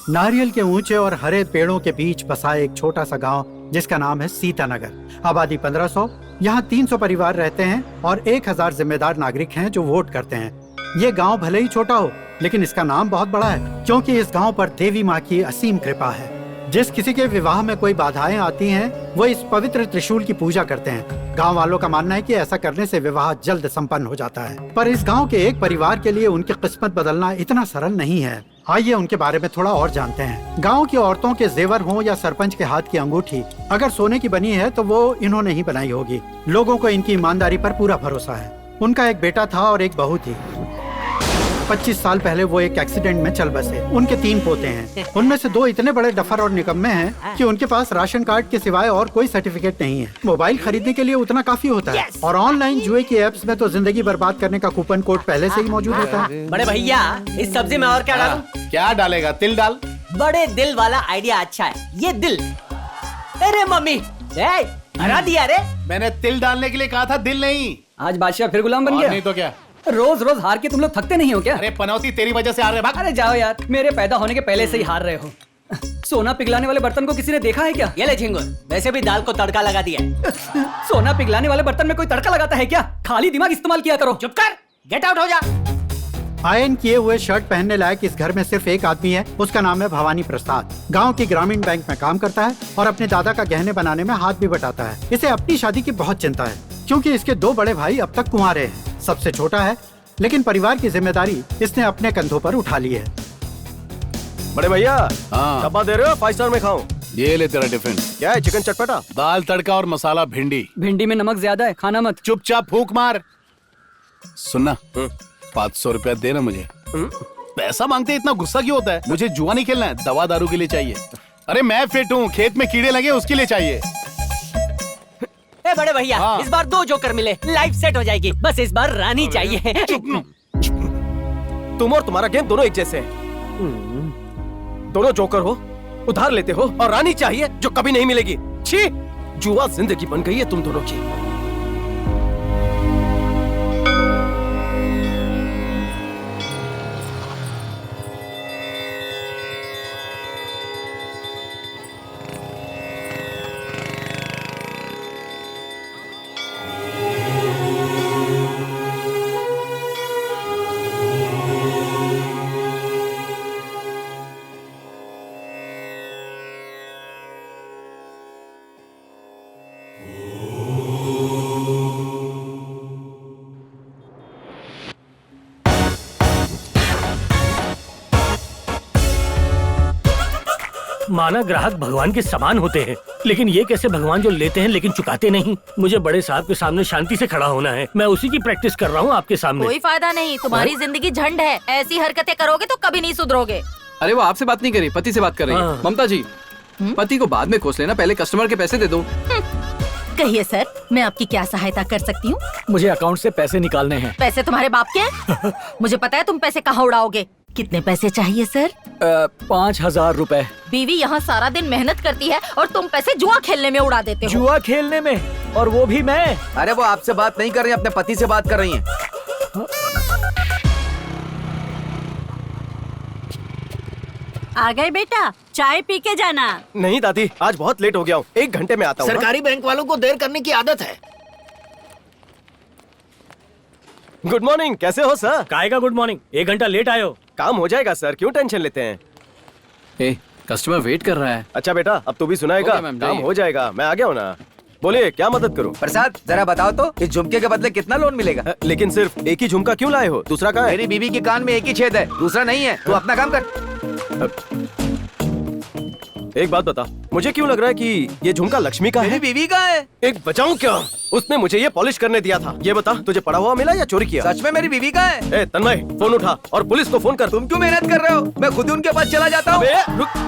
नारियल के ऊंचे और हरे पेड़ों के बीच बसा एक छोटा सा गांव जिसका नाम है सीतानगर। आबादी 1500। यहाँ 300 परिवार रहते हैं और 1000 जिम्मेदार नागरिक हैं जो वोट करते हैं। ये गांव भले ही छोटा हो, लेकिन इसका नाम बहुत बड़ा है, क्योंकि इस गांव पर देवी माँ की असीम कृपा है। जिस किसी के विवाह में कोई बाधाएं आती हैं, वो इस पवित्र त्रिशूल की पूजा करते हैं। गांव वालों का मानना है कि ऐसा करने से विवाह जल्द संपन्न हो जाता है। पर इस गांव के एक परिवार के लिए उनकी किस्मत बदलना इतना सरल नहीं है। आइए उनके बारे में थोड़ा और जानते हैं। गांव की औरतों के जेवर हों या सरपंच के हाथ की अंगूठी, अगर सोने की बनी है तो वो इन्होंने ही बनाई होगी। लोगों को इनकी ईमानदारी पर पूरा भरोसा है। उनका एक बेटा था और एक बहू थी। 25 साल पहले वो एक एक्सीडेंट में चल बसे। उनके 3 पोते हैं। उनमें से 2 इतने बड़े डफर और निकम्मे हैं कि उनके पास राशन कार्ड के सिवाय और कोई सर्टिफिकेट नहीं है। मोबाइल खरीदने के लिए उतना काफी होता है। और ऑनलाइन जुए की एप्स में तो जिंदगी बर्बाद करने का कूपन कोड पहले से ही मौजूद होता है। बड़े भैया, इस सब्जी में और क्या डालूं? क्या डालेगा? तिल डाल। बड़े दिल वाला आइडिया अच्छा है, ये दिल। अरे मम्मी, हरा दिया रे। मैंने तिल डालने के लिए कहा था, दिल नहीं। आज बादशाह फिर गुलाम बन गया। नहीं तो क्या? रोज रोज हार के तुम लोग थकते नहीं हो क्या? अरे पनौती, तेरी वजह से हार रहे। भाग। अरे जाओ यार, मेरे पैदा होने के पहले से ही हार रहे हो। सोना पिघलाने वाले बर्तन को किसी ने देखा है क्या? ये ले झिंगुर, वैसे भी दाल को तड़का लगा दिया है। सोना पिघलाने वाले बर्तन में कोई तड़का लगाता है क्या? खाली दिमाग इस्तेमाल किया करो। चुप कर, गेट आउट हो जा। आयन किए हुए शर्ट पहनने लायक इस घर में सिर्फ एक आदमी है। उसका नाम है भवानी प्रसाद। गांव की ग्रामीण बैंक में काम करता है और अपने दादा का गहने बनाने में हाथ भी बटाता है। इसे अपनी शादी की बहुत चिंता है, क्योंकि इसके 2 बड़े भाई अब तक कुंवारे हैं। सबसे छोटा है, लेकिन परिवार की जिम्मेदारी इसने अपने कंधों पर उठा ली है। बड़े भैया, हाँ। डब्बा दे रहे हो? 5 स्टार में खाऊं? ये ले तेरा टिफिन। क्या है? चिकन चटपटा, दाल तड़का और मसाला भिंडी। भिंडी में नमक ज्यादा है, खाना मत। चुपचाप फूंक मार। सुनना, 500 रुपया देना मुझे। पैसा मांगते इतना गुस्सा क्यों होता है? मुझे जुआ नहीं खेलना है, दवा दारू के लिए चाहिए। अरे मैं फिट हूँ, खेत में कीड़े लगे उसके लिए चाहिए। ए बड़े भैया, हाँ। इस बार 2 जोकर मिले, लाइफ सेट हो जाएगी। बस इस बार रानी चाहिए। तुम और तुम्हारा गेम दोनों एक जैसे हैं। दोनों जोकर हो, उधार लेते हो, और रानी चाहिए जो कभी नहीं मिलेगी। छी, जुआ जिंदगी बन गई है तुम दोनों की। माना ग्राहक भगवान के समान होते हैं, लेकिन ये कैसे भगवान जो लेते हैं लेकिन चुकाते नहीं? मुझे बड़े साहब के सामने शांति से खड़ा होना है। मैं उसी की प्रैक्टिस कर रहा हूँ आपके सामने। कोई फायदा नहीं, तुम्हारी जिंदगी झंड है। ऐसी हरकतें करोगे तो कभी नहीं सुधरोगे। अरे वो आपसे बात नहीं कर रही, पति से बात कर रही है। ममता जी, पति को बाद में कोस लेना, पहले कस्टमर के पैसे दे दो। कहिए सर, मैं आपकी क्या सहायता कर सकती हूँ? मुझे अकाउंट से पैसे निकालने हैं। पैसे तुम्हारे बाप के हैं? मुझे पता है तुम पैसे कहाँ उड़ाओगे। कितने पैसे चाहिए सर? 5000 रुपए। बीवी यहाँ सारा दिन मेहनत करती है और तुम पैसे जुआ खेलने में उड़ा देते हो। जुआ खेलने में? और वो भी मैं? अरे वो आपसे बात नहीं कर रही, अपने पति से बात कर रही हैं। आ गए बेटा, चाय पी के जाना। नहीं दादी, आज बहुत लेट हो गया हूँ, 1 घंटे में आता हूँ। सरकारी बैंक वालों को देर करने की आदत है। गुड मॉर्निंग, कैसे हो सर? काय का गुड मॉर्निंग? 1 घंटा लेट आए हो। काम हो जाएगा सर, क्यों टेंशन लेते हैं? ए, कस्टमर वेट कर रहा है। अच्छा बेटा, अब तू भी सुनाएगा। ओके मैम, काम जाइए। हो जाएगा, मैं आ गया हूँ ना। बोलिए, क्या मदद करूँ? प्रसाद, जरा बताओ तो इस झुमके के बदले कितना लोन मिलेगा? लेकिन सिर्फ एक ही झुमका क्यों लाए हो? दूसरा कहाँ है? मेरी बीवी के कान में एक ही छेद है, दूसरा नहीं है। तू अपना काम कर। एक बात बता, मुझे क्यों लग रहा है कि ये झुमका लक्ष्मी का है? मेरी बीवी का है। एक बचाऊं क्या? उसने मुझे ये पॉलिश करने दिया था। ये बता, तुझे पड़ा हुआ मिला या चोरी किया? सच में मेरी बीवी का है। ए तन्मय, फोन उठा और पुलिस को फोन कर। तुम क्यों मेहनत कर रहे हो? मैं खुद ही उनके पास चला जाता हूँ।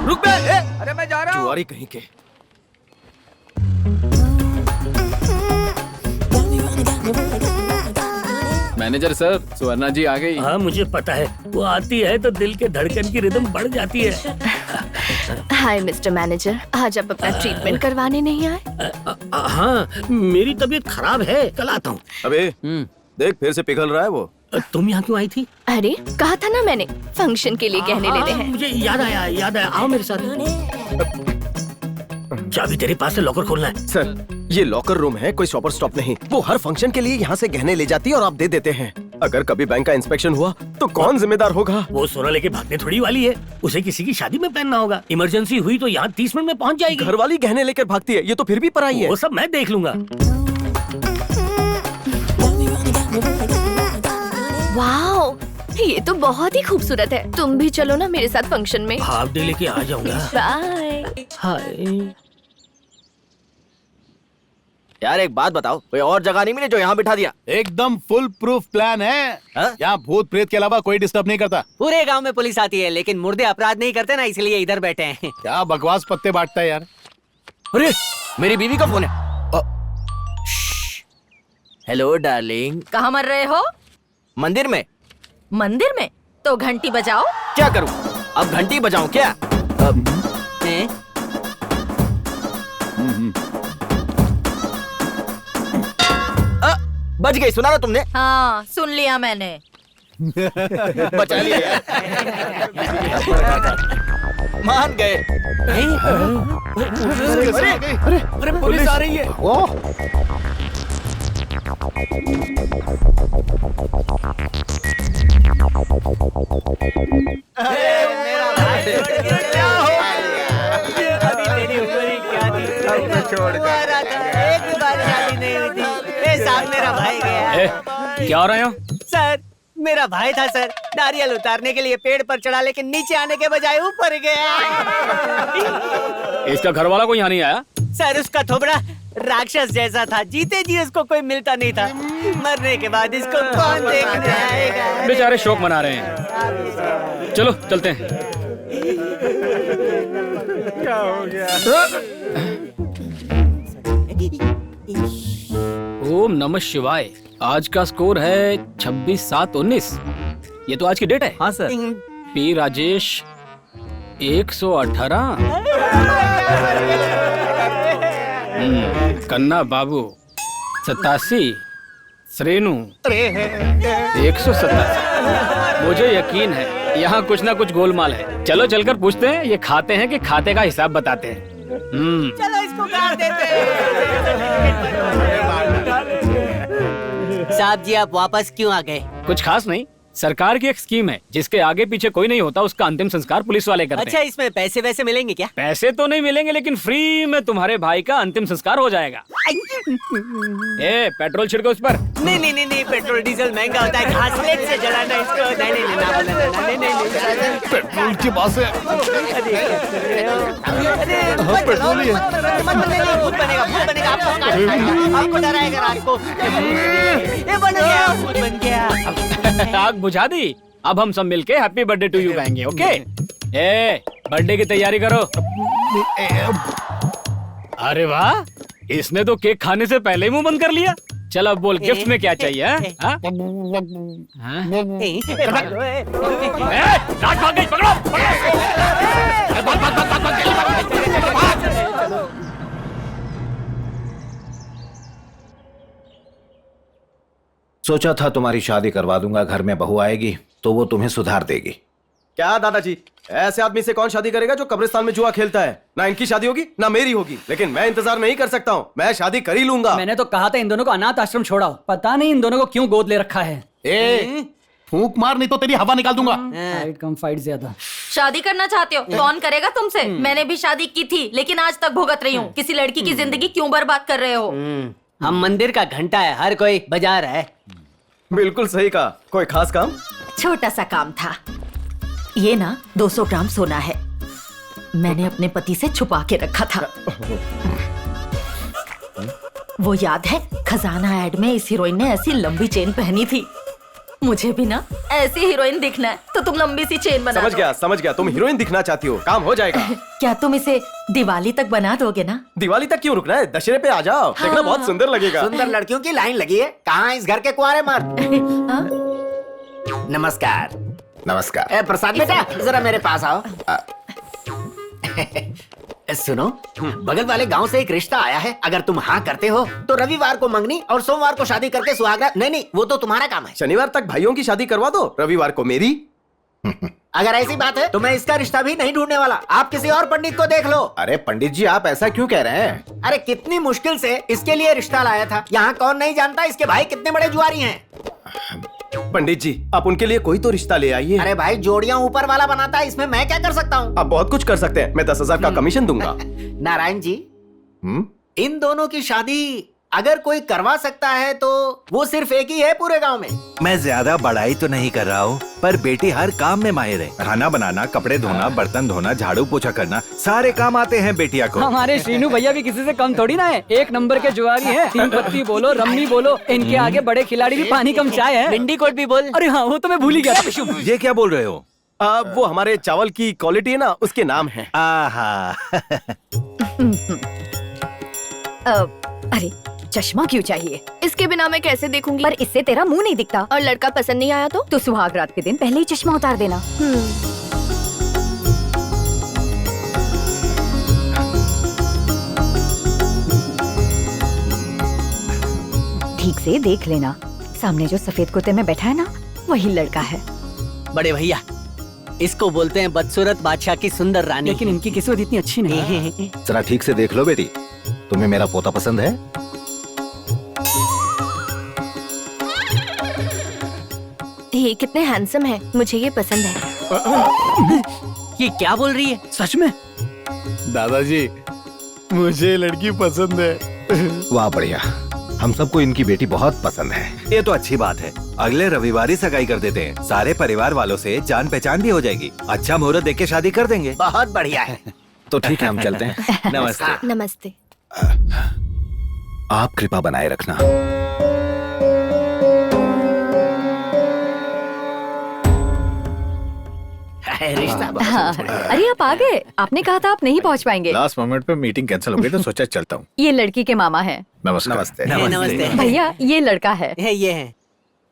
रुक बे। अरे मैं जा रहा हूँ। जुआरी कहीं के। मैनेजर सर, सुवर्णा जी आ गई। हाँ मुझे पता है, वो आती है तो दिल के धड़कन की रिदम बढ़ जाती है। हाय मिस्टर मैनेजर, आज आप अपना ट्रीटमेंट करवाने नहीं आए? हाँ, मेरी तबीयत खराब है, कल आता हूँ। अबे देख, फिर से पिघल रहा है वो। तुम यहाँ क्यों आई थी? अरे कहा था ना मैंने, फंक्शन के लिए गहने लेने हैं। मुझे याद आया, आओ मेरे साथ। चाबी तेरे पास है, लॉकर खोलना है। सर, ये लॉकर रूम है, कोई शॉपर स्टॉप नहीं। वो हर फंक्शन के लिए यहाँ से गहने ले जाती है और आप दे देते हैं। अगर कभी बैंक का इंस्पेक्शन हुआ तो कौन जिम्मेदार होगा? वो सोना लेके भागने थोड़ी वाली है, उसे किसी की शादी में पहनना होगा। इमरजेंसी हुई तो यहाँ 30 मिनट में पहुँच जाएगी। घर वाली गहने लेकर भागती है, ये तो फिर भी पराई है। वो सब मैं देख लूंगा। वाओ, ये तो बहुत ही खूबसूरत है। तुम भी चलो ना मेरे साथ फंक्शन में। हाफ डे लेके आ जाऊंगा। बाय। हाय। यार एक बात बताओ, कोई और जगह नहीं मिली जो यहाँ बिठा दिया? एकदम फुल प्रूफ प्लान है। यहाँ भूत प्रेत के अलावा कोई डिस्टर्ब नहीं करता। पूरे गांव में पुलिस आती है लेकिन मुर्दे अपराध नहीं करते ना, इसलिए इधर बैठे हैं। क्या बकवास पत्ते बांटता है यार। अरे मेरी बीवी का फोन है। Hello darling. कहाँ मर रहे हो? मंदिर में। मंदिर में? तो घंटी बजाओ। क्या करूं? अब घंटी बजाऊं क्या? बज गई, सुना ना तुमने? हाँ सुन लिया मैंने। बचा लिया। मान गए। अरे पुलिस आ रही है। मेरा भाई गया। क्या हो रहा है? सर मेरा भाई था सर, नारियल उतारने के लिए पेड़ पर चढ़ा, लेकिन नीचे आने के बजाय ऊपर गया। इसका घर वाला कोई यहाँ नहीं आया? सर उसका थोबड़ा राक्षस जैसा था, जीते जी उसको कोई मिलता नहीं था। मरने के बाद इसको कौन देखने आएगा? बेचारे शोक मना रहे हैं। चलो चलते हैं। क्या हो गया? ओम नमः शिवाय। आज का स्कोर है 26/7/19। ये तो आज की डेट है। हाँ सर। पी राजेश 118। कन्ना बाबू 87। श्रेणु 187। मुझे यकीन है यहाँ कुछ ना कुछ गोलमाल है। चलो चलकर पूछते हैं, ये खाते हैं कि खाते का हिसाब बताते हैं। चलो इसको गाड़ देते हैं। साहब जी आप वापस क्यों आ गए? कुछ खास नहीं, सरकार की एक स्कीम है जिसके आगे पीछे कोई नहीं होता, उसका अंतिम संस्कार पुलिस वाले करते अच्छा हैं। इसमें पैसे वैसे मिलेंगे क्या? पैसे तो नहीं मिलेंगे लेकिन फ्री में तुम्हारे भाई का अंतिम संस्कार हो जाएगा। ए पेट्रोल छिड़को उस पर। नहीं नहीं नहीं नहीं, पेट्रोल डीजल महंगा होता है, घासलेट से जलाना इसको। नहीं नहीं नहीं ना, नहीं नहीं नहीं, पेट्रोल की बात है। पेट्रोल ही है। भूत बनेगा, भूत बनेगा, आपको काटेगा, आपको डराएगा रात को। ये बन गया, भूत बन गया। आग बुझा दी। अब हम सब मिलके हैप्पी बर्थडे टू यू गाएंगे। ओके ए बर्थडे की तैयारी करो। अरे वाह, इसने तो केक खाने से पहले ही मुंह बंद कर लिया। चल अब बोल गिफ्ट में क्या चाहिए? हाँ? नाक भाग गई, पकड़ो, सोचा था तुम्हारी शादी करवा दूंगा, घर में बहू आएगी तो वो तुम्हें सुधार देगी। क्या दादाजी, ऐसे आदमी से कौन शादी करेगा जो कब्रिस्तान में जुआ खेलता है? ना इनकी शादी होगी ना मेरी होगी, लेकिन मैं इंतजार नहीं कर सकता हूँ, मैं शादी कर ही लूंगा। मैंने तो कहा था इन दोनों को अनाथ आश्रम छोड़ाओ, पता नहीं इन दोनों को क्यों गोद ले रखा है। ए फूंक मार नहीं तो तेरी हवा निकाल दूंगा। फाइट कम फाइट ज्यादा। शादी करना चाहते हो? कौन करेगा तुमसे? मैंने भी शादी की थी लेकिन आज तक भुगत रही हूँ। किसी लड़की की जिंदगी क्यों बर्बाद कर रहे हो? हम मंदिर का घंटा है, हर कोई बजा रहा है। बिल्कुल सही कहा। कोई खास काम? छोटा सा काम था। ये ना 200 ग्राम सोना है, मैंने अपने पति से छुपा के रखा था। वो याद है खजाना ऐड में इस हीरोइन ने ऐसी लंबी चेन पहनी थी। मुझे भी ना ऐसी हीरोइन दिखना है तो तुम लंबी सी चेन बना दो। समझ गया, तुम हीरोइन दिखना चाहती हो, काम हो जाएगा। क्या तुम इसे दिवाली तक बना दोगे ना? दिवाली तक क्यों रुकना है, दशहरे पे आ जाओ। हाँ। देखना बहुत सुंदर लगेगा। सुंदर लड़कियों की लाइन लगी है, कहाँ इस घर के कुंवारे मर्द? नमस्कार। नमस्कार। ए प्रसाद बेटा, जरा मेरे पास आओ। सुनो, बगल वाले गांव से एक रिश्ता आया है। अगर तुम हाँ करते हो तो रविवार को मंगनी और सोमवार को शादी करके सुहागरात। नहीं, वो तो तुम्हारा काम है। शनिवार तक भाइयों की शादी करवा दो, रविवार को मेरी। अगर ऐसी बात है तो मैं इसका रिश्ता भी नहीं ढूंढने वाला। आप किसी और पंडित को देख लो। अरे पंडित जी, आप ऐसा क्यों कह रहे हैं? अरे कितनी मुश्किल से इसके लिए रिश्ता लाया था। यहाँ कौन नहीं जानता इसके भाई कितने बड़े जुआरी हैं। पंडित जी, आप उनके लिए कोई तो रिश्ता ले आइए। अरे भाई, जोड़ियां ऊपर वाला बनाता है, इसमें मैं क्या कर सकता हूँ? आप बहुत कुछ कर सकते हैं। मैं 10,000 का कमीशन दूंगा। नारायण जी, इन दोनों की शादी अगर कोई करवा सकता है तो वो सिर्फ एक ही है पूरे गांव में। मैं ज्यादा बड़ाई तो नहीं कर रहा हूँ, पर बेटी हर काम में माहिर है। खाना बनाना, कपड़े धोना, बर्तन धोना, झाड़ू पोछा करना, सारे काम आते हैं बेटिया को। हमारे श्रीनू भैया भी किसी से कम थोड़ी ना है। एक नंबर के जुआरी हैं। 3 पत्ती बोलो, रम्मी बोलो, इनके आगे बड़े खिलाड़ी भी पानी कम चाय है। भिंडी कोट भी बोल। अरे हाँ, वो तो मैं भूल ही गया था। ये क्या बोल रहे हो? वो हमारे चावल की क्वालिटी है ना, उसके नाम है। अरे चश्मा क्यों चाहिए? इसके बिना मैं कैसे देखूंगी? पर इससे तेरा मुंह नहीं दिखता। और लड़का पसंद नहीं आया तो सुहाग रात के दिन पहले ही चश्मा उतार देना। ठीक से देख लेना, सामने जो सफेद कुर्ते में बैठा है ना, वही लड़का है। बड़े भैया, इसको बोलते हैं बदसूरत बादशाह की सुंदर रानी। लेकिन इनकी किस्मत इतनी अच्छी नहीं है। जरा ठीक से देख लो बेटी, तुम्हें मेरा पोता पसंद है? ये कितने हैंडसम है, मुझे ये पसंद है। ये क्या बोल रही है? सच में? दादाजी, मुझे लड़की पसंद है। वाह बढ़िया, हम सबको इनकी बेटी बहुत पसंद है। ये तो अच्छी बात है। अगले रविवार ही सगाई कर देते हैं। सारे परिवार वालों से जान पहचान भी हो जाएगी। अच्छा मुहूर्त देख के शादी कर देंगे। बहुत बढ़िया है। तो ठीक है, हम चलते हैं। नमस्ते। नमस्ते। आप कृपा बनाए रखना। रिश्ता हाँ। अरे आप आ गए। आपने कहा था आप नहीं पहुंच पाएंगे। लास्ट मोमेंट पे मीटिंग कैंसिल हो गई तो सोचा चलता हूँ। ये लड़की के मामा है। नमस्कार। नमस्ते। भैया ये लड़का है। ये है।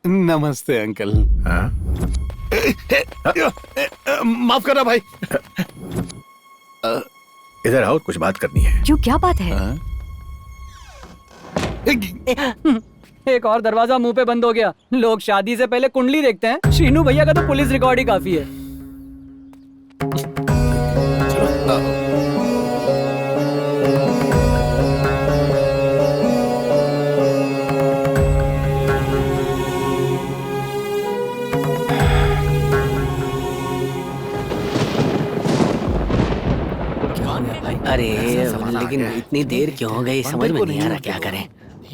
नमस्ते अंकल। माफ करना भाई। इधर आओ, कुछ बात करनी है। क्यों, क्या बात है? एक और दरवाजा मुंह पे बंद हो गया। लोग शादी से पहले कुंडली देखते हैं। श्रीनू भैया का तो पुलिस रिकॉर्ड ही काफी है। अरे लेकिन इतनी देर क्यों हो गई, समझ में नहीं आ रहा क्या करें।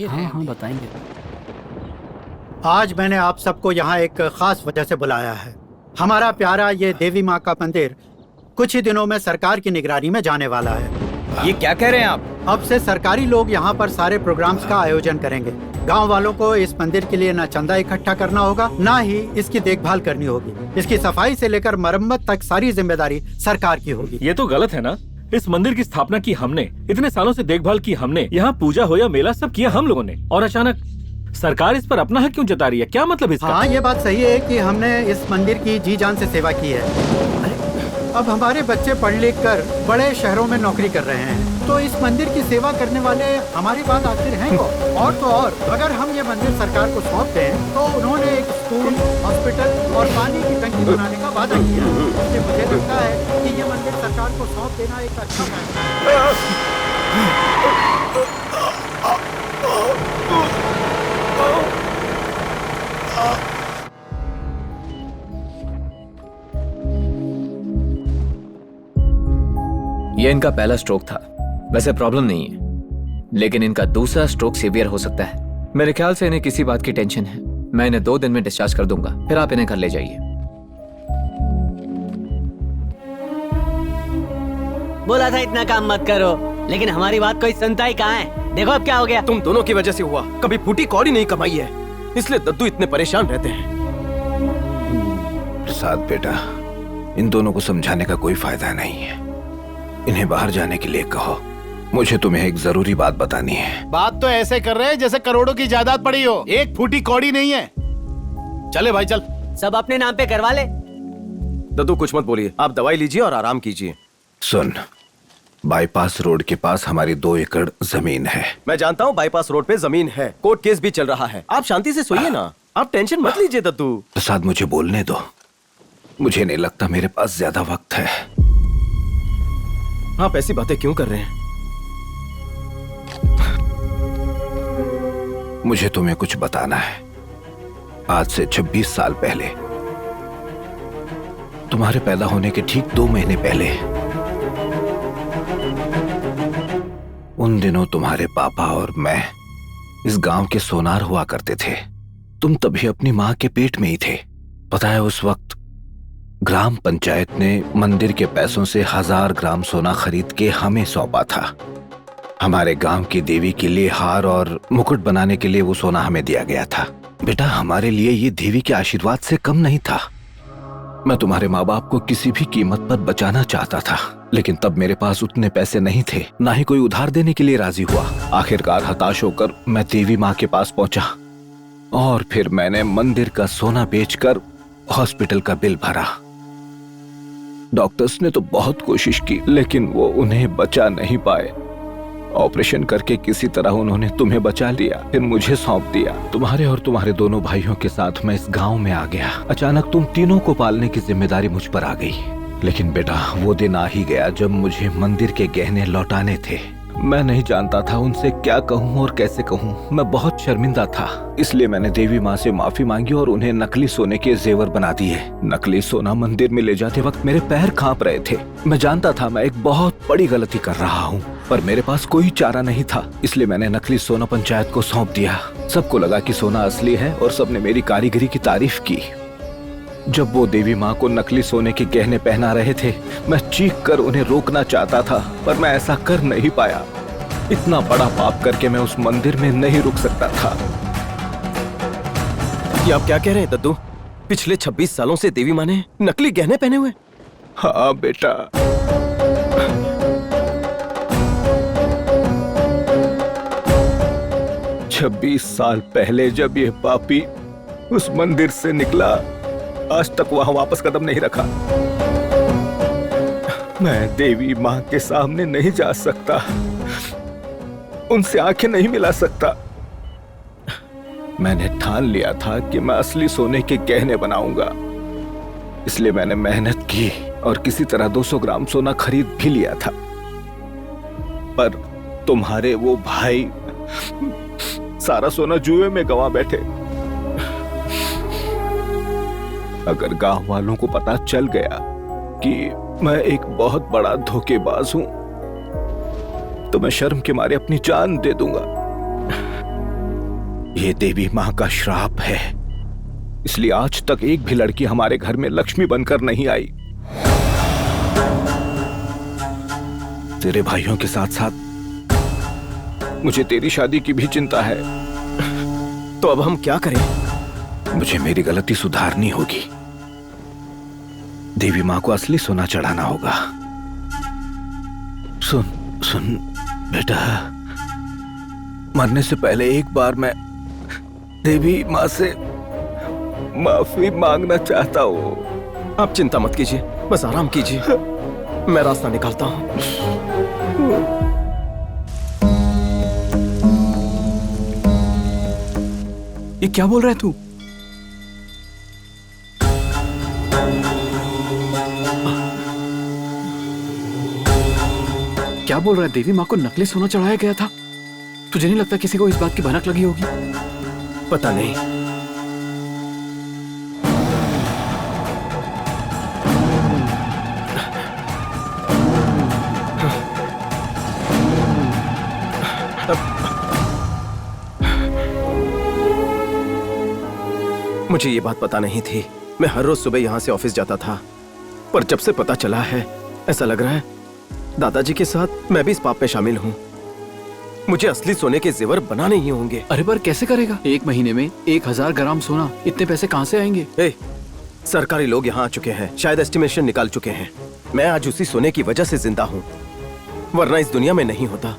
हाँ बताएंगे। आज मैंने आप सबको यहाँ एक खास वजह से बुलाया है। हमारा प्यारा ये देवी माँ का मंदिर कुछ ही दिनों में सरकार की निगरानी में जाने वाला है। ये क्या कह रहे हैं आप? अब से सरकारी लोग यहाँ पर सारे प्रोग्राम्स का आयोजन करेंगे। गांव वालों को इस मंदिर के लिए न चंदा इकट्ठा करना होगा, न ही इसकी देखभाल करनी होगी। इसकी सफाई से लेकर मरम्मत तक सारी जिम्मेदारी सरकार की होगी। ये तो गलत है ना। इस मंदिर की स्थापना की हमने, इतने सालों से देखभाल की हमने, यहाँ पूजा हो या मेला सब किया हम लोगों ने, और अचानक सरकार इस पर अपना हक क्यों जता रही है? क्या मतलब इसका? हाँ, ये बात सही है कि हमने इस मंदिर की जी जान से सेवा की है। अब हमारे बच्चे पढ़ लिख कर बड़े शहरों में नौकरी कर रहे हैं, तो इस मंदिर की सेवा करने वाले हमारी बात आखिर हैं वो। और तो और, अगर हम ये मंदिर सरकार को सौंप दें तो उन्होंने एक स्कूल, हॉस्पिटल और पानी की टंकी बनाने का वादा किया। इसलिए मुझे लगता है कि ये मंदिर सरकार को सौंप देना एक अच्छा फैसला है। ये इनका पहला स्ट्रोक था, वैसे प्रॉब्लम नहीं है, लेकिन इनका दूसरा स्ट्रोक सीवियर हो सकता है। मेरे ख्याल से इन्हें किसी बात की टेंशन है। मैं इन्हें 2 दिन में डिस्चार्ज कर दूंगा, फिर आप इन्हें घर ले जाइए। बोला था इतना काम मत करो, लेकिन हमारी बात कोई सुनता ही कहाँ है। देखो अब क्या हो गया। तुम दोनों की वजह से हुआ। कभी फूटी कौड़ी नहीं कमाई है, इसलिए दद्दू इतने परेशान रहते हैं। प्रसाद बेटा, इन दोनों को समझाने का कोई फायदा नहीं है। इन्हें बाहर जाने के लिए कहो। मुझे तुम्हें एक जरूरी बात बतानी है। बात तो ऐसे कर रहे हैं जैसे करोड़ों की जायदाद पड़ी हो, एक फूटी कौड़ी नहीं है। चले भाई चल। सब अपने नाम पे करवा ले। दद्दू कुछ मत बोलिए, आप दवाई लीजिए और आराम कीजिए। सुन, बाईपास रोड के पास हमारी 2 एकड़ जमीन है। मैं जानता हूँ बाईपास रोड पे जमीन है, कोर्ट केस भी चल रहा है। आप शांति से सोइए ना, आप टेंशन मत लीजिए दद्दू। प्रसाद मुझे बोलने दो, मुझे नहीं लगता मेरे पास ज्यादा वक्त है। आप ऐसी बातें क्यों कर रहे हैं? मुझे तुम्हें कुछ बताना है। आज से 26 साल पहले, तुम्हारे पैदा होने के ठीक 2 महीने पहले, उन दिनों तुम्हारे पापा और मैं इस गांव के सोनार हुआ करते थे। तुम तभी अपनी मां के पेट में ही थे। पता है, उस वक्त ग्राम पंचायत ने मंदिर के पैसों से 1000 ग्राम सोना खरीद के हमें सौंपा था। हमारे गांव की देवी के लिए हार और मुकुट बनाने के लिए वो सोना हमें दिया गया था। बेटा, हमारे लिए ये देवी के आशीर्वाद से कम नहीं था। मैं तुम्हारे माँ बाप को किसी भी कीमत पर बचाना चाहता था, लेकिन तब मेरे पास उतने पैसे नहीं थे, ना ही कोई उधार देने के लिए राजी हुआ। आखिरकार हताश होकर मैं देवी माँ के पास पहुंचा और फिर मैंने मंदिर का सोना बेचकर हॉस्पिटल का बिल भरा। डॉक्टर्स ने तो बहुत कोशिश की, लेकिन वो उन्हें बचा नहीं पाए। ऑपरेशन करके किसी तरह उन्होंने तुम्हें बचा लिया, फिर मुझे सौंप दिया। तुम्हारे और तुम्हारे दोनों भाइयों के साथ मैं इस गांव में आ गया। अचानक तुम तीनों को पालने की जिम्मेदारी मुझ पर आ गई। लेकिन बेटा, वो दिन आ ही गया जब मुझे मंदिर के गहने लौटाने थे। मैं नहीं जानता था उनसे क्या कहूँ और कैसे कहूँ। मैं बहुत शर्मिंदा था, इसलिए मैंने देवी माँ से माफी मांगी और उन्हें नकली सोने के जेवर बना दिए। नकली सोना मंदिर में ले जाते वक्त मेरे पैर कांप रहे थे। मैं जानता था मैं एक बहुत बड़ी गलती कर रहा हूँ, पर मेरे पास कोई चारा नहीं था, इसलिए मैंने नकली सोना पंचायत को सौंप दिया। सबको लगा कि सोना असली है और सबने मेरी कारीगरी की तारीफ की। जब वो देवी माँ को नकली सोने के गहने पहना रहे थे, मैं चीख कर उन्हें रोकना चाहता था, पर मैं ऐसा कर नहीं पाया। इतना बड़ा पाप करके मैं उस मंदिर में नहीं रुक सकता था। ये आप क्या कह रहे हैं दद्दू? पिछले 26 सालों से देवी माँ ने नकली गहने पहने हुए? हाँ बेटा, छब्बीस साल पहले जब ये पापी उस मंदिर से निकला, आज तक वहां वापस कदम नहीं रखा। मैं देवी माँ के सामने नहीं जा सकता, उनसे आंखें नहीं मिला सकता। मैंने ठान लिया था कि मैं असली सोने के गहने बनाऊंगा, इसलिए मैंने मेहनत की और किसी तरह 200 ग्राम सोना खरीद भी लिया था। पर तुम्हारे वो भाई सारा सोना जुए में गंवा बैठे। अगर गांव वालों को पता चल गया कि मैं एक बहुत बड़ा धोखेबाज हूं, तो मैं शर्म के मारे अपनी जान दे दूंगा। ये देवी मां का श्राप है, इसलिए आज तक एक भी लड़की हमारे घर में लक्ष्मी बनकर नहीं आई। तेरे भाइयों के साथ साथ मुझे तेरी शादी की भी चिंता है। तो अब हम क्या करें? मुझे मेरी गलती सुधारनी होगी। देवी माँ को असली सोना चढ़ाना होगा। सुन बेटा, मरने से पहले एक बार मैं देवी माँ से माफी मांगना चाहता हूँ। आप चिंता मत कीजिए, बस आराम कीजिए, मैं रास्ता निकालता हूँ। ये क्या बोल रहा है तू? क्या बोल रहा है? देवी माँ को नकली सोना चढ़ाया गया था? तुझे नहीं लगता किसी को इस बात की भनक लगी होगी? पता नहीं। मुझे ये बात पता नहीं थी। मैं हर रोज सुबह यहाँ से ऑफिस जाता था, पर जब से पता चला है, ऐसा लग रहा है दादाजी के साथ मैं भी इस पाप में शामिल हूँ। मुझे असली सोने के जेवर बनाने ही होंगे। अरे पर कैसे करेगा? एक महीने में 1000 ग्राम सोना, इतने पैसे कहाँ से आएंगे? सरकारी लोग यहाँ आ चुके हैं, शायद एस्टिमेशन निकाल चुके हैं। मैं आज उसी सोने की वजह से जिंदा हूँ, वरना इस दुनिया में नहीं होता।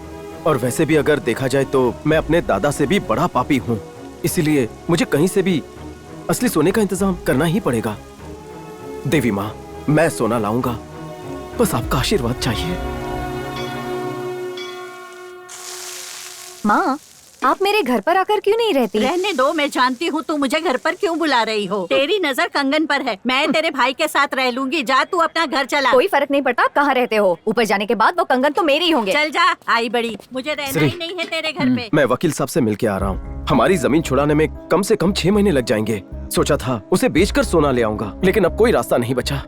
और वैसे भी अगर देखा जाए तो मैं अपने दादा से भी बड़ा पापी हूँ, इसीलिए मुझे कहीं से भी असली सोने का इंतजाम करना ही पड़ेगा। देवी माँ, मैं सोना लाऊंगा, बस आपका आशीर्वाद चाहिए। माँ, आप मेरे घर पर आकर क्यों नहीं रहती? रहने दो, मैं जानती हूँ तू मुझे घर पर क्यों बुला रही हो। तेरी नजर कंगन पर है। मैं तेरे भाई के साथ रह लूंगी। जा तू अपना घर चला। कोई फर्क नहीं पड़ता आप कहाँ रहते हो। ऊपर जाने के बाद वो कंगन तो मेरे ही होंगे। चल जा, आई बड़ी, मुझे रहना ही नहीं है तेरे घर पे। मैं वकील साहब से मिलके आ रहा हूँ। हमारी जमीन छुड़ाने में कम से कम 6 महीने लग जाएंगे। सोचा था उसे बेचकर सोना ले आऊंगा, लेकिन अब कोई रास्ता नहीं बचा।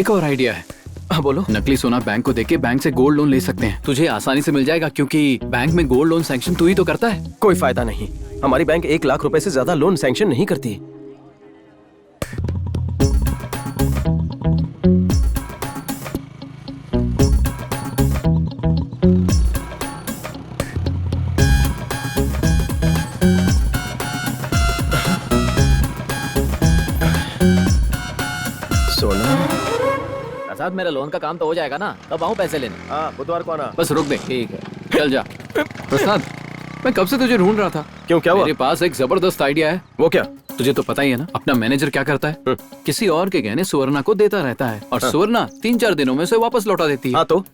एक और आइडिया है। हाँ बोलो। नकली सोना बैंक को देके बैंक से गोल्ड लोन ले सकते हैं। तुझे आसानी से मिल जाएगा क्योंकि बैंक में गोल्ड लोन सैंक्शन तू ही तो करता है। कोई फायदा नहीं, हमारी बैंक 1 लाख रुपए से ज्यादा लोन सैंक्शन नहीं करती। प्रसाद, मेरा लोन का काम तो हो जाएगा ना? कब आऊँ पैसे लेने? हाँ, बुधवार को आना। बस रुक दे। ठीक है, चल जा। प्रसाद, मैं कब से तुझे ढूंढ रहा था। क्यों, क्या हुआ? मेरे पास एक जबरदस्त आइडिया है। वो क्या? तुझे तो पता ही है ना, अपना मैनेजर क्या करता है, किसी और के गहने सुवर्णा को देता रहता है और सुवर्णा 3-4 दिनों में उसे वापस लौटा देती है। हाँ तो?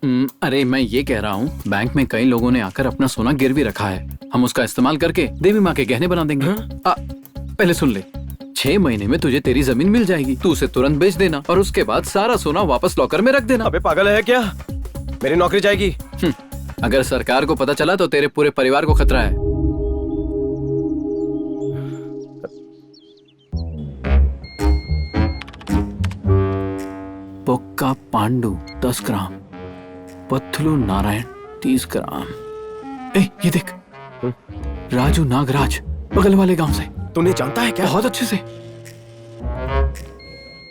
अरे मैं ये कह रहा हूँ, बैंक में कई लोगों ने आकर अपना सोना गिरवी रखा है। हम उसका इस्तेमाल करके देवी माँ के गहने बना देंगे। पहले सुन ले, 6 महीने में तुझे तेरी जमीन मिल जाएगी। तू उसे तुरंत बेच देना और उसके बाद सारा सोना वापस लॉकर में रख देना। अबे पागल है क्या? मेरी नौकरी जाएगी। अगर सरकार को पता चला तो तेरे पूरे परिवार को खतरा है। पोक्का पांडु 10 ग्राम, पत्थलू नारायण 30 ग्राम। ये देख, राजू नागराज बगल वाले गांव से। तूने जानता है क्या? बहुत अच्छे से।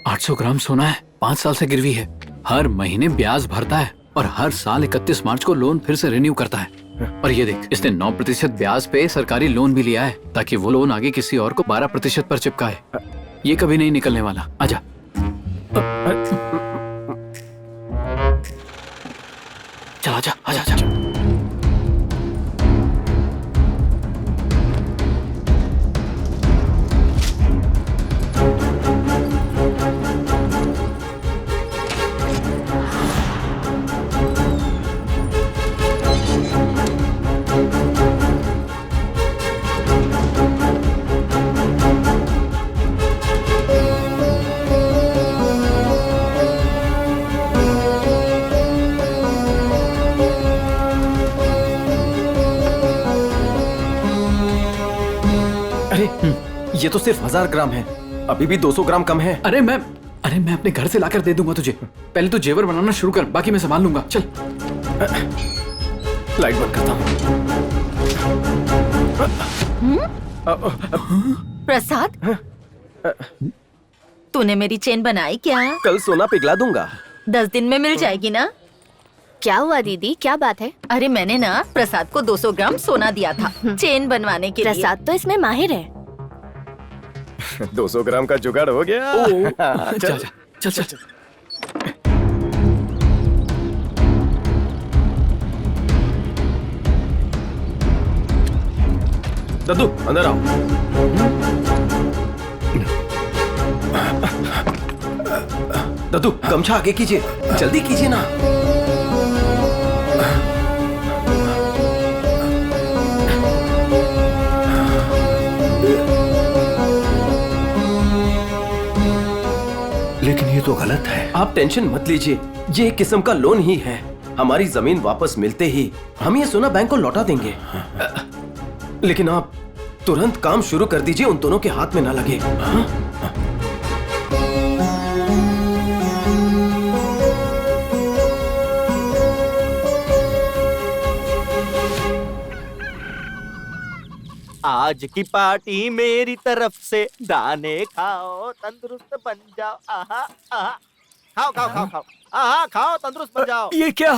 800 ग्राम सोना है, 5 साल से गिरवी है, हर महीने ब्याज भरता है और हर साल 31 मार्च को लोन फिर से रिन्यू करता है। और ये देख, इसने 9% ब्याज पे सरकारी लोन भी लिया है ताकि वो लोन आगे किसी और को 12% पर चिपकाए। ये कभी नहीं निकलने वाला। आजा। चल आजा, आजा, आजा। ये तो सिर्फ 1000 ग्राम है, अभी भी 200 ग्राम कम है। अरे मैं अपने घर से लाकर दे दूंगा तुझे। पहले तो जेवर बनाना शुरू कर, बाकी मैं संभाल लूंगा। चल। लाइट बंद करता हूँ। प्रसाद, तूने मेरी चेन बनाई क्या? कल सोना पिघला दूंगा। 10 दिन में मिल जाएगी ना? क्या हुआ दीदी, क्या बात है? अरे मैंने ना प्रसाद को 200 ग्राम सोना दिया था चेन बनवाने के लिए। प्रसाद तो इसमें माहिर है। 200 ग्राम का जुगाड़ हो गया। चल चल चल चल। दद्दू अंदर आओ। दद्दू गमछा आगे कीजिए, जल्दी कीजिए ना। लेकिन ये तो गलत है। आप टेंशन मत लीजिए, ये एक किस्म का लोन ही है। हमारी जमीन वापस मिलते ही हम ये सोना बैंक को लौटा देंगे। लेकिन आप तुरंत काम शुरू कर दीजिए, उन दोनों के हाथ में ना लगे। आज की पार्टी मेरी तरफ से, दाने खाओ तंदुरुस्त बन जाओ। आहा आहा, खाओ खाओ खाओ खाओ, आहा खाओ तंदुरुस्त बन जाओ। ये क्या?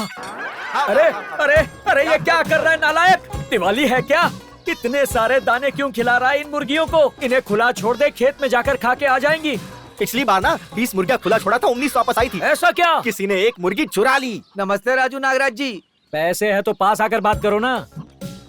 अरे अरे अरे, ये क्या कर रहा है नालायक? दिवाली है क्या? इतने सारे दाने क्यों खिला रहा है इन मुर्गियों को? इन्हें खुला छोड़ दे, खेत में जाकर खा के आ जाएंगी। पिछली बार ना 20 मुर्गियां खुला छोड़ा था, 19 वापस आई थी। ऐसा क्या? किसी ने एक मुर्गी चुरा ली। नमस्ते राजू नागराज जी। पैसे है तो पास आकर बात करो ना।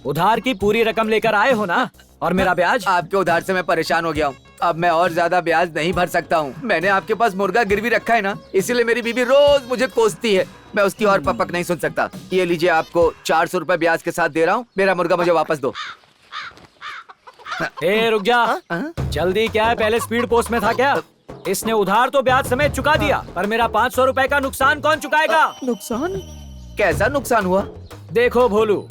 उधार की पूरी रकम लेकर आए हो ना? और मेरा ब्याज? आपके उधार से मैं परेशान हो गया हूँ, अब मैं और ज्यादा ब्याज नहीं भर सकता हूँ। मैंने आपके पास मुर्गा गिरवी रखा है ना, इसीलिए मेरी बीवी रोज मुझे कोसती है। मैं उसकी और पपक नहीं सुन सकता। ये लीजिए, आपको 400 रुपए ब्याज के साथ दे रहा हूँ। मेरा मुर्गा मुझे वापस दो। ए रुक जा, जल्दी क्या है, पहले स्पीड पोस्ट में था क्या? इसने उधार तो ब्याज समेत चुका दिया, पर मेरा 500 रुपए का नुकसान कौन चुकाएगा? नुकसान? कैसा नुकसान हुआ? देखो भोलू,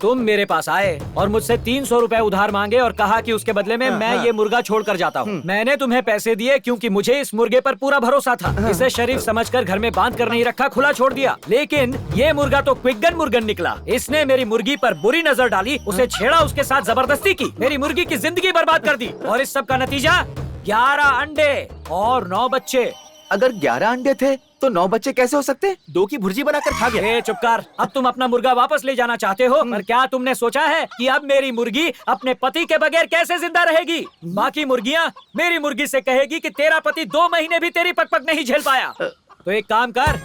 तुम मेरे पास आए और मुझसे 300 रुपए उधार मांगे और कहा कि उसके बदले में मैं ये मुर्गा छोड़कर जाता हूँ। मैंने तुम्हें पैसे दिए क्योंकि मुझे इस मुर्गे पर पूरा भरोसा था। इसे शरीफ समझकर घर में बांध कर नहीं रखा, खुला छोड़ दिया। लेकिन ये मुर्गा तो क्विकगन मुर्गन निकला। इसने मेरी मुर्गी पर बुरी नजर डाली, उसे छेड़ा, उसके साथ जबरदस्ती की, मेरी मुर्गी की जिंदगी बर्बाद कर दी। और इस सब का नतीजा 11 अंडे और 9 बच्चे। अगर 11 अंडे थे तो 9 बच्चे कैसे हो सकते? 2 की भुर्जी बनाकर खा गया। चुप कर, अब तुम अपना मुर्गा वापस ले जाना चाहते हो, पर क्या तुमने सोचा है कि अब मेरी मुर्गी अपने पति के बगैर कैसे जिंदा रहेगी? बाकी मुर्गियाँ मेरी मुर्गी से कहेगी कि तेरा पति 2 महीने भी तेरी पकपक नहीं झेल पाया। तो एक काम कर,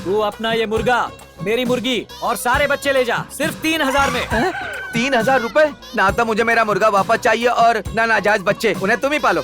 तू अपना ये मुर्गा, मेरी मुर्गी और सारे बच्चे ले जा, सिर्फ 3000 में। 3000 रुपए? ना तो मुझे मेरा मुर्गा वापस चाहिए और ना नाजायज बच्चे, उन्हें तुम ही पालो।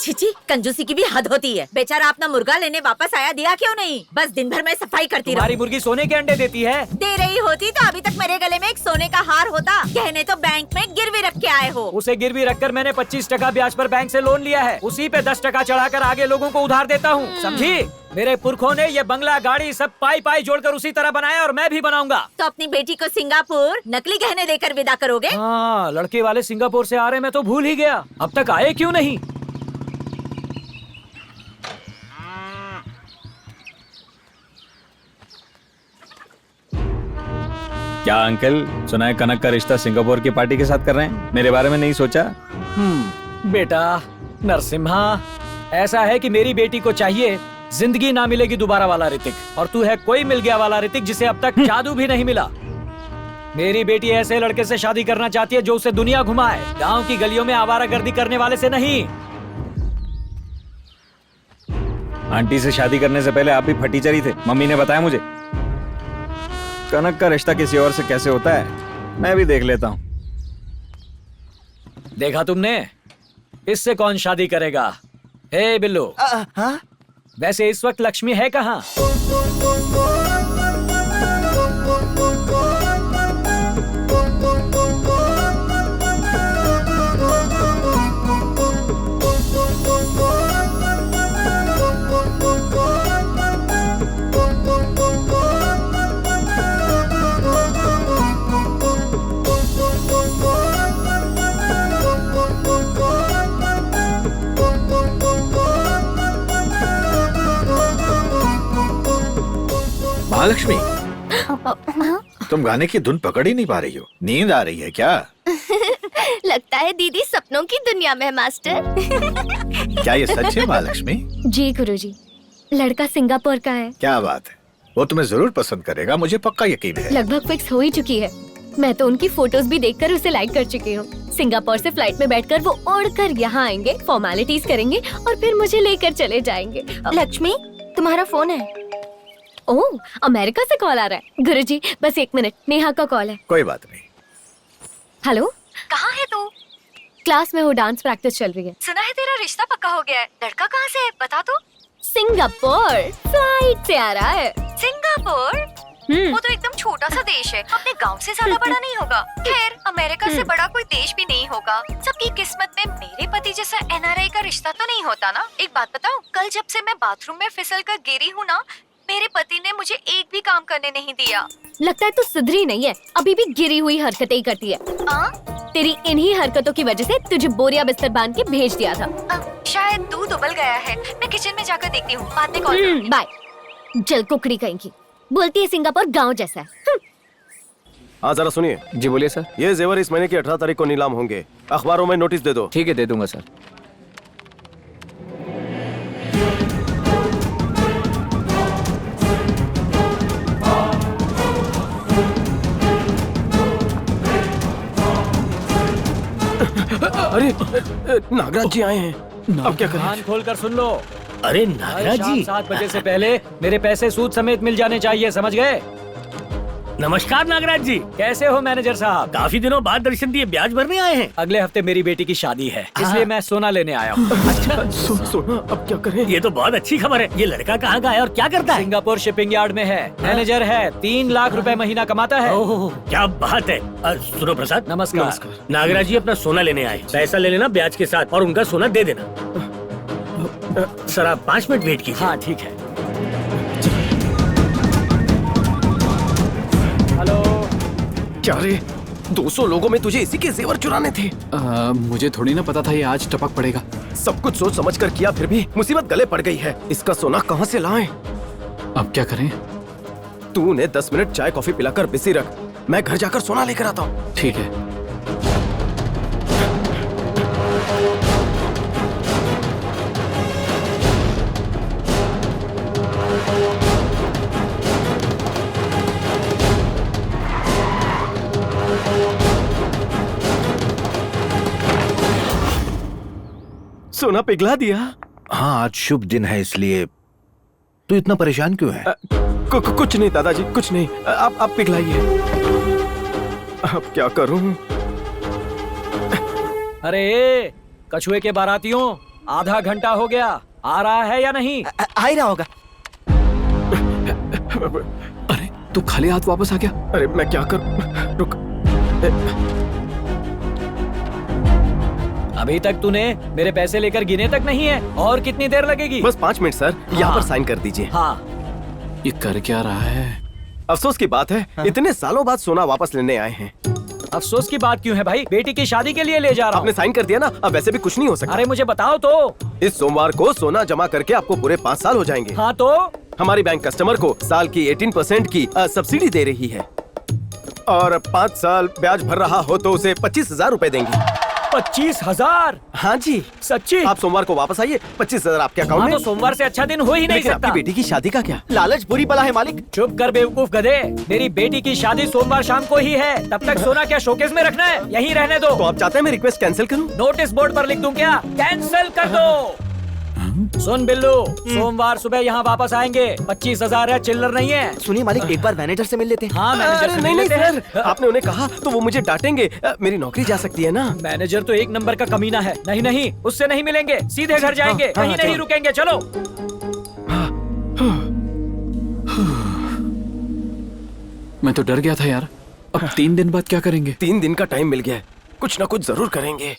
छिची, कंजूसी की भी हद होती है। बेचारा अपना मुर्गा लेने वापस आया, दिया क्यों नहीं? बस दिन भर में सफाई करती रही। तुम्हारी मुर्गी सोने के अंडे देती है? दे रही होती तो अभी तक मेरे गले में एक सोने का हार होता। गहने तो बैंक में गिरवी रख के आए हो। उसे गिरवी रखकर मैंने 25% ब्याज पर बैंक से लोन लिया है। उसी पे 10% चढ़ाकर आगे लोगों को उधार देता हूँ, समझी? मेरे पुरखों ने ये बंगला, गाड़ी सब पाई पाई जोड़कर उसी तरह बनाया और मैं भी बनाऊंगा। तो अपनी बेटी को सिंगापुर नकली गहने देकर विदा करोगे? हाँ, लड़के वाले सिंगापुर से आ रहे, मैं तो भूल ही गया। अब तक आए क्यों नहीं? क्या अंकल, सुना है कनक का रिश्ता सिंगापुर की पार्टी के साथ कर रहे हैं? मेरे बारे में नहीं सोचा? बेटा नरसिम्हा, ऐसा है कि मेरी बेटी को चाहिए जिंदगी ना मिलेगी दोबारा वाला ऋतिक, और तू है कोई मिल गया वाला ऋतिक जिसे अब तक जादू भी नहीं मिला। मेरी बेटी ऐसे लड़के से शादी करना चाहती है जो उसे दुनिया घुमाए, गांव की गलियों में आवारागर्दी करने वाले से नहीं। आंटी से शादी करने से पहले आप भी फटीचरी थे, मम्मी ने बताया मुझे। कनक का रिश्ता किसी और से कैसे होता है, मैं भी देख लेता हूँ। देखा तुमने, इससे कौन शादी करेगा? हे बिल्लू, वैसे इस वक्त लक्ष्मी है कहाँ? महालक्ष्मी, तुम गाने की धुन पकड़ ही नहीं पा रही हो, नींद आ रही है क्या? लगता है दीदी सपनों की दुनिया में है मास्टर। क्या ये सच है महालक्ष्मी? जी गुरुजी, लड़का सिंगापुर का है। क्या बात है, वो तुम्हें जरूर पसंद करेगा, मुझे पक्का यकीन है। लगभग फिक्स हो ही चुकी है। मैं तो उनकी फोटोज भी देखकर उसे लाइक कर चुकी हूँ। सिंगापुर से फ्लाइट में बैठकर वो उड़कर यहाँ आएंगे, फॉर्मेलिटीज करेंगे और फिर मुझे लेकर चले जाएंगे। लक्ष्मी, तुम्हारा फोन है? ओह, अमेरिका से कॉल आ रहा है। गुरुजी बस 1 मिनट, नेहा का कॉल है। कोई बात नहीं। हेलो, कहाँ है तू? क्लास में हो, डांस प्रैक्टिस चल रही है। सुना है तेरा रिश्ता पक्का हो गया है। लड़का कहाँ से है बता तो? सिंगापुर, फ्लाइट से आ रहा है। सिंगापुर? वो तो एकदम छोटा सा देश है, अपने गांव से ज्यादा बड़ा नहीं होगा। खैर, अमेरिका से बड़ा कोई देश भी नहीं होगा। सबकी किस्मत में मेरे पति जैसा NRI का रिश्ता तो नहीं होता ना। एक बात बताऊं, कल जब से मैं बाथरूम में फिसल कर गिरी हूँ ना, मेरे पति ने मुझे एक भी काम करने नहीं दिया। लगता है तू सुधरी नहीं है, अभी भी गिरी हुई हरकतें ही करती है। तेरी इन्हीं हरकतों की वजह से तुझे बोरिया बिस्तर बांध के भेज दिया था। शायद दूध उबल गया है, मैं किचन में जाकर देखती हूँ, बाद में कॉल। बाय। जल कुकड़ी कहीं की, बोलती है सिंगापुर गाँव जैसा है। हाँ जरा सुनिए। जी बोलिए सर। ये जेवर इस महीने की 18 तारीख को नीलाम होंगे, अखबारों में नोटिस दे दो। ठीक है, दे दूंगा सर। अरे नागराज जी आए हैं, अब क्या करें? कान खोलकर सुन लो। अरे नागराज जी, 7 बजे से पहले मेरे पैसे सूद समेत मिल जाने चाहिए, समझ गए? नमस्कार नागराज जी, कैसे हो मैनेजर साहब? काफी दिनों बाद दर्शन दिए, ब्याज भरने आए हैं। अगले हफ्ते मेरी बेटी की शादी है, इसलिए मैं सोना लेने आया हूँ। अच्छा, सोना अब क्या करें? ये तो बहुत अच्छी खबर है। ये लड़का कहाँ का है और क्या करता है? सिंगापुर शिपिंग यार्ड में है, मैनेजर है, 3 लाख रुपए महीना कमाता है। ओह, क्या बात है। सुनो प्रसाद, नमस्कार। नागराज जी अपना सोना लेने आए, पैसा ले लेना ब्याज के साथ और उनका सोना दे देना। सर आप 5 मिनट वेट कीजिए। हाँ ठीक है। हेलो। क्या रे, 200 लोगों में तुझे इसी के जेवर चुराने थे? मुझे थोड़ी ना पता था ये आज टपक पड़ेगा। सब कुछ सोच समझ कर किया, फिर भी मुसीबत गले पड़ गई है। इसका सोना कहाँ से लाएं? अब क्या करें? तू उन्हें 10 मिनट चाय कॉफी पिलाकर बिजी रख, मैं घर जाकर सोना लेकर आता हूँ। ठीक है। सोना पिघला दिया। हाँ, आज शुभ दिन है, इसलिए तू इतना परेशान क्यों है? कुछ नहीं दादाजी, कुछ नहीं। आप पिघलाइए। अब क्या करूं? अरे कछुए के बारातियों, आधा घंटा हो गया, आ रहा है या नहीं? आ ही रहा होगा। अरे तू खाली हाथ वापस आ गया। अरे मैं क्या करूं? रुक। अभी तक तूने मेरे पैसे लेकर गिने तक नहीं है, और कितनी देर लगेगी? बस 5 मिनट सर, यहाँ पर साइन कर दीजिए। हाँ। ये कर क्या रहा है? अफसोस की बात है, इतने सालों बाद सोना वापस लेने आए हैं। अफसोस की बात क्यों है भाई? बेटी की शादी के लिए ले जा रहा हूँ। आपने साइन कर दिया ना, अब वैसे भी कुछ नहीं हो सकता। अरे मुझे बताओ तो। इस सोमवार को सोना जमा करके आपको पूरे 5 साल हो जाएंगे। हाँ तो? हमारी बैंक कस्टमर को साल की 18% की सब्सिडी दे रही है, और 5 साल ब्याज भर रहा हो तो उसे 25,000 रूपए देंगे। 25,000? हाँ जी सच्ची? आप सोमवार को वापस आइए, 25,000 आपके अकाउंट हाँ में। तो सोमवार से अच्छा दिन हो ही नहीं सकता। आपकी बेटी की शादी का क्या? लालच बुरी बला है मालिक। चुप कर बेवकूफ गधे, मेरी बेटी की शादी सोमवार शाम को ही है, तब तक सोना क्या शोकेस में रखना है? यहीं रहने दो। तो आप चाहते हैं मैं रिक्वेस्ट कैंसिल करूं? नोटिस बोर्ड पर लिख दूं क्या? कैंसिल कर दो। सुन बिल्लू, सोमवार सुबह यहाँ वापस आएंगे, 25,000 है, चिल्लर नहीं है। सुनिए मालिक, एक बार मैनेजर से मिल लेते हैं। हाँ मैनेजर से नहीं मिल लेते हैं। सर, आपने उन्हें कहा तो वो मुझे डांटेंगे, मेरी नौकरी जा सकती है ना। मैनेजर तो 1 नंबर का कमीना है। नहीं नहीं, उससे नहीं मिलेंगे, सीधे घर जाएंगे, कहीं नहीं रुकेंगे। चलो। मैं तो डर गया था यार। अब 3 दिन बाद क्या करेंगे? 3 दिन का टाइम मिल गया है, कुछ ना कुछ जरूर करेंगे।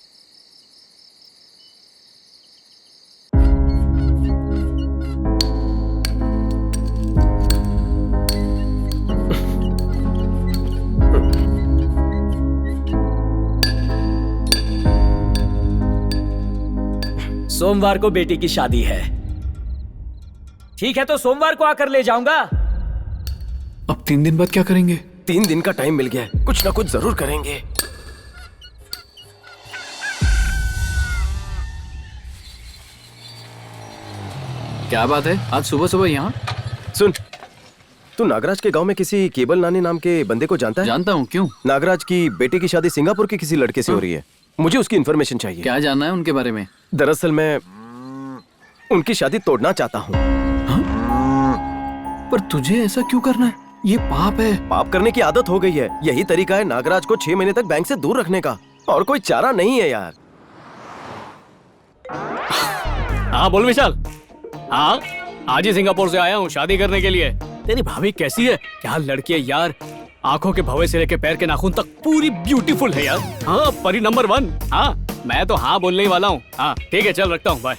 सोमवार को बेटी की शादी है। ठीक है तो सोमवार को आकर ले जाऊंगा। अब 3 दिन बाद क्या करेंगे? 3 दिन का टाइम मिल गया है, कुछ ना कुछ जरूर करेंगे। क्या बात है, आज सुबह सुबह यहाँ? सुन, तू नागराज के गांव में किसी केबल नानी नाम के बंदे को जानता है? जानता हूँ। क्यों? नागराज की बेटे की शादी सिंगापुर के किसी लड़के से हो रही है, मुझे उसकी इन्फॉर्मेशन चाहिए। क्या जानना है उनके बारे में? दरअसल मैं उनकी शादी तोड़ना चाहता हूँ। पर तुझे ऐसा क्यों करना है? ये पाप है। पाप करने की आदत हो गई है, यही तरीका है नागराज को 6 महीने तक बैंक से दूर रखने का, और कोई चारा नहीं है यार। हाँ बोल विशाल। हाँ आज ही सिंगापुर से आया हूँ शादी करने के लिए। तेरी भाभी कैसी है? क्या लड़की है यार, आंखों के भवे से लेके पैर के नाखून तक पूरी ब्यूटीफुल है यार। हाँ परी नंबर 1। हाँ मैं तो हाँ बोलने ही वाला हूँ। हाँ ठीक है चल रखता हूँ, बाय।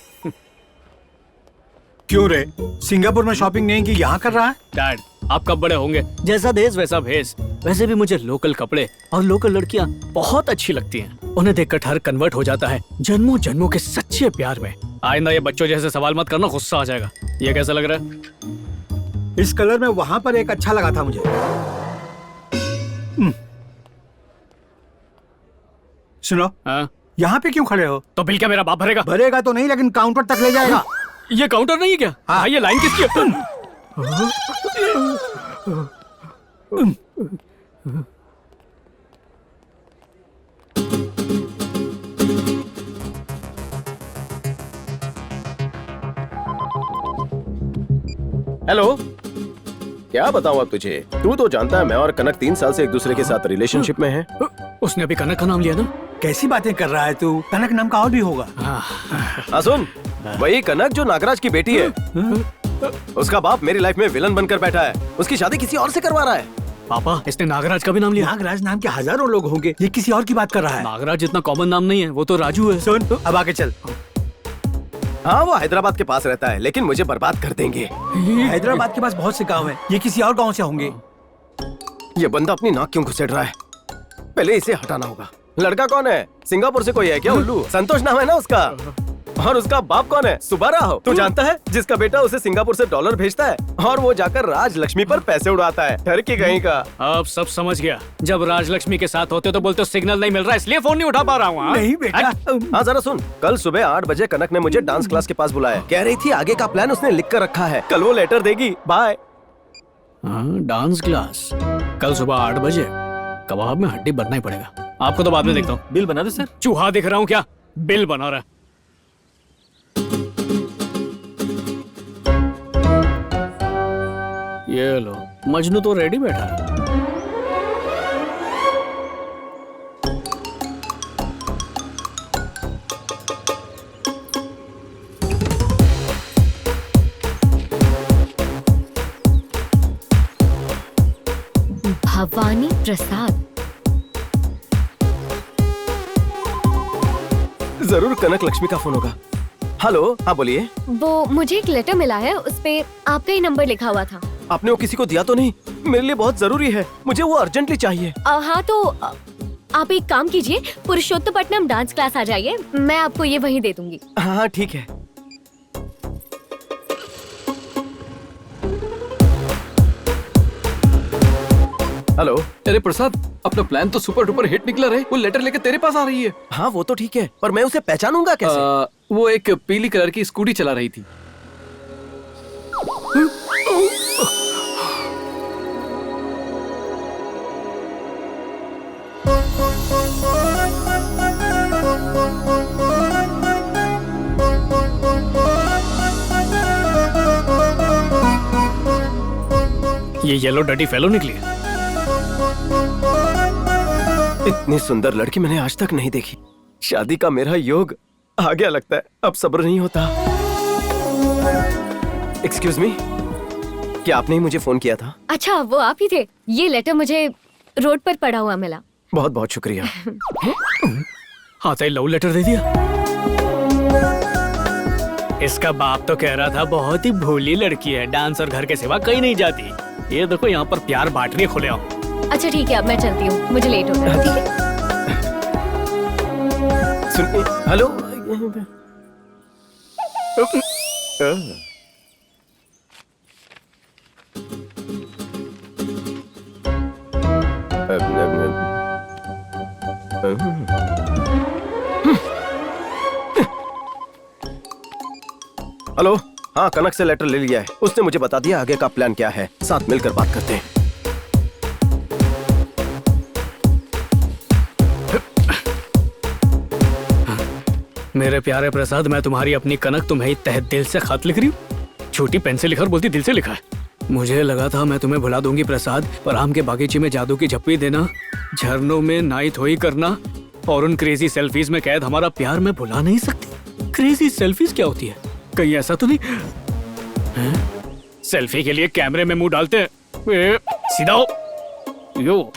क्यों रे, सिंगापुर में शॉपिंग नहीं की, यहाँ कर रहा है? डैड आप कब बड़े होंगे, जैसा देश वैसा भेस। वैसे भी मुझे लोकल कपड़े और लोकल लड़कियाँ बहुत अच्छी लगती हैं, उन्हें देखकर हर कन्वर्ट हो जाता है जन्मों जन्मों के सच्चे प्यार में। आइंदा ये बच्चों जैसे सवाल मत करना, गुस्सा आ जाएगा। ये कैसा लग रहा है? इस कलर में वहां पर एक अच्छा लगा था मुझे। सुनो, यहाँ पे क्यों खड़े हो? तो बिल क्या मेरा बाप भरेगा? भरेगा तो नहीं, लेकिन काउंटर तक ले जाएगा। ये काउंटर नहीं है क्या? हाँ ये लाइन किसकी है? हेलो, क्या बताऊं अब तुझे? तू तो जानता है मैं और कनक 3 साल से एक दूसरे के साथ रिलेशनशिप में हैं। उसने अभी कनक का नाम लिया ना। कैसी बातें कर रहा है तू? कनक नाम का और भी होगा। हाँ सुन, वही कनक जो नागराज की बेटी है। उसका बाप मेरी लाइफ में विलन बनकर बैठा है। उसकी शादी किसी और से करवा रहा है। पापा, इसने नागराज का भी नाम लिया। नागराज नाम के हजारों लोग होंगे, ये किसी और की बात कर रहा है। नागराज जितना कॉमन नाम नहीं है, वो तो राजू है। सुन, अब आगे चल। हाँ, वो हैदराबाद के पास रहता है, लेकिन मुझे बर्बाद कर देंगे। हैदराबाद के पास बहुत से गांव हैं, ये किसी और गांव से होंगे। ये बंदा अपनी नाक क्यों घुसेड़ रहा है? पहले इसे हटाना होगा। लड़का कौन है? सिंगापुर से कोई है क्या उल्लू? संतोष नाम है ना उसका। और उसका बाप कौन है? सुब्बाराव। तू जानता है, जिसका बेटा उसे सिंगापुर से डॉलर भेजता है और वो जाकर राजलक्ष्मी पर पैसे उड़ाता है। डर की कहीं का। अब सब समझ गया। जब राजलक्ष्मी के साथ होते तो बोलते हो सिग्नल नहीं मिल रहा, इसलिए फोन नहीं उठा पा रहा हूँ। नहीं बेटा। हाँ जरा सुन, कल सुबह 8 बजे कनक ने मुझे डांस क्लास के पास बुलाया। कह रही थी आगे का प्लान उसने लिख कर रखा है, कल वो लेटर देगी। बाय। डांस क्लास कल सुबह 8 बजे। कबाब में हड्डी बनना ही पड़ेगा। आपको तो बाद में देखता हूँ। बिल बना दो सर। चूहा दिख रहा हूँ क्या? बिल बना रहा है। ये लो, मजनू तो रेडी बैठा है। भवानी प्रसाद। जरूर कनक लक्ष्मी का फोन होगा। हेलो, हाँ बोलिए। वो मुझे एक लेटर मिला है, उस पे आपका ही नंबर लिखा हुआ था। आपने वो किसी को दिया तो नहीं? मेरे लिए बहुत जरूरी है, मुझे वो अर्जेंटली चाहिए। हाँ तो आप एक काम कीजिए, पुरुषोत्तपट्टनम डांस क्लास आ जाइए, मैं आपको ये वहीं दे दूंगी। हाँ ठीक है। हेलो। अरे प्रसाद, अपना प्लान तो सुपर डुपर हिट निकला रे। वो लेटर लेकर तेरे पास आ रही है। हाँ वो तो ठीक है, पर मैं उसे पहचानूंगा कैसे? वो एक पीली कलर की स्कूटी चला रही थी। ये येलो डर्टी फेलो निकली। इतनी सुंदर लड़की मैंने आज तक नहीं देखी। शादी का मेरा योग आ गया लगता है, अब सब्र नहीं होता। एक्सक्यूज मी, क्या आपने ही मुझे फोन किया था? अच्छा, वो आप ही थे। ये लेटर मुझे रोड पर पड़ा हुआ मिला। बहुत बहुत शुक्रिया। हाँ तो लव लेटर दे दिया। इसका बाप तो कह रहा था बहुत ही भोली लड़की है, डांस और घर के सिवा कहीं नहीं जाती। ये देखो यहाँ पर प्यार बांट रही है खुलेआम। अच्छा ठीक है, अब मैं चलती हूँ, मुझे लेट हो रहा है। ठीक है। सुनिए, हेलो। हेलो। हाँ, कनक से लेटर ले लिया है। उसने मुझे बता दिया आगे का प्लान क्या है। साथ मिलकर बात करते हैं। मेरे प्यारे प्रसाद, मैं तुम्हारी अपनी कनक तुम्हें तहे दिल से खत लिख रही हूँ। छोटी पेन से लिखा और बोलती दिल से लिखा है। मुझे लगा था मैं तुम्हें भुला दूंगी प्रसाद, पर आम के बागीचे में जादू की झप्पी देना, झरनों में नाई धोई करना और उन क्रेजी सेल्फीज में कैद हमारा प्यार मैं भुला नहीं सकती। क्रेजी सेल्फीज क्या होती है? कहीं ऐसा तो नहीं सेल्फी के लिए कैमरे में मुंह डालते हैं? सीधा हो। यो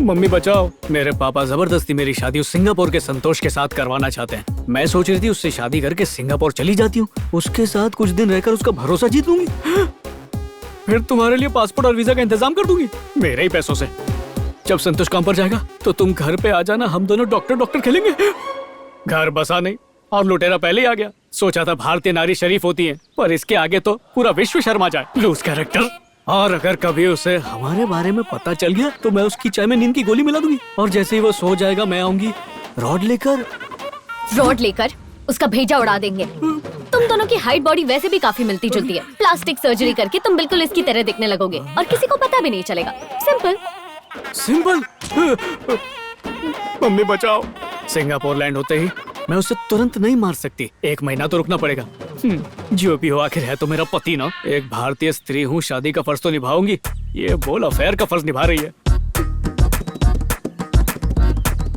मम्मी बचाओ, मेरे पापा जबरदस्ती मेरी शादी उस सिंगापुर के संतोष के साथ करवाना चाहते हैं। मैं सोच रही थी उससे शादी करके सिंगापुर चली जाती हूँ, उसके साथ कुछ दिन रहकर उसका भरोसा जीत लूंगी, फिर तुम्हारे लिए पासपोर्ट और वीजा का इंतजाम कर दूंगी मेरे ही पैसों से। जब संतोष काम पर जाएगा तो तुम घर पे आ जाना, हम दोनों डॉक्टर खेलेंगे। घर बसा नहीं और लुटेरा पहले ही आ गया। सोचा था भारतीय नारी शरीफ होती है, पर इसके आगे तो पूरा विश्व शर्मा जाए। Loose character. और अगर कभी उसे हमारे बारे में पता चल गया तो मैं उसकी चाय में नींद की गोली मिला दूंगी, और जैसे ही वो सो जाएगा मैं आऊंगी रॉड लेकर उसका भेजा उड़ा देंगे। तुम दोनों की हाइट बॉडी वैसे भी काफी मिलती जुलती है। प्लास्टिक सर्जरी करके तुम बिल्कुल इसकी तरह दिखने लगोगे और किसी को पता भी नहीं चलेगा। सिंपल। मम्मी बचाओ। सिंगापुर लैंड होते ही मैं उसे तुरंत नहीं मार सकती, 1 महीना तो रुकना पड़ेगा। जो भी हो, आखिर है तो मेरा पति ना। एक भारतीय स्त्री हूँ, शादी का फर्ज तो निभाऊंगी। ये बोल अफेयर का फर्ज निभा रही है।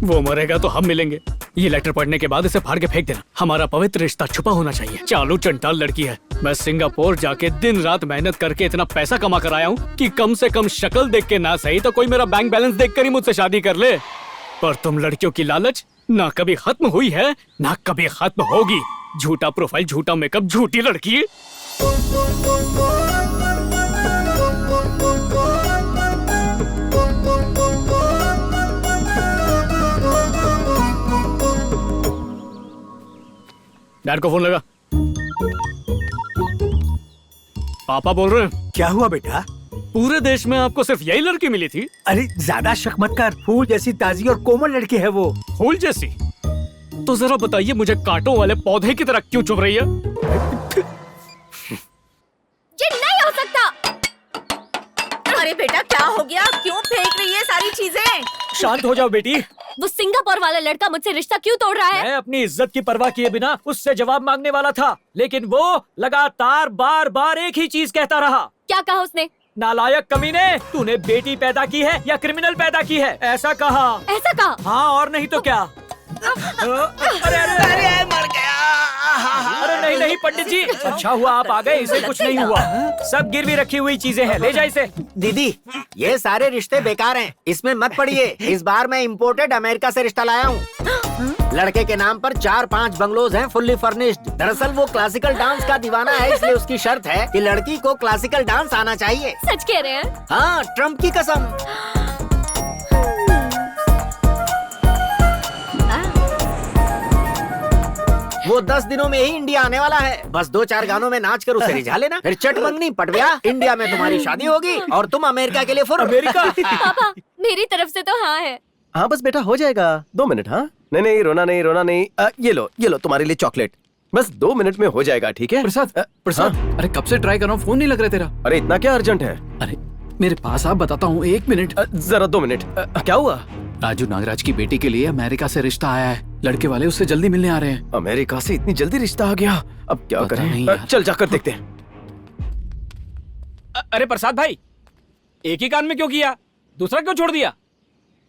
वो मरेगा तो हम मिलेंगे। ये लेटर पढ़ने के बाद इसे फाड़ के फेंक देना। हमारा पवित्र रिश्ता छुपा होना चाहिए। चालू चंटाल लड़की है। मैं सिंगापुर जाके दिन रात मेहनत करके इतना पैसा कमा कर आया हूँ कि कम से कम शक्ल देख के ना सही तो कोई मेरा बैंक बैलेंस देख कर ही मुझसे शादी कर ले। पर तुम लड़कियों की लालच ना कभी खत्म हुई है ना कभी खत्म होगी। झूठा प्रोफाइल, झूठा मेकअप, झूठी लड़की। डैड को फोन लगा। पापा बोल रहे हैं। क्या हुआ बेटा? पूरे देश में आपको सिर्फ यही लड़की मिली थी? अरे ज्यादा शक मत कर, फूल जैसी ताजी और कोमल लड़की है वो। फूल जैसी? तो जरा बताइए मुझे कांटों वाले पौधे की तरह क्यों चुभ रही है? ये नहीं हो सकता। अरे बेटा क्या हो गया? क्यों फेंक रही है सारी चीजें? शांत हो जाओ बेटी। वो सिंगापुर वाला लड़का मुझसे रिश्ता क्यों तोड़ रहा है? मैं अपनी इज्जत की परवाह किए बिना उससे जवाब मांगने वाला था, लेकिन वो लगातार बार बार एक ही चीज कहता रहा। क्या कहा उसने? नालायक कमीने, तूने बेटी पैदा की है या क्रिमिनल पैदा की है, ऐसा कहा। ऐसा कहा? हाँ, और नहीं तो क्या। अरे अरे मर गया। अरे नहीं नहीं पंडित जी, अच्छा हुआ आप आ गए, इसे कुछ नहीं हुआ। सब गिरवी रखी हुई चीजें हैं, ले जा इसे। दीदी, ये सारे रिश्ते बेकार हैं, इसमें मत पड़िए। इस बार मैं इम्पोर्टेड अमेरिका से रिश्ता लाया हूँ। लड़के के नाम पर 4-5 बंगलोज हैं, फुल्ली फर्निश्ड। दरअसल वो क्लासिकल डांस का दीवाना है, इसलिए उसकी शर्त है कि लड़की को क्लासिकल डांस आना चाहिए। सच कह रहे हैं? हाँ, ट्रम्प की कसम। वो 10 दिनों में ही इंडिया आने वाला है। बस 2-4 गानों में नाच कर उसे रिझा लेना, फिर चट मंगनी पटव्या, इंडिया में तुम्हारी शादी होगी और तुम अमेरिका के लिए फुर। अमेरिका? पापा, मेरी तरफ से तो हाँ है। हाँ बस बेटा हो जाएगा, 2 मिनट। हाँ नहीं नहीं, रोना नहीं रोना नहीं। ये लो तुम्हारे लिए चॉकलेट। बस 2 मिनट में हो जाएगा, ठीक है? प्रसाद, अरे कब से ट्राई कर रहा हूँ, फोन नहीं लग रहा तेरा। अरे इतना क्या अर्जेंट है? अरे मेरे पास आप, बताता हूँ, 1 मिनट। जरा 2 मिनट। क्या हुआ? राजू नागराज की बेटी के लिए अमेरिका से रिश्ता आया है। लड़के वाले उससे जल्दी मिलने आ रहे हैं। अमेरिका से इतनी जल्दी रिश्ता आ गया, अब क्या करें? चल जाकर देखते हैं। अरे प्रसाद भाई, एक ही कान में क्यों किया, दूसरा क्यों छोड़ दिया?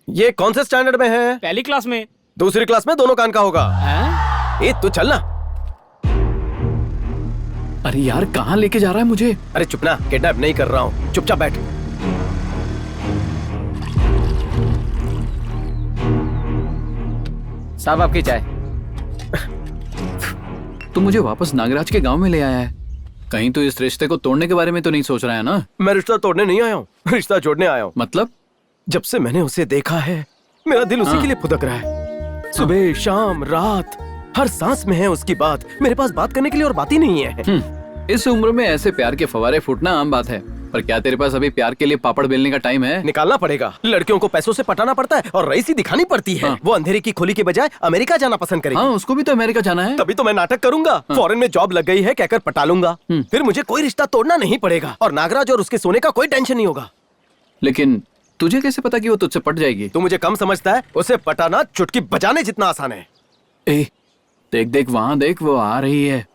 ये कौन से स्टैंडर्ड में है? पहली क्लास में। दूसरी क्लास में दोनों कान का होगा। ए तू चलना। अरे यार कहाँ लेके जा रहा है मुझे? अरे चुप ना, किडनैप नहीं कर रहा हूँ, चुपचाप बैठ। साहब आपकी चाय। तू मुझे वापस नागराज के गांव में ले आया है, कहीं तो इस रिश्ते को तोड़ने के बारे में तो नहीं सोच रहा है ना? मैं रिश्ता तोड़ने नहीं आया हूँ, रिश्ता जोड़ने आया हूँ। मतलब? जब से मैंने उसे देखा है मेरा दिल उसी के लिए फुदक रहा है। सुबह शाम रात हर सांस में है उसकी बात। मेरे पास बात करने के लिए और बात ही नहीं है। इस उम्र में ऐसे प्यार के फवारे फूटना आम बात है, पर क्या तेरे पास अभी प्यार के लिए पापड़ बेलने का टाइम है? निकालना पड़ेगा। लड़कियों को पैसों से पटाना पड़ता है और रईसी दिखानी पड़ती है। वो अंधेरे की खोली के बजाय अमेरिका जाना पसंद करेगी। हाँ, उसको भी तो अमेरिका जाना है। तभी तो मैं नाटक करूंगा। फॉरेन में जॉब लग गई है कहकर पटा लूंगा, फिर मुझे कोई रिश्ता तोड़ना नहीं पड़ेगा और नागराज और उसके सोने का कोई टेंशन नहीं होगा। लेकिन तुझे कैसे पता कि वो तुझसे पट जाएगी? तू मुझे कम समझता है, उसे पटाना चुटकी बजाने जितना आसान है। ए, देख देख वहाँ देख, वो आ रही है।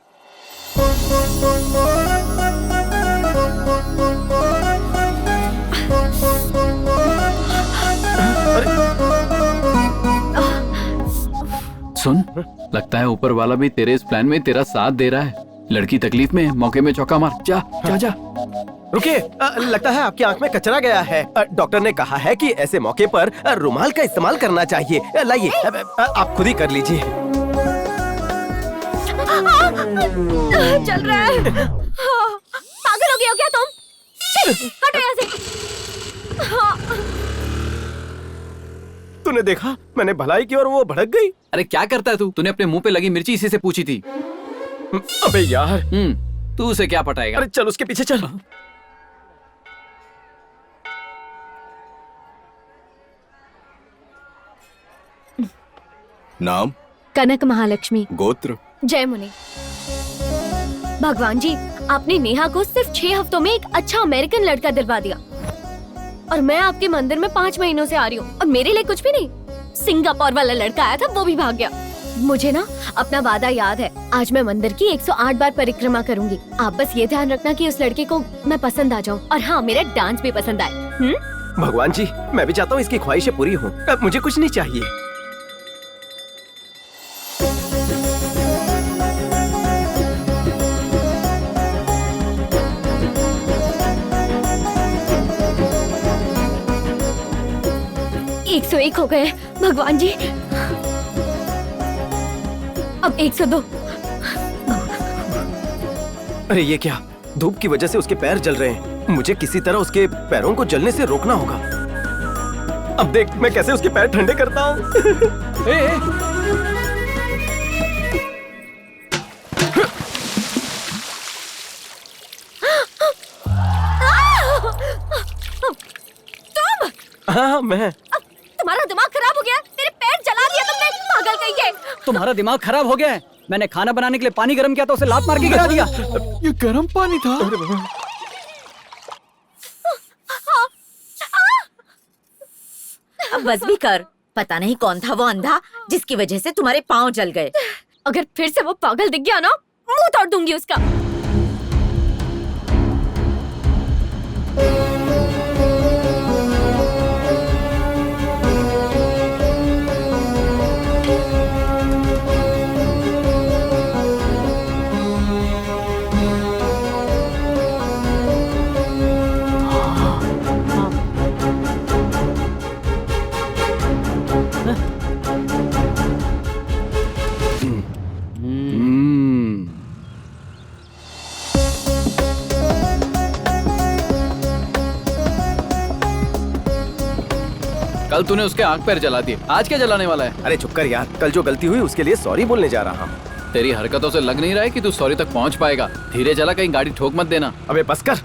सुन, लगता है ऊपर वाला भी तेरे इस प्लान में तेरा साथ दे रहा है। लड़की तकलीफ में, मौके में चौका मार। जा जा जा। रुकिए, लगता है आपकी आंख में कचरा गया है। डॉक्टर ने कहा है कि ऐसे मौके पर रुमाल का इस्तेमाल करना चाहिए। लाइए, आप खुद ही कर लीजिए। चल रहा है। पागल हो गया हो क्या तुम? हटो यहाँ से। तूने देखा, मैंने भलाई की और वो भड़क गई। अरे क्या करता है तू? तूने अपने मुंह पे लगी मिर्ची इसी से पूछी थी। अबे यार, तू उसे क्या पटाएगा? अरे चल उसके पीछे चल। नाम? कनक महालक्ष्मी। गोत्र? जय मुनि। भगवान जी, आपने नेहा को सिर्फ 6 हफ्तों में एक अच्छा अमेरिकन लड़का दिलवा दिया और मैं आपके मंदिर में 5 महीनों से आ रही हूँ और मेरे लिए कुछ भी नहीं। सिंगापुर वाला लड़का आया था, वो भी भाग गया। मुझे ना अपना वादा याद है। आज मैं मंदिर की 108 बार परिक्रमा करूंगी। आप बस ये ध्यान रखना कि उस लड़के को मैं पसंद आ जाऊं और हाँ, मेरा डांस भी पसंद आए। भगवान जी, मैं भी चाहता हूँ इसकी ख्वाहिशें पूरी हों। अब मुझे कुछ नहीं चाहिए। एक 101 हो गए भगवान जी। अब 102। अरे ये क्या? धूप की वजह से उसके पैर जल रहे हैं। मुझे किसी तरह उसके पैरों को जलने से रोकना होगा। अब देख मैं कैसे उसके पैर ठंडे करता हूँ। हाँ, मैं। तुम्हारा दिमाग खराब हो गया? मेरे पैर जला दिया तुमने, पागल कहिए। तुम्हारा दिमाग खराब हो गया है। मैंने खाना बनाने के लिए पानी गर्म किया तो उसे लात मार के गिरा दिया। ये गर्म पानी था। अब बस भी कर। पता नहीं कौन था वो अंधा जिसकी वजह से तुम्हारे पाँव जल गए। अगर फिर से वो पागल दिख गया ना, मुंह तोड़ दूंगी उसका। कल तूने उसके आंख पैर जला दिए, आज क्या जलाने वाला है? अरे चुप कर यार, कल जो गलती हुई उसके लिए सॉरी बोलने जा रहा हूँ। तेरी हरकतों से लग नहीं रहा है कि तू सॉरी तक पहुँच पाएगा। धीरे चला, कहीं गाड़ी ठोक मत देना। अबे बस कर।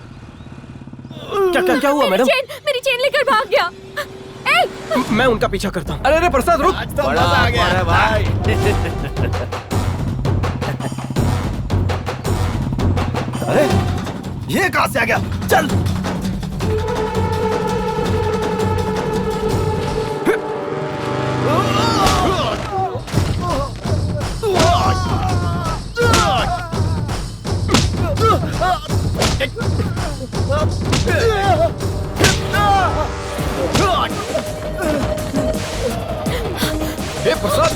क्या हुआ मैडम? मेरी चेन लेकर भाग गया। मैं उनका पीछा करता हूँ। अरे प्रसाद रुक। बड़ा आ गया भाई। अरे ये कहाँ से आ गया? चल। प्रसाद,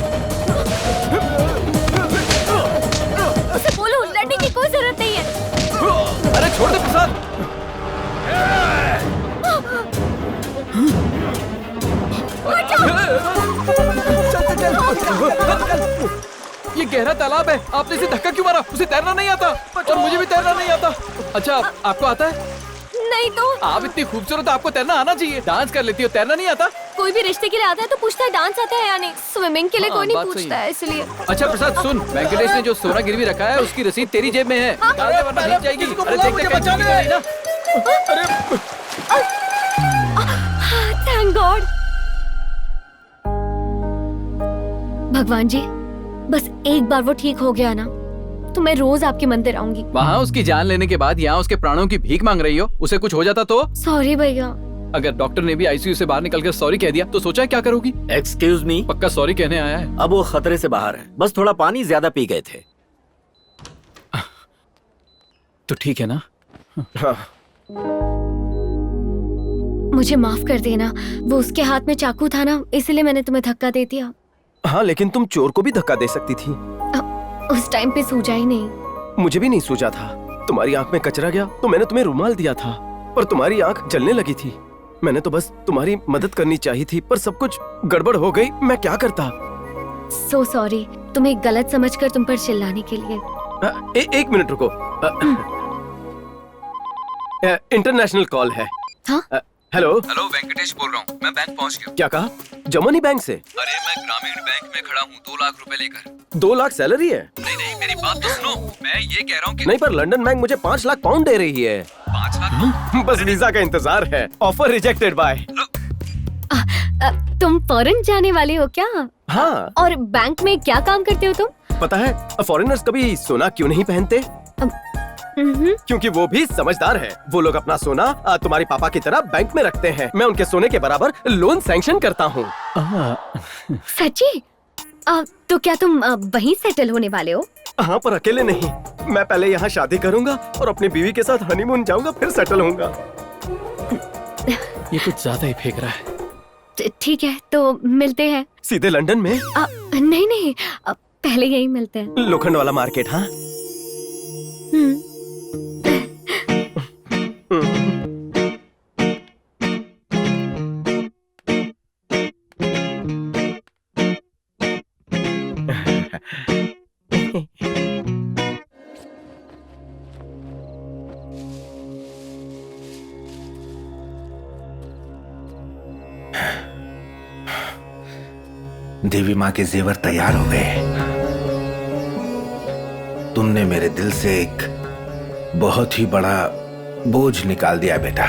उसे बोलो लड़ने की कोई जरूरत नहीं है। अरे छोड़ दे प्रसाद। ये गहरा तालाब है, आपने इसे धक्का क्यों मारा? उसे तैरना नहीं आता और मुझे भी तैरना नहीं आता। अच्छा आपको आता है? नहीं तो। आप इतनी खूबसूरत, आपको तैरना आना चाहिए। डांस कर लेती हो, तैरना नहीं आता? कोई भी रिश्ते के लिए आता है तो पूछता है डांस आता है या नहीं। स्विमिंग के लिए कोई नहीं बात सही पूछता है, इसलिए। अच्छा प्रसाद सुन, वेंकटेश ने जो सोना गिरवी रखा है उसकी रसीद तेरी जेब में है। निकाल दे वरना भीग जाएगी। अरे देख थैंक गॉड। भगवान जी, बस एक बार वो ठीक हो गया ना तो मैं रोज आपके मंदिर आऊंगी। वहाँ उसकी जान लेने के बाद यहाँ उसके प्राणों की भीख मांग रही हो। उसे कुछ हो जाता तो? सॉरी भैया। अगर डॉक्टर ने भी आईसीयू से बाहर निकलकर सॉरी कह दिया तो सोचा क्या करोगी? Excuse me. पक्का सॉरी कहने आया है? अब वो खतरे से बाहर है, बस थोड़ा पानी ज्यादा पी गए थे। तो ठीक है ना? मुझे माफ कर देना, वो उसके हाथ में चाकू था ना, इसलिए मैंने तुम्हें धक्का दे दिया। हाँ लेकिन तुम चोर को भी धक्का दे सकती थी। उस टाइम पे सूझा ही नहीं। मुझे भी नहीं सूझा था। तुम्हारी आंख में कचरा गया तो मैंने तुम्हें रुमाल दिया था, पर तुम्हारी आंख जलने लगी थी। मैंने तो बस तुम्हारी मदद करनी चाहिए थी, पर सब कुछ गड़बड़ हो गई। मैं क्या करता? सो सॉरी, तुम्हें गलत समझकर तुम पर चिल्लाने के लिए। एक मिनट रुको। इंटरनेशनल कॉल है। हाँ? हेलो। हेलो, वेंकटेश बोल रहा हूँ। मैं बैंक पहुँच गया। क्या कहा? जमनी बैंक से? अरे मैं ग्रामीण बैंक में खड़ा हूँ 2 लाख रुपए लेकर। 2 लाख सैलरी है? नहीं, मेरी बात तो सुनो। मैं ये कह रहा हूँ कि नहीं, पर लंदन बैंक मुझे 5 लाख पाउंड दे रही है। 5 लाख? बस वीजा का इंतजार है। Offer rejected by. तुम फॉरेन जाने वाले हो क्या? हाँ। और बैंक में क्या काम करते हो तुम? पता है फॉरेनर्स कभी सोना क्यों नहीं पहनते? क्योंकि वो भी समझदार है। वो लोग अपना सोना तुम्हारे पापा की तरह बैंक में रखते हैं। मैं उनके सोने के बराबर लोन सैंक्शन करता हूँ। सच्ची? तो क्या तुम वहीं सेटल होने वाले हो? हाँ, पर अकेले नहीं। मैं पहले यहाँ शादी करूंगा और अपनी बीवी के साथ हनीमून जाऊंगा, फिर सेटल होऊंगा। ये कुछ ज्यादा ही फेंक रहा है। ठीक है, तो मिलते हैं। सीधे लंदन में? नहीं नहीं, पहले यहीं मिलते हैं। लोखंड वाला मार्केट। हाँ, देवी माँ के जेवर तैयार हो गए। तुमने मेरे दिल से एक बहुत ही बड़ा बोझ निकाल दिया बेटा।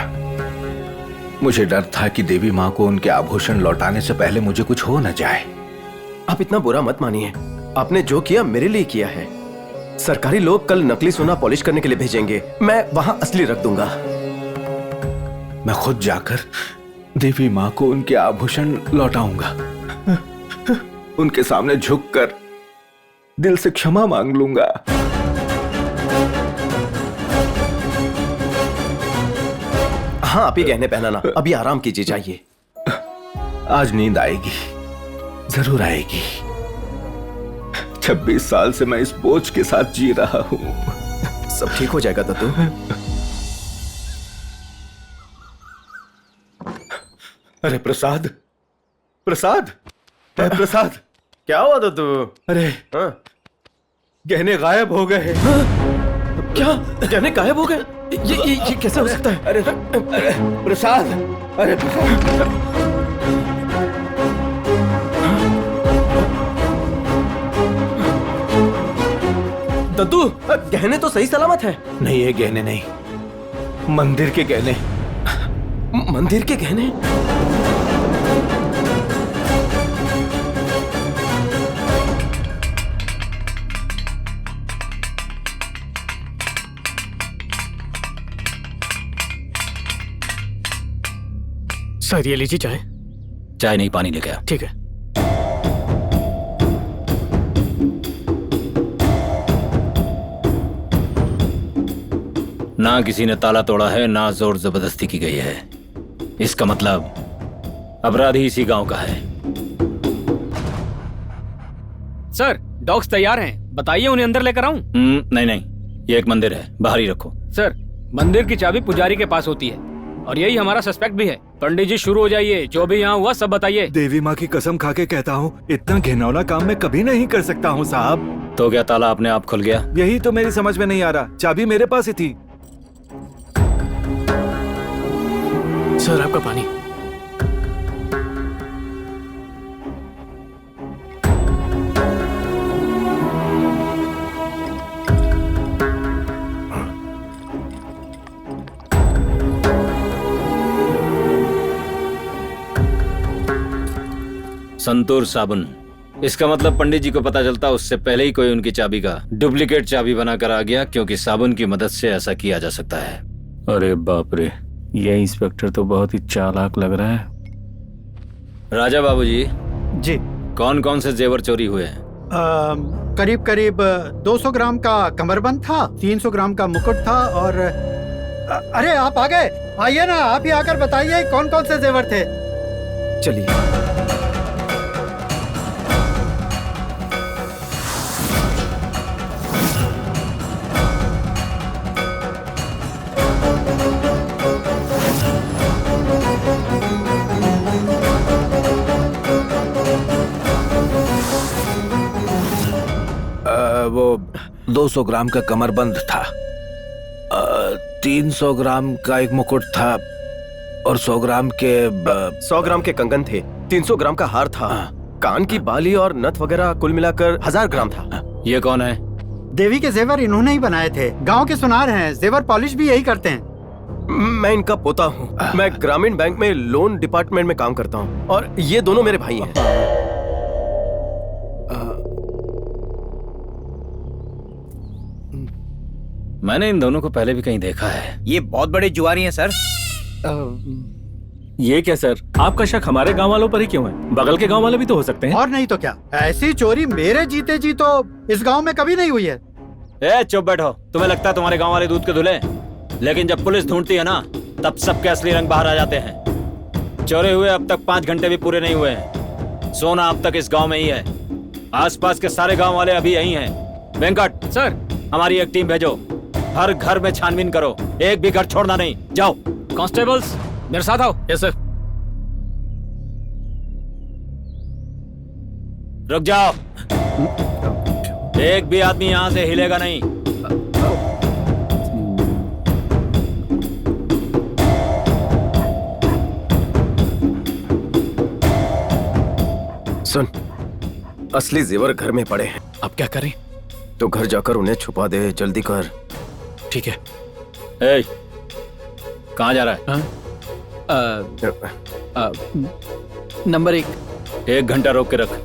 मुझे डर था कि देवी माँ को उनके आभूषण लौटाने से पहले मुझे कुछ हो न जाए। आप इतना बुरा मत मानिए। आपने जो किया मेरे लिए किया है। सरकारी लोग कल नकली सोना पॉलिश करने के लिए भेजेंगे, मैं वहां असली रख दूंगा। मैं खुद जाकर देवी माँ को उनके आभूषण लौटाऊंगा। उनके सामने झुककर दिल से क्षमा मांग लूंगा। हाँ, आप ही गहने पहनाना। अभी आराम कीजिए, जाइए। आज नींद आएगी, जरूर आएगी। 26 साल से मैं इस बोझ के साथ जी रहा हूं। सब ठीक हो जाएगा दत्तू। अरे प्रसाद, प्रसाद, अरे प्रसाद, क्या हुआ दत्तू? अरे गहने गायब हो गए। क्या गहने गायब हो गए? ये कैसे हो सकता है? अरे प्रसाद, अरे प्रसाद। दद्दू, गहने तो सही सलामत है। नहीं, ये गहने नहीं, मंदिर के गहने। मंदिर के गहने? सर, ये लीजिए चाय। चाय नहीं, पानी लेके आ। ठीक है। ना किसी ने ताला तोड़ा है, ना जोर जबरदस्ती की गई है। इसका मतलब अपराधी इसी गांव का है। सर, डॉग्स तैयार हैं, बताइए उन्हें अंदर लेकर आऊं? नहीं नहीं, ये एक मंदिर है, बाहर ही रखो। सर, मंदिर की चाबी पुजारी के पास होती है और यही हमारा सस्पेक्ट भी है। पंडित जी, शुरू हो जाइए, जो भी यहाँ हुआ सब बताइए। देवी माँ की कसम खा के कहता हूँ, इतना घिनौना काम मैं कभी नहीं कर सकता हूँ साहब। तो क्या ताला अपने आप खुल गया? यही तो मेरी समझ में नहीं आ रहा। चाबी मेरे पास ही थी। सर, आपका पानी। संतूर साबुन। इसका मतलब पंडित जी को पता चलता उससे पहले ही कोई उनकी चाबी का डुप्लीकेट चाबी बनाकर आ गया, क्योंकि साबुन की मदद से ऐसा किया जा सकता है। अरे बाप रे, ये इंस्पेक्टर तो बहुत ही चालाक लग रहा है। राजा बाबूजी जी, कौन कौन से जेवर चोरी हुए हैं? करीब करीब 200 ग्राम का कमरबंद था, 300 ग्राम का मुकुट था और अरे आप आ गए, आइए ना, आप ही आकर बताइए कौन कौन से जेवर थे। चलिए। वो 200 ग्राम का कमरबंद था, 300 ग्राम का एक मुकुट था और 100 ग्राम के कंगन थे, 300 ग्राम का हार था, कान की बाली और नथ वगैरह कुल मिलाकर 1000 ग्राम था। ये कौन है? देवी के जेवर इन्होंने ही बनाए थे, गांव के सुनार हैं, जेवर पॉलिश भी यही करते हैं। मैं इनका पोता हूँ। मैं ग्रामीण बैंक में लोन डिपार्टमेंट में काम करता हूँ और ये दोनों मेरे भाई हैं। मैंने इन दोनों को पहले भी कहीं देखा है। ये बहुत बड़े जुआरी हैं सर। ये क्या सर, आपका शक हमारे गांव वालों पर ही क्यों है? बगल के गांव वाले भी तो हो सकते हैं। और नहीं तो क्या, ऐसी चोरी मेरे जीते जी तो इस गांव में कभी नहीं हुई है। ए चुप बैठो। तुम्हें लगता है तुम्हारे गांव वाले दूध के धुले? लेकिन जब पुलिस ढूंढती है ना, तब सबके असली रंग बाहर आ जाते हैं। चोरी हुए अब तक 5 घंटे भी पूरे नहीं हुए हैं। सोना अब तक इस गांव में ही है। आसपास के सारे गांव वाले अभी यही हैं। वेंकट सर, हमारी एक टीम भेजो, हर घर में छानबीन करो, एक भी घर छोड़ना नहीं। जाओ। कांस्टेबल्स मेरे साथ आओ। Yes sir. रुक जाओ, एक भी आदमी यहां से हिलेगा नहीं। सुन, असली जेवर घर में पड़े हैं। अब क्या करें? तो घर जाकर उन्हें छुपा दे, जल्दी कर। ठीक है। ए, कहाँ जा रहा है? नंबर 1। 1 घंटा रोक के रख।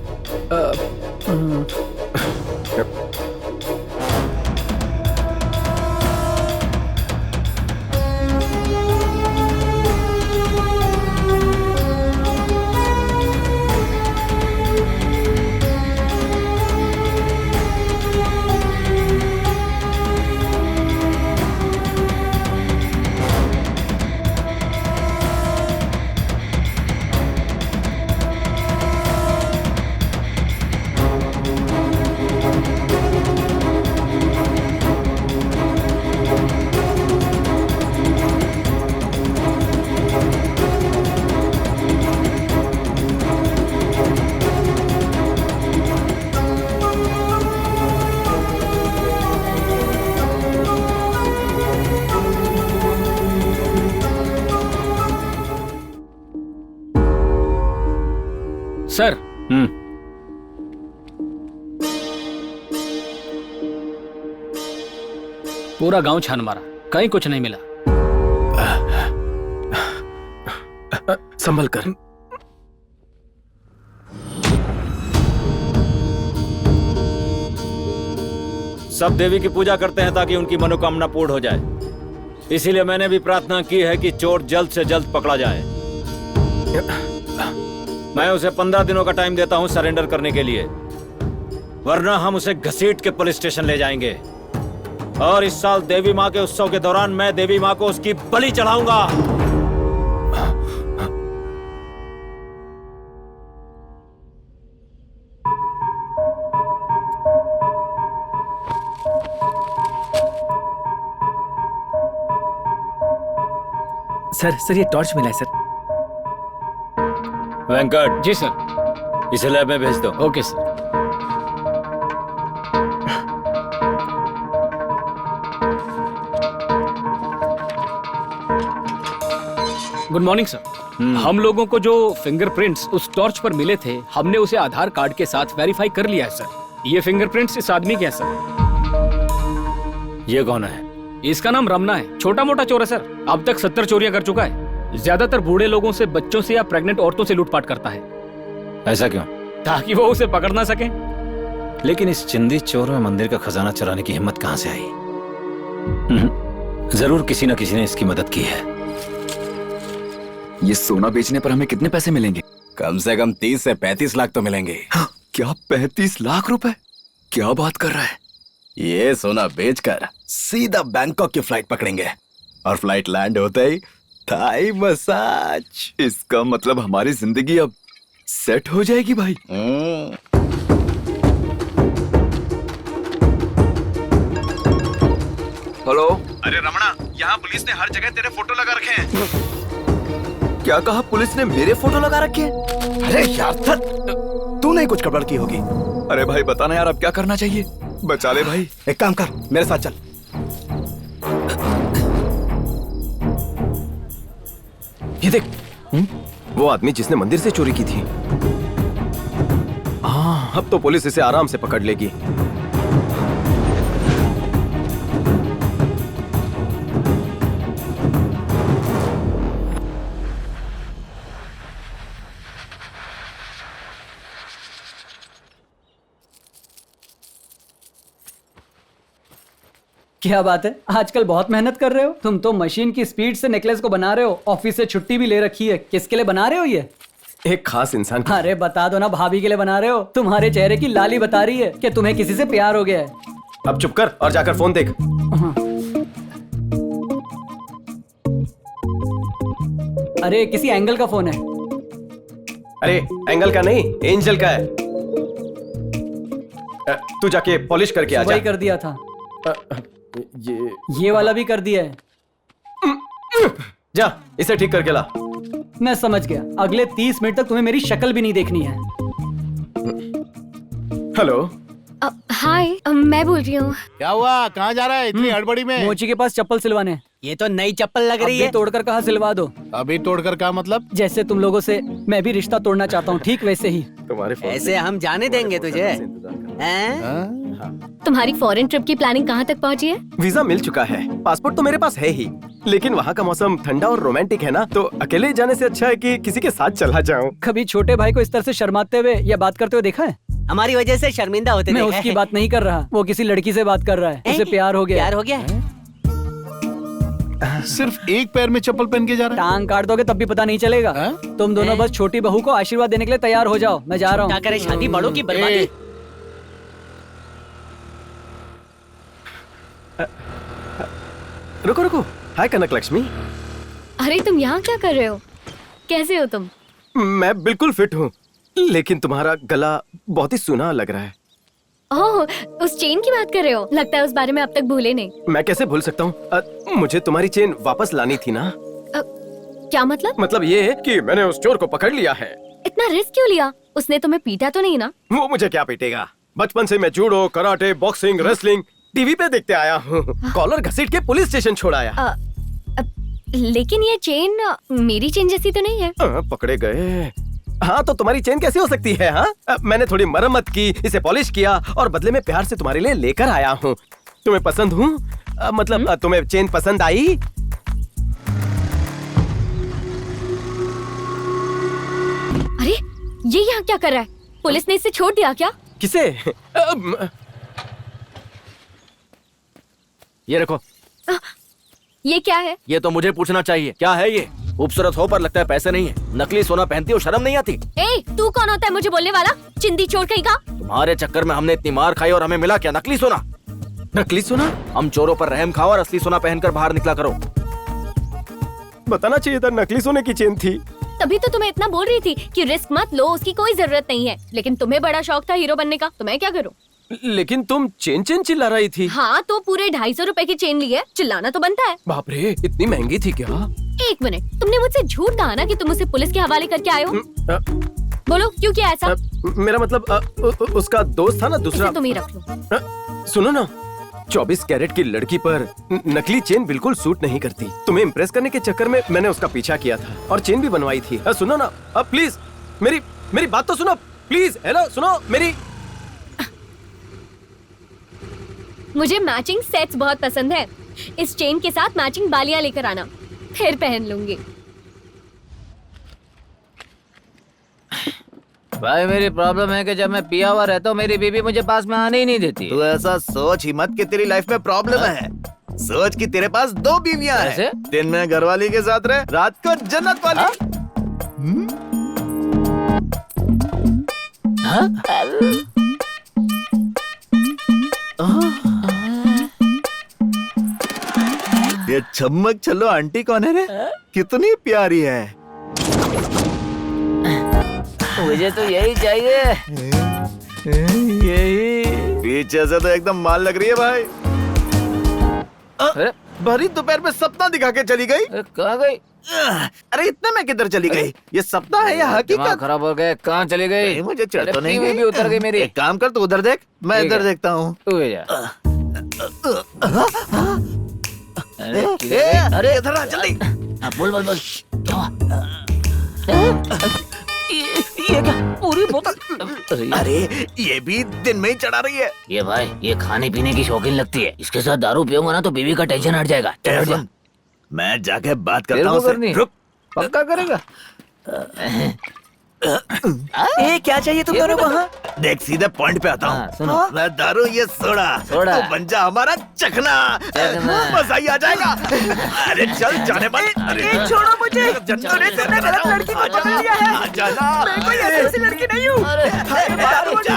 सर। पूरा गांव छान मारा, कहीं कुछ नहीं मिला। संभल कर। सब देवी की पूजा करते हैं ताकि उनकी मनोकामना पूर्ण हो जाए। इसीलिए मैंने भी प्रार्थना की है कि चोर जल्द से जल्द पकड़ा जाए। मैं उसे 15 दिनों का टाइम देता हूं सरेंडर करने के लिए, वरना हम उसे घसीट के पुलिस स्टेशन ले जाएंगे। और इस साल देवी माँ के उत्सव के दौरान मैं देवी माँ को उसकी बलि चढ़ाऊंगा। सर ये टॉर्च मिला है सर। वेंकट। जी सर। इसे लैब में भेज दो। Okay sir. Good morning sir. हम लोगों को जो फिंगरप्रिंट्स उस टॉर्च पर मिले थे, हमने उसे आधार कार्ड के साथ वेरीफाई कर लिया है सर। ये फिंगरप्रिंट्स इस आदमी के हैं सर। ये कौन है? इसका नाम रमना है, छोटा मोटा चोर है सर। अब तक 70 चोरियां कर चुका है। ज्यादातर बूढ़े लोगों से, बच्चों से या प्रेग्नेंट औरतों से लूटपाट करता है। ऐसा क्यों? ताकि वो उसे पकड़ ना सके। लेकिन इस चिंदी चोर में मंदिर का खजाना चुराने की हिम्मत कहां से आई? जरूर किसी न किसी ने इसकी मदद की है। ये सोना बेचने पर हमें कितने पैसे मिलेंगे? कम से कम 30 से 35 लाख तो मिलेंगे। क्या 35 लाख रुपए? क्या बात कर रहा है? ये सोना बेचकर सीधा बैंकॉक की फ्लाइट पकड़ेंगे और फ्लाइट लैंड होते ही थाई मसाज। इसका मतलब हमारी जिंदगी अब सेट हो जाएगी भाई। हेलो। अरे रमणा, यहाँ पुलिस ने हर जगह तेरे फोटो लगा रखे हैं। क्या कहा? पुलिस ने मेरे फोटो लगा रखे हैं? अरे यार तूने कुछ गड़बड़ की होगी। अरे भाई बताना यार, अब क्या करना चाहिए? बचा ले भाई। एक काम कर, मेरे साथ चल। ये देख, वो आदमी जिसने मंदिर से चोरी की थी। हाँ, अब तो पुलिस इसे आराम से पकड़ लेगी। क्या बात है, आजकल बहुत मेहनत कर रहे हो। तुम तो मशीन की स्पीड से नेकलेस को बना रहे हो। ऑफिस से छुट्टी भी ले रखी है। किसके लिए बना रहे हो ये? एक खास इंसान की। अरे बता दो ना, भाभी के लिए बना रहे हो। तुम्हारे चेहरे की लाली बता रही है कि तुम्हें किसी से प्यार हो गया है। अब चुप कर और जाकर फोन देख। अरे किसी एंगल का फोन है। अरे एंगल का नहीं, एंजल का है। तू जाके पॉलिश करके आ जा। वही कर दिया था। ये वाला भी कर दिया है। जा इसे ठीक करके ला। मैं समझ गया, अगले 30 मिनट तक तुम्हें मेरी शक्ल भी नहीं देखनी है। हेलो। हाय, मैं बोल रही हूँ। क्या हुआ, कहाँ जा रहा है इतनी हड़बड़ी में? मोची के पास चप्पल सिलवाने। ये तो नई चप्पल लग रही है। तोड़कर कहाँ सिलवा दो। अभी तोड़कर क्या मतलब? जैसे तुम लोगों से मैं भी रिश्ता तोड़ना चाहता हूँ, ठीक वैसे ही। तुम्हारे ऐसे हम जाने देंगे तुझे? तुम्हारी फॉरेन ट्रिप की प्लानिंग कहाँ तक पहुँची है? वीजा मिल चुका है, पासपोर्ट तो मेरे पास है ही, लेकिन वहाँ का मौसम ठंडा और रोमांटिक है ना, तो अकेले जाने से अच्छा है कि किसी के साथ चला जाऊँ। कभी छोटे भाई को इस तरह से शर्माते हुए या बात करते हुए देखा है? हमारी वजह से शर्मिंदा होते मैं देखा उसकी है। बात नहीं कर रहा, वो किसी लड़की से बात कर रहा है। उसे प्यार हो गया। प्यार हो गया है? सिर्फ एक पैर में चप्पल पहन के जा रहा है? टांग काट दोगे तब भी पता नहीं चलेगा। तुम दोनों बस छोटी बहू को आशीर्वाद देने के लिए तैयार हो जाओ। मैं जा रहा हूँ। क्या करे, शादी बड़ों की बर्बादी। रुको रुको। हाय कनक लक्ष्मी। अरे तुम यहाँ क्या कर रहे हो? कैसे हो तुम? मैं बिल्कुल फिट हूँ, लेकिन तुम्हारा गला बहुत ही सूना लग रहा है। ओह, उस चेन की बात कर रहे हो? लगता है उस बारे में अब तक भूले नहीं। मैं कैसे भूल सकता हूँ? मुझे तुम्हारी चेन वापस लानी थी ना। क्या मतलब? मतलब ये है कि मैंने उस चोर को पकड़ लिया है। इतना रिस्क क्यों लिया? उसने तुम्हें पीटा तो नहीं ना? वो मुझे क्या पीटेगा? बचपन से मैं judo, karate, boxing, wrestling TV पे देखते आया हूँ। कॉलर घसीट के पुलिस स्टेशन छोड़ाया। लेकिन ये चेन मेरी चेन जैसी तो नहीं है। पकड़े गए। हाँ तो तुम्हारी चेन कैसी हो सकती है? हाँ मैंने थोड़ी मरम्मत की, इसे पॉलिश किया और बदले में प्यार से तुम्हारे लिए लेकर आया हूँ। तुम्हें पसंद हूँ? मतलब तुम्हें चेन पसंद आई? अरे ये यहाँ क्या कर रहा है? पुलिस ने इसे छोड़ दिया क्या? किसे? ये रखो। ये क्या है? ये तो मुझे पूछना चाहिए। क्या है ये? खूबसूरत हो पर लगता है पैसे नहीं है। नकली सोना पहनती हो, शर्म नहीं आती? ए, तू कौन होता है मुझे बोलने वाला? चिंदी चोर कहीं का? तुम्हारे चक्कर में हमने इतनी मार खाई और हमें मिला क्या? नकली सोना। नकली सोना? हम चोरों पर रहम खाओ और असली सोना पहनकर बाहर निकला करो। बताना चाहिए था नकली सोने की चेन थी। तभी तो तुम्हें इतना बोल रही थी कि रिस्क मत लो, उसकी कोई जरूरत नहीं है। लेकिन तुम्हें बड़ा शौक था हीरो बनने का, तो मैं क्या करूँ? लेकिन तुम चेन चेन चिल्ला रही थी। हाँ तो पूरे 250 रुपए की चेन ली है, चिल्लाना तो बनता है। बाप रे, इतनी महंगी थी क्या? एक मिनट, तुमने मुझसे झूठ कहा ना कि तुम उसे पुलिस के हवाले करके आए हो? बोलो क्यों किया ऐसा? मेरा मतलब उसका दोस्त था ना दूसरा। तुम ही रख लो। सुनो ना, 24 कैरेट की लड़की पर नकली चेन बिल्कुल सूट नहीं करती। तुम्हें इम्प्रेस करने के चक्कर में मैंने उसका पीछा किया था और चेन भी बनवाई थी। सुनो ना, अब प्लीज मेरी बात तो सुनो प्लीज। हेलो सुनो मेरी। मुझे मैचिंग सेट्स बहुत पसंद है। इस चेन के साथ मैचिंग बालियां लेकर आना, फिर पहन लूंगी। भाई मेरी प्रॉब्लम है कि जब मैं पिया हुआ रहता हूँ मेरी बीवी मुझे पास में आने ही नहीं देती। तू ऐसा सोच ही मत कि तेरी लाइफ में प्रॉब्लम है। सोच कि तेरे पास 2 बीवियां हैं। दिन में घरवाली के साथ रहे, रात को जन्नत वाली। ये चम्मक चलो आंटी कौन है रे? कितनी प्यारी है। मुझे तो यही चाहिए। यही पीछे से तो एकदम माल लग रही है भाई। भरी दोपहर में सपना दिखा के चली गई। कहाँ गई? अरे इतने में किधर चली गई? ये सपना है या हकीकत? खराब हो गया। कहाँ चली गई? मुझे चढ़ तो नहीं भी उतर गई मेरी। एक काम कर, तू उधर देख, मैं इधर देखता हूँ। तू जा। अरे इधर आ जल्दी। बोल बोल बोल। ये क्या पूरी बोतल? अरे ये भी दिन में ही चढ़ा रही है। ये भाई ये खाने पीने की शौकीन लगती है। इसके साथ दारू पियूंगा ना तो बीवी का टेंशन हट जाएगा। हट जा। मैं जाके बात करता हूँ। रुक। पक्का करेगा? ए, क्या चाहिए तुम दोनों को? हाँ? देख सीधे पॉइंट पे आता हूँ। मैं दारू ये सोडा तो बन जा हमारा चखना। मजा ही आ जाएगा। अरे चल जाने पर। अरे छोड़ो मुझे। तूने तुमने गलत लड़की को पकड़ लिया है। जाना। मैं कोई ऐसी लड़की नहीं हूँ। अरे रुक जा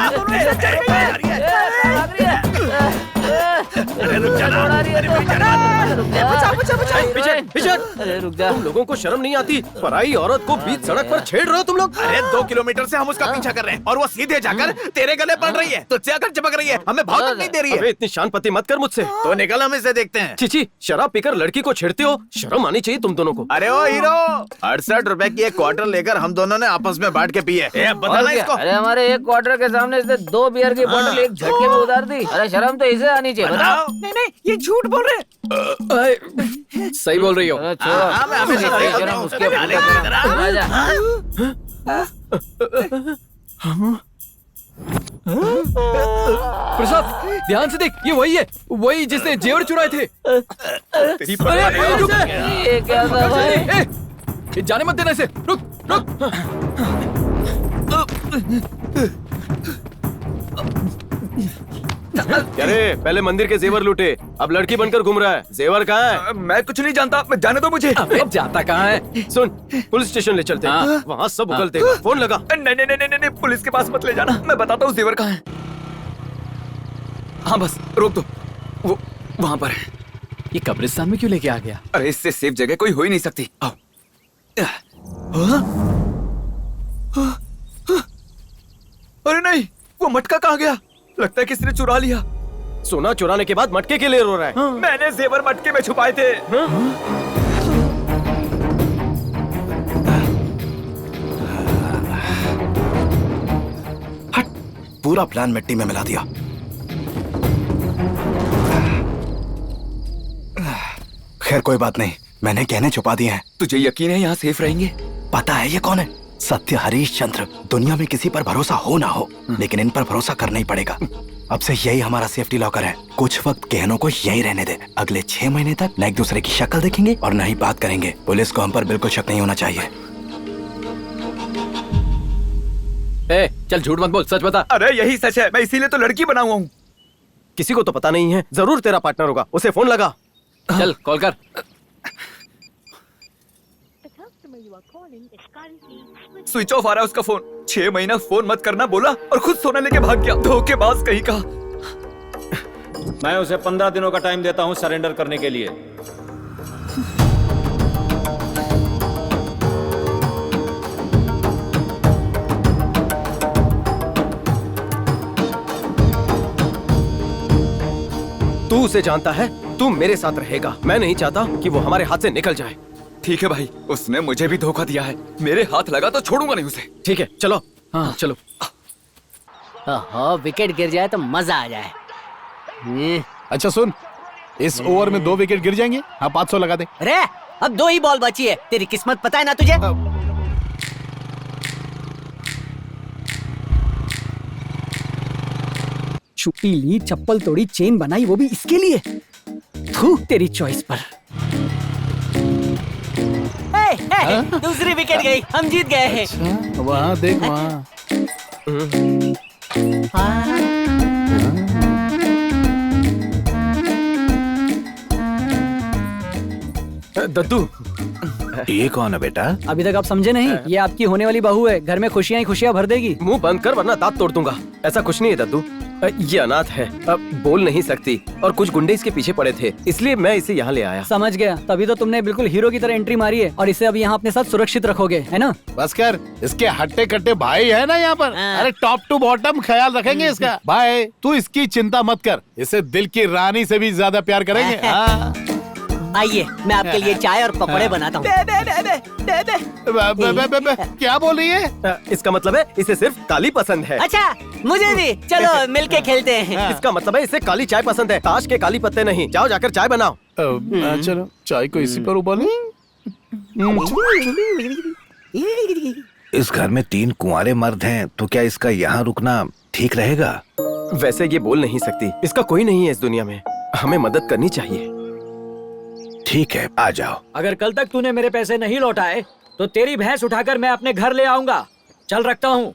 अरे रुक जा। तुम लोगों को शर्म नहीं आती? पराई औरत को बीच सड़क पर छेड़ रहे हो तुम लोग? अरे 2 किलोमीटर से हम उसका पीछा कर रहे हैं और वो सीधे जाकर तेरे गले पड़ रही है, तुझसे आकर चिपक रही है, हमें भाव तक नहीं दे रही है। अबे इतनी शान पति मत कर मुझसे। तो निकल, हम इसे देखते हैं। चीची, शराब पीकर लड़की को छेड़ते हो? शर्म आनी चाहिए तुम दोनों को। अरे ओ हीरो, 68 रुपए की एक क्वार्टर लेकर हम दोनों ने आपस में बांट के पिए। बताना इसको। अरे हमारे एक क्वार्टर के सामने इसने 2 बियर की बोतल एक झटके में उतार दी। अरे शर्म तो इसे आनी चाहिए। बताओ। नहीं नहीं, ये झूठ बोल रहे। सही बोल रही हो। प्रसाद ध्यान से देख, ये वही है, वही जिसने जेवर चुराए थे। अरे रुक, ये क्या था भाई? जाने मत देना इसे। रुक रुक। अरे पहले मंदिर के जेवर लूटे, अब लड़की बनकर घूम रहा है। जेवर कहाँ है? मैं कुछ नहीं जानता, जाने दो मुझे। अबे जाता कहाँ है? सुन, पुलिस स्टेशन ले चलते हैं, वहाँ सब उगलते हैं। फोन लगा। नहीं नहीं नहीं नहीं, पुलिस के पास मत ले जाना, मैं बताता हूँ जेवर कहाँ है। हाँ बस रोक दो, वो वहाँ पर है। ये कब्रिस्तान में क्यों लेके आ गया? अरे इससे सेफ जगह कोई हो ही नहीं सकती। आओ। अरे नहीं, वो मटका कहाँ गया? लगता है किसी ने चुरा लिया। सोना चुराने के बाद मटके के लिए रो रहा है। मैंने जेवर मटके में छुपाए थे। हट, पूरा प्लान मिट्टी में मिला दिया। खैर कोई बात नहीं, मैंने गहने छुपा दिए हैं। तुझे यकीन है यहाँ सेफ रहेंगे? पता है ये कौन है? सत्य हरीश चंद्र। दुनिया में किसी पर भरोसा हो ना हो, लेकिन इन पर भरोसा करना ही पड़ेगा। अब से यही हमारा सेफ्टी लॉकर है। कुछ वक्त गहनों को यही रहने दे। अगले 6 महीने तक न एक दूसरे की शक्ल देखेंगे और न ही बात करेंगे। पुलिस को हम पर बिल्कुल शक नहीं होना चाहिए। ए, चल झूठ मत बोल, सच बता। अरे यही सच है, मैं इसीलिए तो लड़की बना हुआ हूँ। किसी को तो पता नहीं है, जरूर तेरा पार्टनर होगा। उसे फोन लगा। चल कॉल कर। स्विच ऑफ आ रहा है उसका फोन। 6 महीना फोन मत करना बोला और खुद सोना लेके भाग गया। धोखेबाज कहीं का। मैं उसे 15 दिनों का टाइम देता हूं सरेंडर करने के लिए। तू उसे जानता है, तू मेरे साथ रहेगा। मैं नहीं चाहता कि वो हमारे हाथ से निकल जाए। ठीक है भाई, उसने मुझे भी धोखा दिया है। मेरे हाथ लगा तो छोड़ूंगा नहीं उसे। ठीक है चलो। हाँ चलो। विकेट गिर जाए तो मजा आ जाए। अच्छा सुन, इस ओवर में 2 विकेट गिर जाएंगे। हाँ 500 लगा दे। अरे अब 2 ही बॉल बची है। तेरी किस्मत पता है ना तुझे? छुट्टी ली, चप्पल तोड़ी, चेन बनाई, वो भी इसके लिए। थू तेरी चॉइस पर। दूसरी विकेट गई, हम जीत गए हैं। अच्छा, वहाँ देख वहाँ। दद्दू, ये कौन है बेटा? अभी तक आप समझे नहीं? ये आपकी होने वाली बहू है। घर में खुशियां ही खुशियां भर देगी। मुंह बंद कर वरना दांत तोड़ दूंगा। ऐसा कुछ नहीं है दद्दू, ये अनाथ है, अब बोल नहीं सकती और कुछ गुंडे इसके पीछे पड़े थे, इसलिए मैं इसे यहाँ ले आया। समझ गया, तभी तो तुमने बिल्कुल हीरो की तरह एंट्री मारी है और इसे अब यहाँ अपने साथ सुरक्षित रखोगे, है ना? बस कर, इसके हट्टे कट्टे भाई है ना यहाँ पर। अरे टॉप टू बॉटम ख्याल रखेंगे इसका। भाई तू इसकी चिंता मत कर, इसे दिल की रानी से भी ज्यादा प्यार करेंगे। आइए, मैं आपके लिए चाय और पकौड़े बनाता हूँ। क्या बोल रही है? इसका मतलब है इसे सिर्फ काली पसंद है। अच्छा, मुझे भी। चलो मिलके खेलते हैं। इसका मतलब है इसे काली चाय पसंद है, ताश के काली पत्ते नहीं। जाओ जाकर चाय बनाओ। चलो चाय को इसी पर उबालो। इस घर में 3 कुंवारे मर्द हैं, तो क्या इसका यहाँ रुकना ठीक रहेगा? वैसे ये बोल नहीं सकती, इसका कोई नहीं है इस दुनिया में। हमें मदद करनी चाहिए। ठीक है, आ जाओ। अगर कल तक तूने मेरे पैसे नहीं लौटाए तो तेरी भैंस उठाकर मैं अपने घर ले आऊंगा। चल रखता हूँ।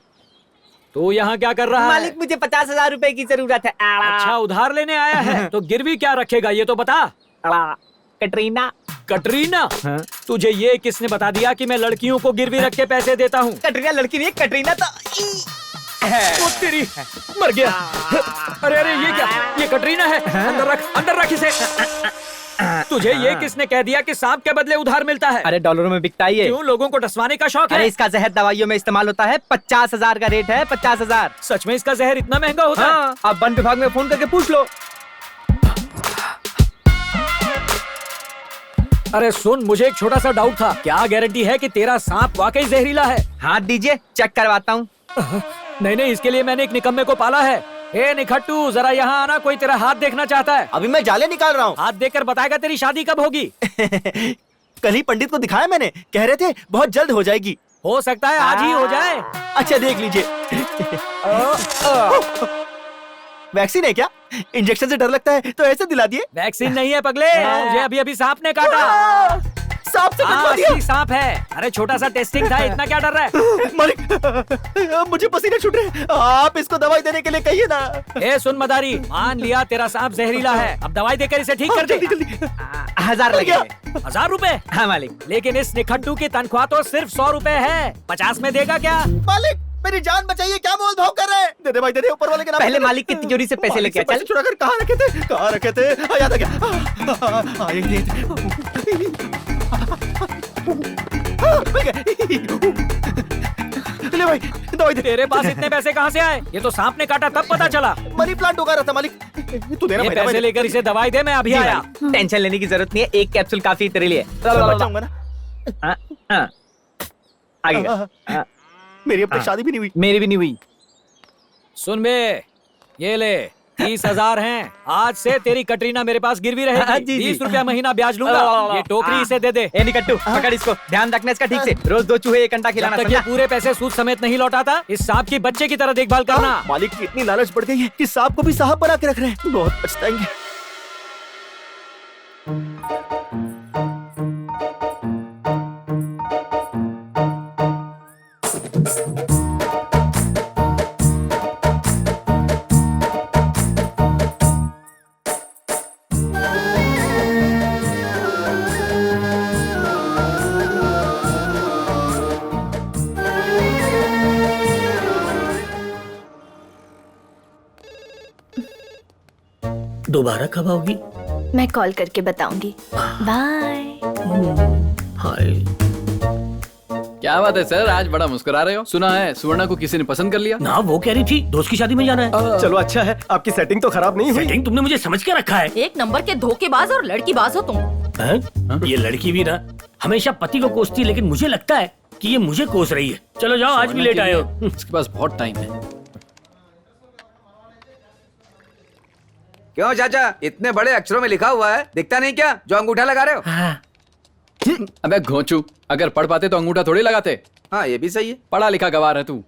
तू यहाँ क्या कर रहा है? मालिक मुझे 50,000 रुपए की जरूरत है। अच्छा उधार लेने आया है तो गिरवी क्या रखेगा ये तो बता। कटरीना। कटरीना? तुझे ये किसने बता दिया कि मैं लड़कियों को गिरवी रख के पैसे देता हूँ? कटरीना लड़की नहीं, कटरीना तो वो तेरी मर गया। अरे अरे ये क्या? ये कटरीना है। अंदर रख इसे। तुझे ये किसने कह दिया कि सांप के बदले उधार मिलता है? अरे डॉलरों में बिकता ही है। क्यों, लोगों को डसवाने का शौक है? अरे इसका जहर दवाइयों में इस्तेमाल होता है। 50,000 का रेट है। 50,000। सच में इसका जहर इतना महंगा होता है? आप वन विभाग में फोन करके पूछ लो। अरे सुन, मुझे एक छोटा सा डाउट था। क्या गारंटी है कि तेरा सांप वाकई जहरीला है? हाथ दीजिए, चेक करवाता हूँ। नहीं, इसके लिए मैंने एक निकम्मे को पाला है। ए निखट्टू, जरा यहाँ आना, कोई तेरा हाथ देखना चाहता है। अभी मैं जाले निकाल रहा हूँ। हाथ देखकर बताएगा तेरी शादी कब होगी। कल ही पंडित को दिखाया मैंने, कह रहे थे बहुत जल्द हो जाएगी। हो सकता है आज ही हो जाए। अच्छा देख लीजिए। वैक्सीन है क्या? इंजेक्शन से डर लगता है तो ऐसे दिला दिए। वैक्सीन नहीं है पगले, मुझे अभी सांप ने काटा। सांप से कटवा दिया? सांप है। अरे छोटा सा टेस्टिंग था, इतना क्या डर रहा है? मालिक मुझे पसीने छूट रहे, आप इसको दवाई देने के लिए कहिए ना। ए सुन मदारी, मान लिया तेरा सांप जहरीला है, अब दवाई देकर इसे ठीक कर दे। 1000 लगेंगे। 1000 रुपए? हाँ मालिक। लेकिन इस निखट्टू की तनख्वाह तो सिर्फ 100 रुपए है। 50 में देगा क्या? मालिक मेरी जान बचाइए, क्या मोल भाव कर रहे हैं? दे दे भाई, दे दे, ऊपर वाले के नाम। पहले मालिक की तिजोरी से पैसे लेके चल। चुरा कर कहाँ रखे थे? याद आ गया। ले भाई दवाई दे। तेरे पास इतने पैसे कहाँ से आए? ये तो सांप ने काटा तब पता चला। मनी प्लांट उगा रहा था मालिक। तू दे रहा। पैसे लेकर इसे दवाई दे, मैं अभी आया। टेंशन लेने की जरूरत नहीं है, एक कैप्सूल काफी तेरे लिए। बचाऊंगा ना। आगे। मेरी अब तक शादी भी नहीं हुई। मेरी भी नहीं हुई। सुन बे, ये ले 30,000 हैं। आज से तेरी कटरीना मेरे पास गिरवी रहेगी। 20 रुपया महीना ब्याज लूंगा। ये टोकरी इसे दे दे। ए निकट्टू, पकड़ इसको, ध्यान रखना इसका ठीक से। रोज 2 चूहे 1 अंडा खिलाना। जब तक ये पूरे पैसे सूद समेत नहीं लौटाता, इस सांप की बच्चे की तरह देखभाल करना। मालिक की इतनी लालच बढ़ गई है कि सांप को भी साहब बना के रख रहे हैं। बहुत पछताएंगे। दोबारा कब आओगी? मैं कॉल करके बताऊंगी। बाय। हाय। क्या बात है सर, आज बड़ा मुस्कुरा रहे हो? सुना है सुवर्णा को किसी ने पसंद कर लिया। ना वो कह रही थी दोस्त की शादी में जाना है। चलो अच्छा है, आपकी सेटिंग तो खराब नहीं हुई। सेटिंग तुमने मुझे समझ के रखा है। एक नंबर के धोखेबाज और लड़कीबाज हो तुम। ये लड़की भी ना हमेशा पति को कोसती, लेकिन मुझे लगता है कि ये मुझे कोस रही है। चलो जाओ, आज भी लेट आए हो। इसके पास बहुत टाइम है। क्यों चाचा, इतने बड़े अक्षरों में लिखा हुआ है, दिखता नहीं क्या जो अंगूठा लगा रहे हो? अबे घोंचू, अगर पढ़ पाते तो अंगूठा थोड़ी लगाते। हाँ ये भी सही है। पढ़ा लिखा गवार है तू।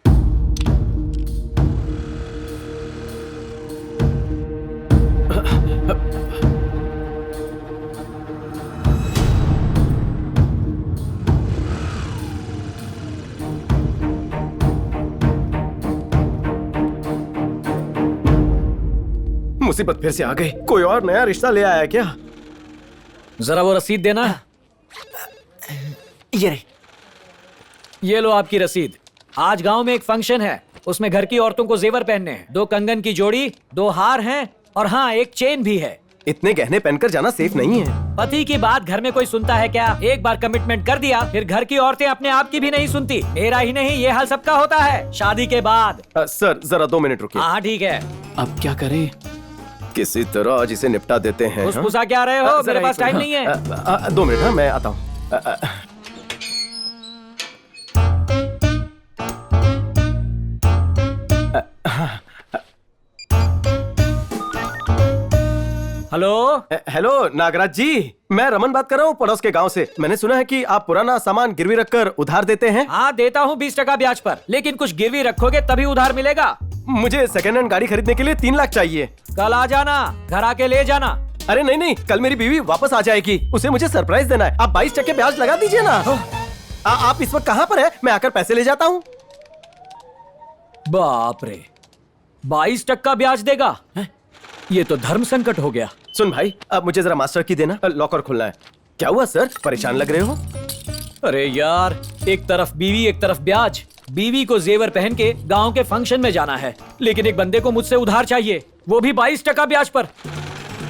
मुसीबत फिर से आ गई। कोई और नया रिश्ता ले आया क्या? जरा वो रसीद देना। ये लो आपकी रसीद। आज गांव में एक फंक्शन है, उसमें घर की औरतों को जेवर पहनने हैं। 2 कंगन की जोड़ी, 2 हार हैं और हाँ एक चेन भी है। इतने गहने पहनकर जाना सेफ नहीं है। पति की बात घर में कोई सुनता है क्या? एक बार कमिटमेंट कर दिया फिर घर की औरतें अपने आप की भी नहीं सुनती। मेरा ही नहीं, ये हाल सबका होता है शादी के बाद। सर जरा 2 मिनट रुकिए। हाँ ठीक है। अब क्या करें? किसी तरह आज इसे निपटा देते हैं। फुसफुसा क्या रहे हो? मेरे पास टाइम नहीं है। 2 मिनट, हाँ मैं आता हूँ। हेलो नागराज जी, मैं रमन बात कर रहा हूँ पड़ोस के गांव से। मैंने सुना है कि आप पुराना सामान गिरवी रखकर उधार देते हैं। हाँ देता हूँ 20% ब्याज पर, लेकिन कुछ गिरवी रखोगे तभी उधार मिलेगा। मुझे सेकेंड हैंड गाड़ी खरीदने के लिए 3 लाख चाहिए। कल आ जाना, घर आके ले जाना। अरे नहीं, कल मेरी बीवी वापस आ जाएगी, उसे मुझे सरप्राइज देना है। आप 22% ब्याज लगा दीजिए ना। आप इस वक्त कहाँ पर है? मैं आकर पैसे ले जाता हूँ। बाप रे, 22% ब्याज देगा? ये तो धर्म संकट हो गया। सुन भाई, अब मुझे जरा मास्टर की देना, लॉकर खुलना है। क्या हुआ सर, परेशान लग रहे हो? अरे यार, एक तरफ बीवी एक तरफ ब्याज। बीवी को जेवर पहन के गांव के फंक्शन में जाना है, लेकिन एक बंदे को मुझसे उधार चाहिए, वो भी 22% ब्याज पर।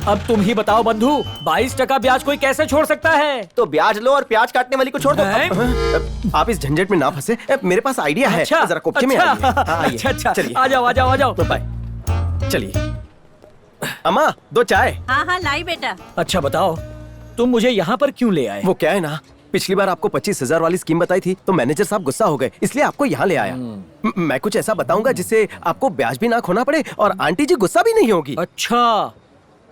अब तुम ही बताओ बंधु, 22% ब्याज कोई कैसे छोड़ सकता है? तो ब्याज लो और प्याज काटने वाली को छोड़ दो। आप इस झंझट में ना फंसे, मेरे पास आइडिया है। जरा कोपचे में आइए। अच्छा अच्छा, चलिए, आ जाओ आ जाओ आ जाओ। चलिए। अम्मा, 2 चाय। हाँ हाँ लाई बेटा। अच्छा बताओ, तुम मुझे यहाँ पर क्यों ले आए? वो क्या है ना, पिछली बार आपको 25,000 वाली स्कीम बताई थी तो मैनेजर साहब गुस्सा हो गए, इसलिए आपको यहाँ ले आया। मैं कुछ ऐसा बताऊंगा जिससे आपको ब्याज भी ना खोना पड़े और आंटी जी गुस्सा भी नहीं होगी। अच्छा,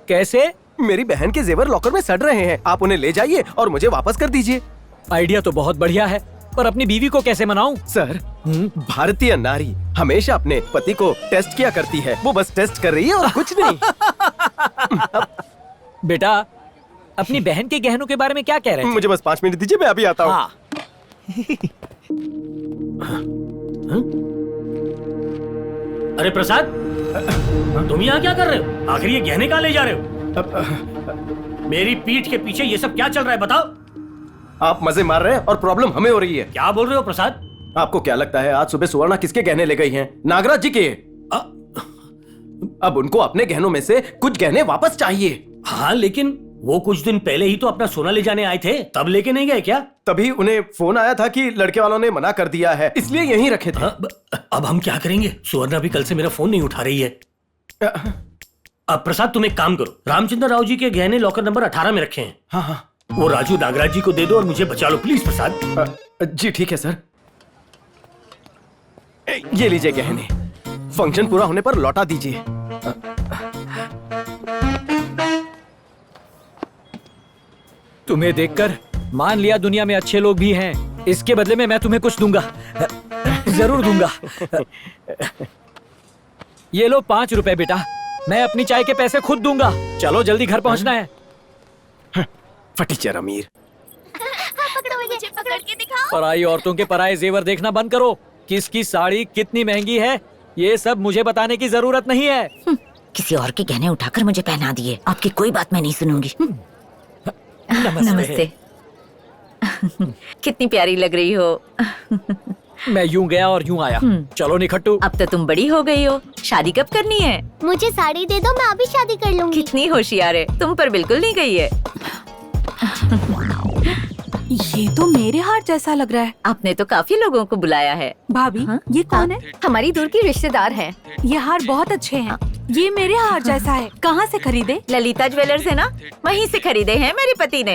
कैसे? मेरी बहन के जेवर लॉकर में सड़ रहे हैं, आप उन्हें ले जाइए और मुझे वापस कर दीजिए। आइडिया तो बहुत बढ़िया है, पर अपनी बीवी को कैसे मनाऊं? सर, भारतीय नारी हमेशा अपने पति को टेस्ट किया करती है, वो बस टेस्ट कर रही है और कुछ नहीं। बेटा, अपनी बहन के गहनों के बारे में क्या कह रहे हैं? मुझे बस 5 मिनट दीजिए, मैं अभी आता हूँ। अरे प्रसाद, तुम यहाँ क्या कर रहे हो? आखिर ये गहने कहाँ ले जा रहे हो? मेरी पीठ के पीछे ये सब क्या चल रहा है, बताओ। आप मजे मार रहे हैं और प्रॉब्लम हमें हो रही है। क्या बोल रहे हो प्रसाद? आपको क्या लगता है आज सुबह सुवर्णा किसके गहने ले गई हैं? नागराज जी के। अब उनको अपने गहनों में से कुछ गहने वापस चाहिए। हाँ, लेकिन वो कुछ दिन पहले ही तो अपना सोना ले जाने आए थे, तब लेके नहीं गए क्या? तभी उन्हें फोन आया था कि लड़के वालों ने मना कर दिया है, इसलिए यहीं रखे थे। अब हम क्या करेंगे? सुवर्णा भी कल से मेरा फोन नहीं उठा रही है। अब प्रसाद, तुम एक काम करो, रामचंद्र राव जी के गहने लॉकर नंबर 18 में रखे हैं। हाँ हाँ, वो राजू नागराज जी को दे दो और मुझे बचा लो प्लीज प्रसाद। जी ठीक है सर, ये लीजिए गहने, फंक्शन पूरा होने पर लौटा दीजिए। तुम्हें देखकर मान लिया दुनिया में अच्छे लोग भी हैं, इसके बदले में मैं तुम्हें कुछ दूंगा, जरूर दूंगा। ये लो 5 रुपए बेटा, मैं अपनी चाय के पैसे खुद दूंगा। चलो जल्दी घर पहुंचना है। फटीचर अमीर। पकड़ो मुझे, पकड़ के दिखाओ। पराई औरतों के पराये जेवर देखना बंद करो। किसकी साड़ी कितनी महंगी है, ये सब मुझे बताने की जरूरत नहीं है। किसी और के गहने उठाकर मुझे पहना दिए, आपकी कोई बात मैं नहीं सुनूंगी। नमस्ते। कितनी प्यारी लग रही हो। मैं यूं गया और यूं आया। चलो निखट्टू। अब तो तुम बड़ी हो गई हो, शादी कब करनी है? मुझे साड़ी दे दो, मैं अभी शादी कर लूंगी। कितनी होशियार है, तुम पर बिल्कुल नहीं गई है। ये तो मेरे हार जैसा लग रहा है। आपने तो काफी लोगों को बुलाया है। भाभी, ये कौन है? हमारी दूर की रिश्तेदार है। ये हार बहुत अच्छे हैं। ये मेरे हार जैसा है। कहाँ से खरीदे? ललिता ज्वेलर्स है ना, वहीं से खरीदे हैं मेरे पति ने।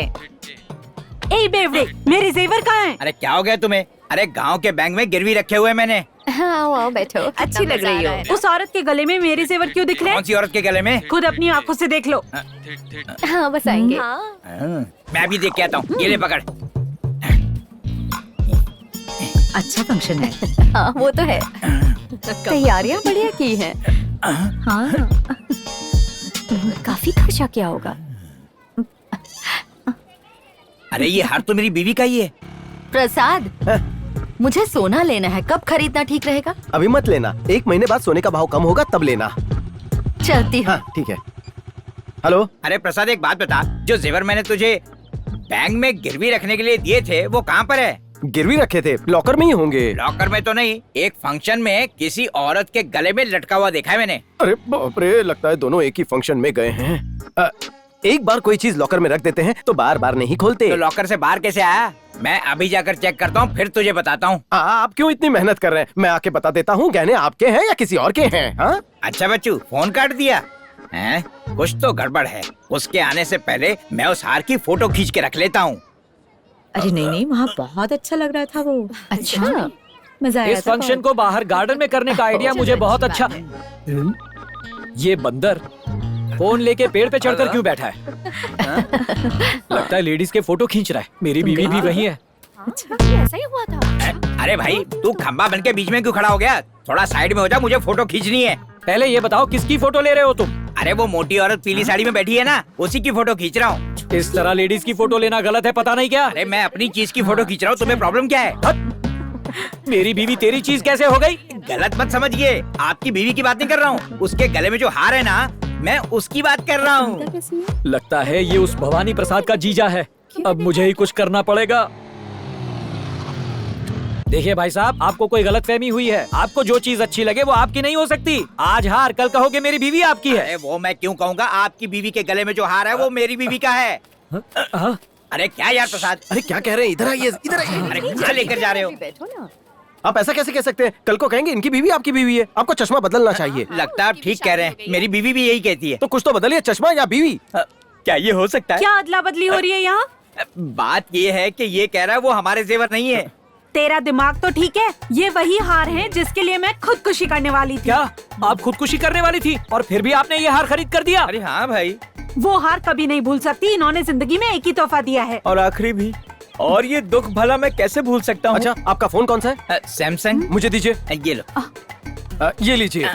ए बेवड़े, मेरे जेवर कहाँ हैं? अरे क्या हो गया तुम्हें? अरे गांव के बैंक में गिरवी रखे हुए मैंने। हाँ, आओ बैठो। अच्छी लग रही हो। उस औरत के गले में मेरे जेवर क्यों दिख रहे? कौन सी औरत के गले में? खुद अपनी आंखों से देख लो। हाँ बस आएंगे। मैं भी देख के आता हूँ। ये ले पकड़। अच्छा फंक्शन है। हाँ वो तो है, तैयारियां बढ़िया की हैं। हाँ काफी खर्चा किया होगा। अरे ये हार तो मेरी बीवी का ही है। प्रसाद, मुझे सोना लेना है, कब खरीदना ठीक रहेगा? अभी मत लेना, 1 महीने बाद सोने का भाव कम होगा तब लेना। चलती हूँ। हाँ ठीक है। हेलो। अरे प्रसाद एक बात बता, जो जेवर मैंने तुझे बैंक में गिरवी रखने के लिए दिए थे वो कहाँ पर है? गिरवी रखे थे, लॉकर में ही होंगे। लॉकर में तो नहीं, एक फंक्शन में किसी औरत के गले में लटका हुआ देखा है मैंने। अरे बाप रे, लगता है दोनों एक ही फंक्शन में गए हैं। एक बार कोई चीज लॉकर में रख देते हैं तो बार बार नहीं खोलते। तो लॉकर से बाहर कैसे आया? मैं अभी जाकर चेक करता हूँ, फिर तुझे बताता हूँ। आप क्यों इतनी मेहनत कर रहे हैं? मैं आके बता देता हूँ गहने आपके हैं या किसी और के हैं। हाँ? अच्छा बच्चू, फोन काट दिया है? कुछ तो गड़बड़ है। उसके आने से पहले मैं उस हार की फोटो खींच के रख लेता हूँ। अरे नहीं नहीं, वहाँ बहुत अच्छा लग रहा था वो। अच्छा, मजा आया। इस फंक्शन को बाहर गार्डन में करने का आइडिया मुझे बहुत अच्छा। ये बंदर फोन लेके पेड़ पे चढ़कर क्यों बैठा है? लगता है लेडीज के फोटो खींच रहा है। मेरी बीवी भी वही है। अच्छा, ऐसा ही हुआ था। अरे भाई, तू खंबा बन के बीच में क्यों खड़ा हो गया? थोड़ा साइड में हो जा, मुझे फोटो खींचनी है। पहले ये बताओ किसकी फोटो ले रहे हो तुम? अरे वो मोटी औरत पीली साड़ी में बैठी है ना, उसी की फोटो खींच रहा हूँ। इस तरह लेडीज की फोटो लेना गलत है, पता नहीं क्या? अरे मैं अपनी चीज की फोटो खींच रहा हूँ, तुम्हें प्रॉब्लम क्या है? मेरी बीवी तेरी चीज कैसे हो गई? गलत मत समझिए, आपकी बीवी की बात नहीं कर रहा हूँ। उसके गले में जो हार है ना, मैं उसकी बात कर रहा हूँ। लगता है ये उस भवानी प्रसाद का जीजा है। अब मुझे ही कुछ करना पड़ेगा। देखिए भाई साहब, आपको कोई गलतफहमी हुई है। आपको जो चीज अच्छी लगे वो आपकी नहीं हो सकती। आज हार, कल कहोगे मेरी बीवी आपकी है। अरे वो मैं क्यों कहूँगा? आपकी बीवी के गले में जो हार है वो मेरी बीवी का है। अरे क्या यार प्रसाद, अरे क्या कह रहे हैं? इधर आइए, इधर आइए। अरे कहाँ लेकर जा रहे हो? आप ऐसा कैसे कह सकते हैं? कल को कहेंगे इनकी बीवी आपकी बीवी है। आपको चश्मा बदलना चाहिए। लगता है आप ठीक कह रहे हैं, मेरी बीवी भी यही कहती है। तो कुछ तो बदलिए, चश्मा या बीवी। क्या ये हो सकता है? क्या अदला बदली हो रही है यहाँ? बात ये है कि ये कह रहा है वो हमारे जेवर नहीं है। तेरा दिमाग तो ठीक है। ये वही हार है जिसके लिए मैं खुदकुशी करने वाली थी। क्या आप खुदकुशी करने वाली थी और फिर भी आपने ये हार खरीद कर दिया? अरे हाँ भाई, वो हार कभी नहीं भूल सकती। इन्होंने जिंदगी में एक ही तोहफा दिया है और आखिरी भी। और ये दुख भला मैं कैसे भूल सकता हूँ? अच्छा, आपका फोन कौन सा है? सैमसंग। मुझे दीजिए। ये लो। ये लीजिए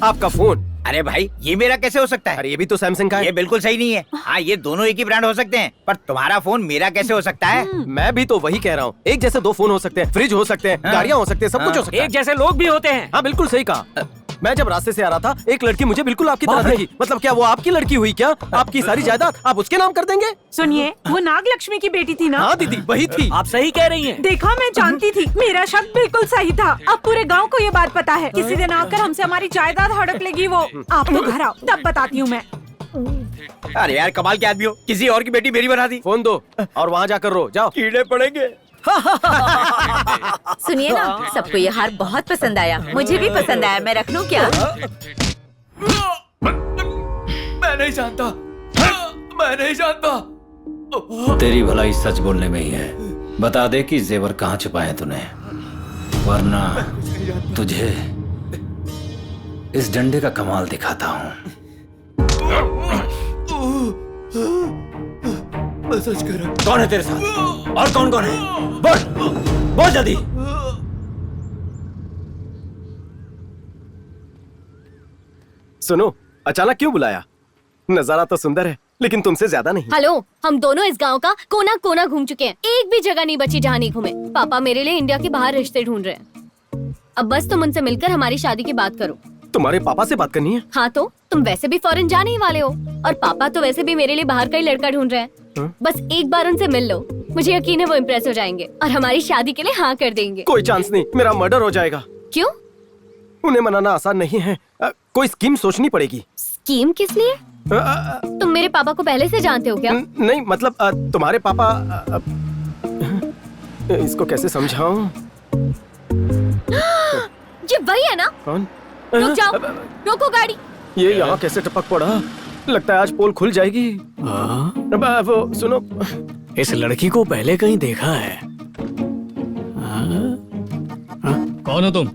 आपका फोन। अरे भाई, ये मेरा कैसे हो सकता है? अरे ये भी तो सैमसंग का है। ये बिल्कुल सही नहीं है। हाँ, ये दोनों एक ही ब्रांड हो सकते हैं, पर तुम्हारा फोन मेरा कैसे हो सकता है? मैं भी तो वही कह रहा हूँ। एक जैसे दो फोन हो सकते हैं, फ्रिज हो सकते हैं, गाड़ियाँ हो सकते हैं, सब कुछ हो सकता है। एक जैसे लोग भी होते हैं। हाँ बिल्कुल सही कहा। मैं जब रास्ते से आ रहा था, एक लड़की मुझे बिल्कुल आपकी तरह दिखी। मतलब क्या वो आपकी लड़की हुई क्या? आपकी सारी जायदाद आप उसके नाम कर देंगे? सुनिए, वो नाग लक्ष्मी की बेटी थी ना? हाँ दीदी, वही थी। आप सही कह रही हैं। देखा, मैं जानती थी। मेरा शक बिल्कुल सही था। अब पूरे गांव को ये बात पता है। किसी दिन आकर हमसे हमारी जायदाद हड़प लेगी वो। आप तो घर आओ, तब बताती हूँ मैं। अरे यार, कमाल के आदमी हो। किसी और की बेटी मेरी बना दी। फोन दो और वहाँ जाकर रो। जाओ, कीड़े पड़ेंगे। सुनिए ना, सबको ये हार बहुत पसंद आया। मुझे भी पसंद आया। मैं रख लूं क्या? मैं नहीं जानता, मैं नहीं जानता। तेरी भलाई सच बोलने में ही है। बता दे कि जेवर कहाँ छुपाए तूने, वरना तुझे इस डंडे का कमाल दिखाता हूँ। सच कर। कौन है तेरे साथ और कौन कौन है? बोल, बोल जल्दी। सुनो, अचानक क्यों बुलाया? नजारा तो सुंदर है, लेकिन तुमसे ज्यादा नहीं। हेलो, हम दोनों इस गांव का कोना कोना घूम चुके हैं। एक भी जगह नहीं बची जहाँ नहीं घूमे। पापा मेरे लिए इंडिया के बाहर रिश्ते ढूंढ रहे हैं। अब बस तुम उनसे मिलकर हमारी शादी की बात करो। तुम्हारे पापा से बात करनी है? हाँ तो तुम वैसे भी फॉरेन जाने ही वाले हो, और पापा तो वैसे भी मेरे लिए बाहर का ही लड़का ढूंढ रहे हैं। बस एक बार उनसे मिल लो, मुझे यकीन है वो इम्प्रेस हो जाएंगे और हमारी शादी के लिए हाँ कर देंगे। कोई चांस नहीं, मेरा मर्डर हो जाएगा। क्यों? उन्हें मनाना आसान नहीं है। कोई स्कीम सोचनी पड़ेगी। स्कीम किस लिए? तुम मेरे पापा को पहले से जानते हो क्या? नहीं मतलब तुम्हारे पापा इसको कैसे समझाऊं? ये वही है ना? कौन? रुक जाओ, रोको गाड़ी। ये यहाँ कैसे टपक पड़ा? लगता है आज पोल खुल जाएगी। वो सुनो, इस लड़की को पहले कहीं देखा है। कौन हो तुम?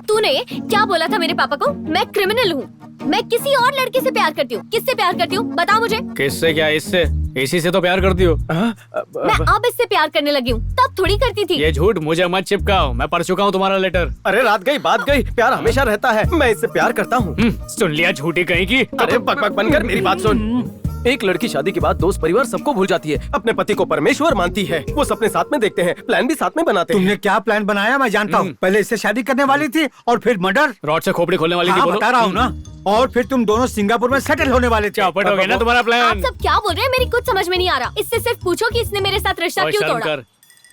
तूने क्या बोला था मेरे पापा को? मैं क्रिमिनल हूँ। मैं किसी और लड़के से प्यार करती हूँ। किससे प्यार करती हूँ बता मुझे। किससे क्या? इससे, इसी से तो प्यार करती हो। मैं अब इससे प्यार करने लगी हूँ, तब थोड़ी करती थी। ये झूठ मुझे मत चिपकाओ, मैं पढ़ चुका हूँ तुम्हारा लेटर। अरे रात गई बात गई, प्यार हमेशा रहता है। मैं इससे प्यार करता हूँ। सुन लिया झूठी कहीं की। अरे बकबक बनकर मेरी बात सुन। एक लड़की शादी के बाद दोस्त परिवार सबको भूल जाती है, अपने पति को परमेश्वर मानती है। वो सपने साथ में देखते हैं, प्लान भी साथ में बनाते हैं। तुमने क्या प्लान बनाया मैं जानता हूँ। पहले इससे शादी करने वाली थी और फिर मर्डर, रॉड से खोपड़ी खोलने वाली थी। बोलो। बता रहा हूँ ना। और फिर तुम दोनों सिंगापुर में सेटल होने वाले थे। चौपट हो गया ना तुम्हारा प्लान। आप सब क्या बोल रहे हैं? मेरी कुछ समझ में नहीं आ रहा। इससे सिर्फ पूछो कि इसने मेरे साथ रिश्ता क्यों तोड़ा।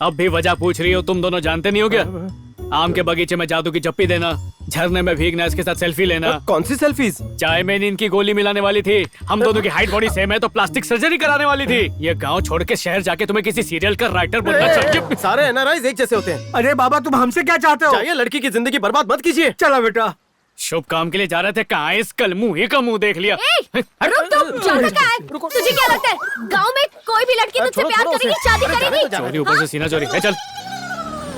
अब भी वजह पूछ रही हो? तुम दोनों जानते नहीं हो क्या? आम के बगीचे में जादू की चप्पी देना, झरने में भीगना, इसके साथ सेल्फी लेना। कौन सी सेल्फीज? चाय में नींद की गोली मिलाने वाली थी। हम दोनों की हाइट बॉडी सेम है तो प्लास्टिक सर्जरी कराने वाली थी। ये गांव छोड़ के शहर जाके तुम्हें किसी सीरियल का राइटर बनना चाहिए। सारे एनआरआईज एक जैसे होते हैं। अरे बाबा, तुम हमसे क्या चाहते हो? चाहिए लड़की की जिंदगी बर्बाद मत कीजिए। चलो बेटा। शुभ काम के लिए जा रहे थे, कहाँ इस कल मुंह का मुंह देख लिया। रुक तुम, जाना कहाँ है? तुझे क्या लगता है गाँव में कोई भी लड़की मुझसे प्यार करेगी, शादी करेगी? चोरी ऊपर से सीना चोरी। चल।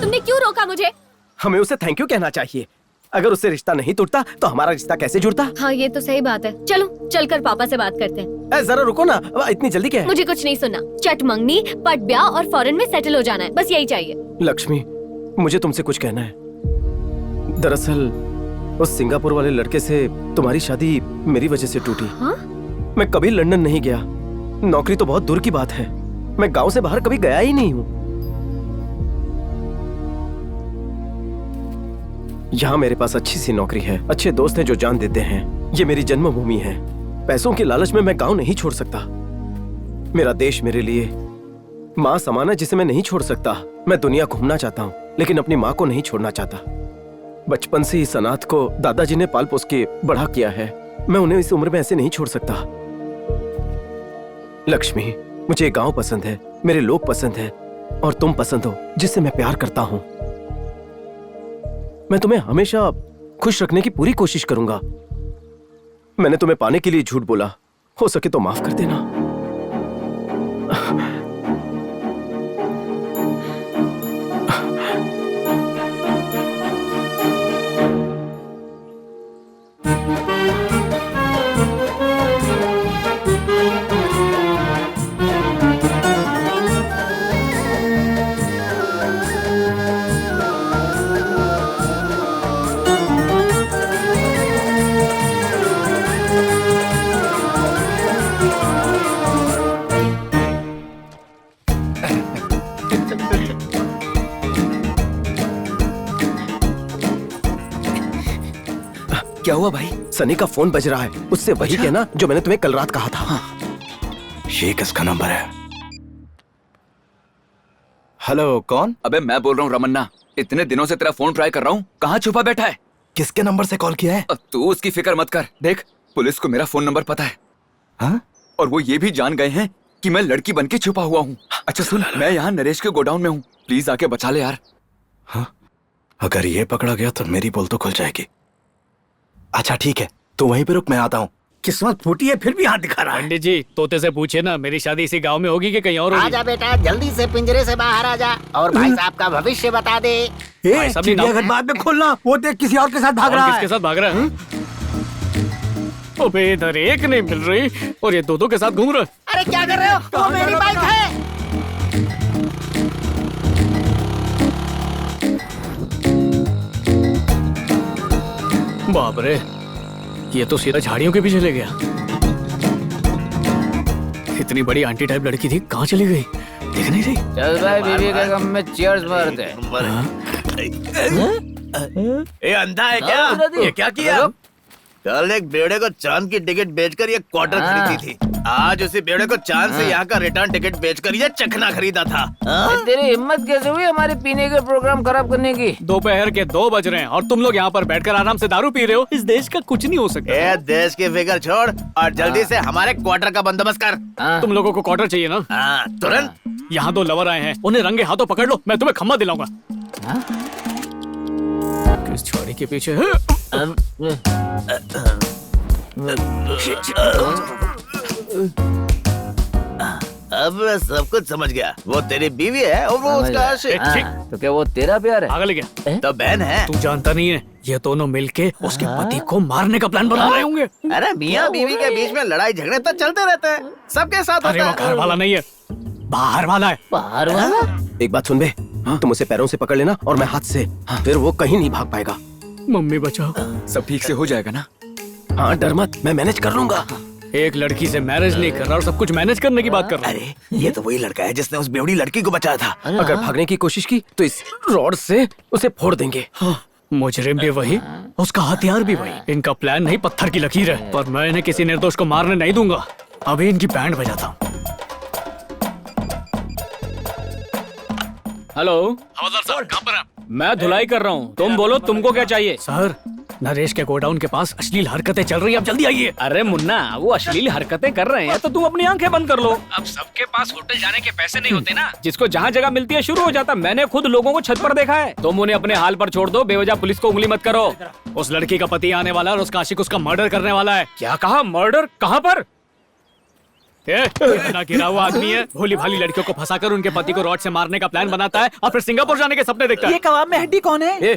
तुमने क्यों रोका मुझे? हमें उसे थैंक यू कहना चाहिए। अगर उससे रिश्ता नहीं टूटता तो हमारा रिश्ता कैसे जुड़ता? हाँ ये तो सही बात है। चलो चलकर पापा से बात करते हैं। जरा रुको ना, इतनी जल्दी क्या है? मुझे कुछ नहीं सुनना। चट मंगनी, पट ब्याह और फॉरेन में सेटल हो जाना है, बस यही चाहिए। लक्ष्मी, मुझे तुमसे कुछ कहना है। दरअसल उस सिंगापुर वाले लड़के से तुम्हारी शादी मेरी वजह से टूटी। मैं कभी लंदन नहीं गया, नौकरी तो बहुत दूर की बात है। मैं गांव से बाहर कभी गया ही नहीं हूँ। यहाँ मेरे पास अच्छी सी नौकरी है, अच्छे दोस्त हैं जो जान देते हैं। ये मेरी जन्मभूमि है। पैसों के लालच में मैं गांव नहीं छोड़ सकता। मेरा देश मेरे लिए माँ समान है जिसे मैं नहीं छोड़ सकता। मैं दुनिया घूमना चाहता हूँ लेकिन अपनी माँ को नहीं छोड़ना चाहता। बचपन से इस अनाथ को दादाजी ने पाल पोस के बड़ा किया है। मैं उन्हें इस उम्र में ऐसे नहीं छोड़ सकता। लक्ष्मी, मुझे गांव पसंद है, मेरे लोग पसंद है और तुम पसंद हो जिससे मैं प्यार करता हूं। मैं तुम्हें हमेशा खुश रखने की पूरी कोशिश करूंगा। मैंने तुम्हें पाने के लिए झूठ बोला, हो सके तो माफ कर देना। क्या हुआ भाई? सनी का फोन बज रहा है। उससे वही कहना जो मैंने तुम्हें कल रात कहा था। ये किसका नंबर है? हेलो, कौन? अबे मैं बोल रहा हूँ रमन्ना। इतने दिनों से तेरा फोन ट्राई कर रहा हूँ, कहाँ छुपा बैठा है? किसके नंबर से कॉल किया है? तू उसकी फिक्र मत कर। देख, पुलिस को मेरा फोन नंबर पता है। हाँ? और वो ये भी जान गए हैं कि मैं लड़की बन के छुपा हुआ हूँ। अच्छा सुन, मैं यहाँ नरेश के गोडाउन में हूँ, प्लीज आके बचा ले यार। हाँ? अगर ये पकड़ा गया तो मेरी बोल तो खुल जाएगी। अच्छा ठीक है, तो वहीं पे रुक, मैं आता हूँ। किस्मत फूटी है फिर भी हाथ दिखा रहा है। पंडित जी, तोते से पूछे ना, मेरी शादी इसी गांव में होगी कि कहीं और होगी? आजा बेटा, जल्दी से पिंजरे से बाहर आ जा और भाई साहब का भविष्य बता दे। चिड़ियाघर बाद में खोलना, वो देख किसी और के साथ भाग रहा है। किसके साथ भाग रहा है? अबे इधर एक नहीं मिल रही और ये दो के साथ घूम रहा है। अरे क्या कर रहे हो? वो मेरी बाइक है। बाप रे, ये तो सीधा झाड़ियों के पीछे ले गया। इतनी बड़ी आंटी टाइप लड़की थी, कहाँ चली गई? दिख नहीं रही। चल भाई, बीवी के गम में चीयर्स मारते। ये अंधा है क्या? ये क्या किया? कल एक बेवड़े को चांद की टिकट बेचकर ये क्वार्टर खरीदी थी। आज उसी बेवड़े को चांद से यहाँ का रिटर्न टिकट बेचकर ये चखना खरीदा था। तेरी हिम्मत कैसे हुई हमारे पीने के प्रोग्राम खराब करने की? दोपहर के 2 बज रहे हैं और तुम लोग यहाँ पर बैठकर आराम से दारू पी रहे हो। इस देश का कुछ नहीं हो सकता। ये देश की फिक्र छोड़ और जल्दी से हमारे क्वार्टर का बंदोबस्त कर। तुम लोगों को क्वार्टर चाहिए ना? तुरंत। यहाँ 2 लवर आए हैं, उन्हें रंगे हाथों पकड़ लो, मैं तुम्हें खम्मा दिलाऊंगा। किस छोड़ी के पीछे है? अब मैं सब कुछ समझ गया। वो तेरी बीवी है और वो उसका आशिक। तो क्या वो तेरा प्यार है? पागल क्या? तो बहन है। तू जानता नहीं है, ये दोनों मिलके उसके पति को मारने का प्लान बना रहे होंगे। अरे मियाँ बीवी के बीच में लड़ाई झगड़े तो चलते रहते हैं, सबके साथ अरे वो घर वाला नहीं है, बाहर वाला है। बाहर वाला? एक बात सुन बे, तुम उसे पैरों से पकड़ लेना और मैं हाथ से, फिर वो कहीं नहीं भाग पाएगा। मम्मी बचाओ। सब ठीक से हो जाएगा ना? हाँ डर मत, मैं मैनेज कर लूंगा। एक लड़की से मैरिज नहीं कर रहा और सब कुछ मैनेज करने की बात कर रहा है। अरे ये तो वही लड़का है जिसने उस बेवड़ी लड़की को बचाया था। अगर भागने की कोशिश की तो इस रॉड से उसे फोड़ देंगे। मुजरिम भी वही, उसका हथियार भी वही। इनका प्लान नहीं, पत्थर की लकीर है, पर मैं इन्हें किसी निर्दोष को मारने नहीं दूंगा। अभी इनकी बैंड बजाता हूँ। हेलो हवलदार साहब, कहाँ पर हैं? मैं धुलाई कर रहा हूँ, तुम बोलो तुमको क्या चाहिए? सर, नरेश के गोडाउन के पास अश्लील हरकतें चल रही हैं, आप जल्दी आइए। अरे मुन्ना, वो अश्लील हरकतें कर रहे हैं तो तुम अपनी आंखें बंद कर लो। अब सबके पास होटल जाने के पैसे नहीं होते ना, जिसको जहाँ जगह मिलती है शुरू हो जाता। मैंने खुद लोगों को छत पर देखा है। तुम उन्हें अपने हाल पर छोड़ दो, बेवजह पुलिस को उंगली मत करो। उस लड़की का पति आने वाला है और उसका आशिक उसका मर्डर करने वाला है। क्या कहा? मर्डर? कहाँ पर? इतना गिरा हुआ आदमी है, भोली भाली लड़कियों को फंसाकर उनके पति को रॉड से मारने का प्लान बनाता है और फिर सिंगापुर जाने के सपने देखता है। ये कबाब में हड्डी कौन है?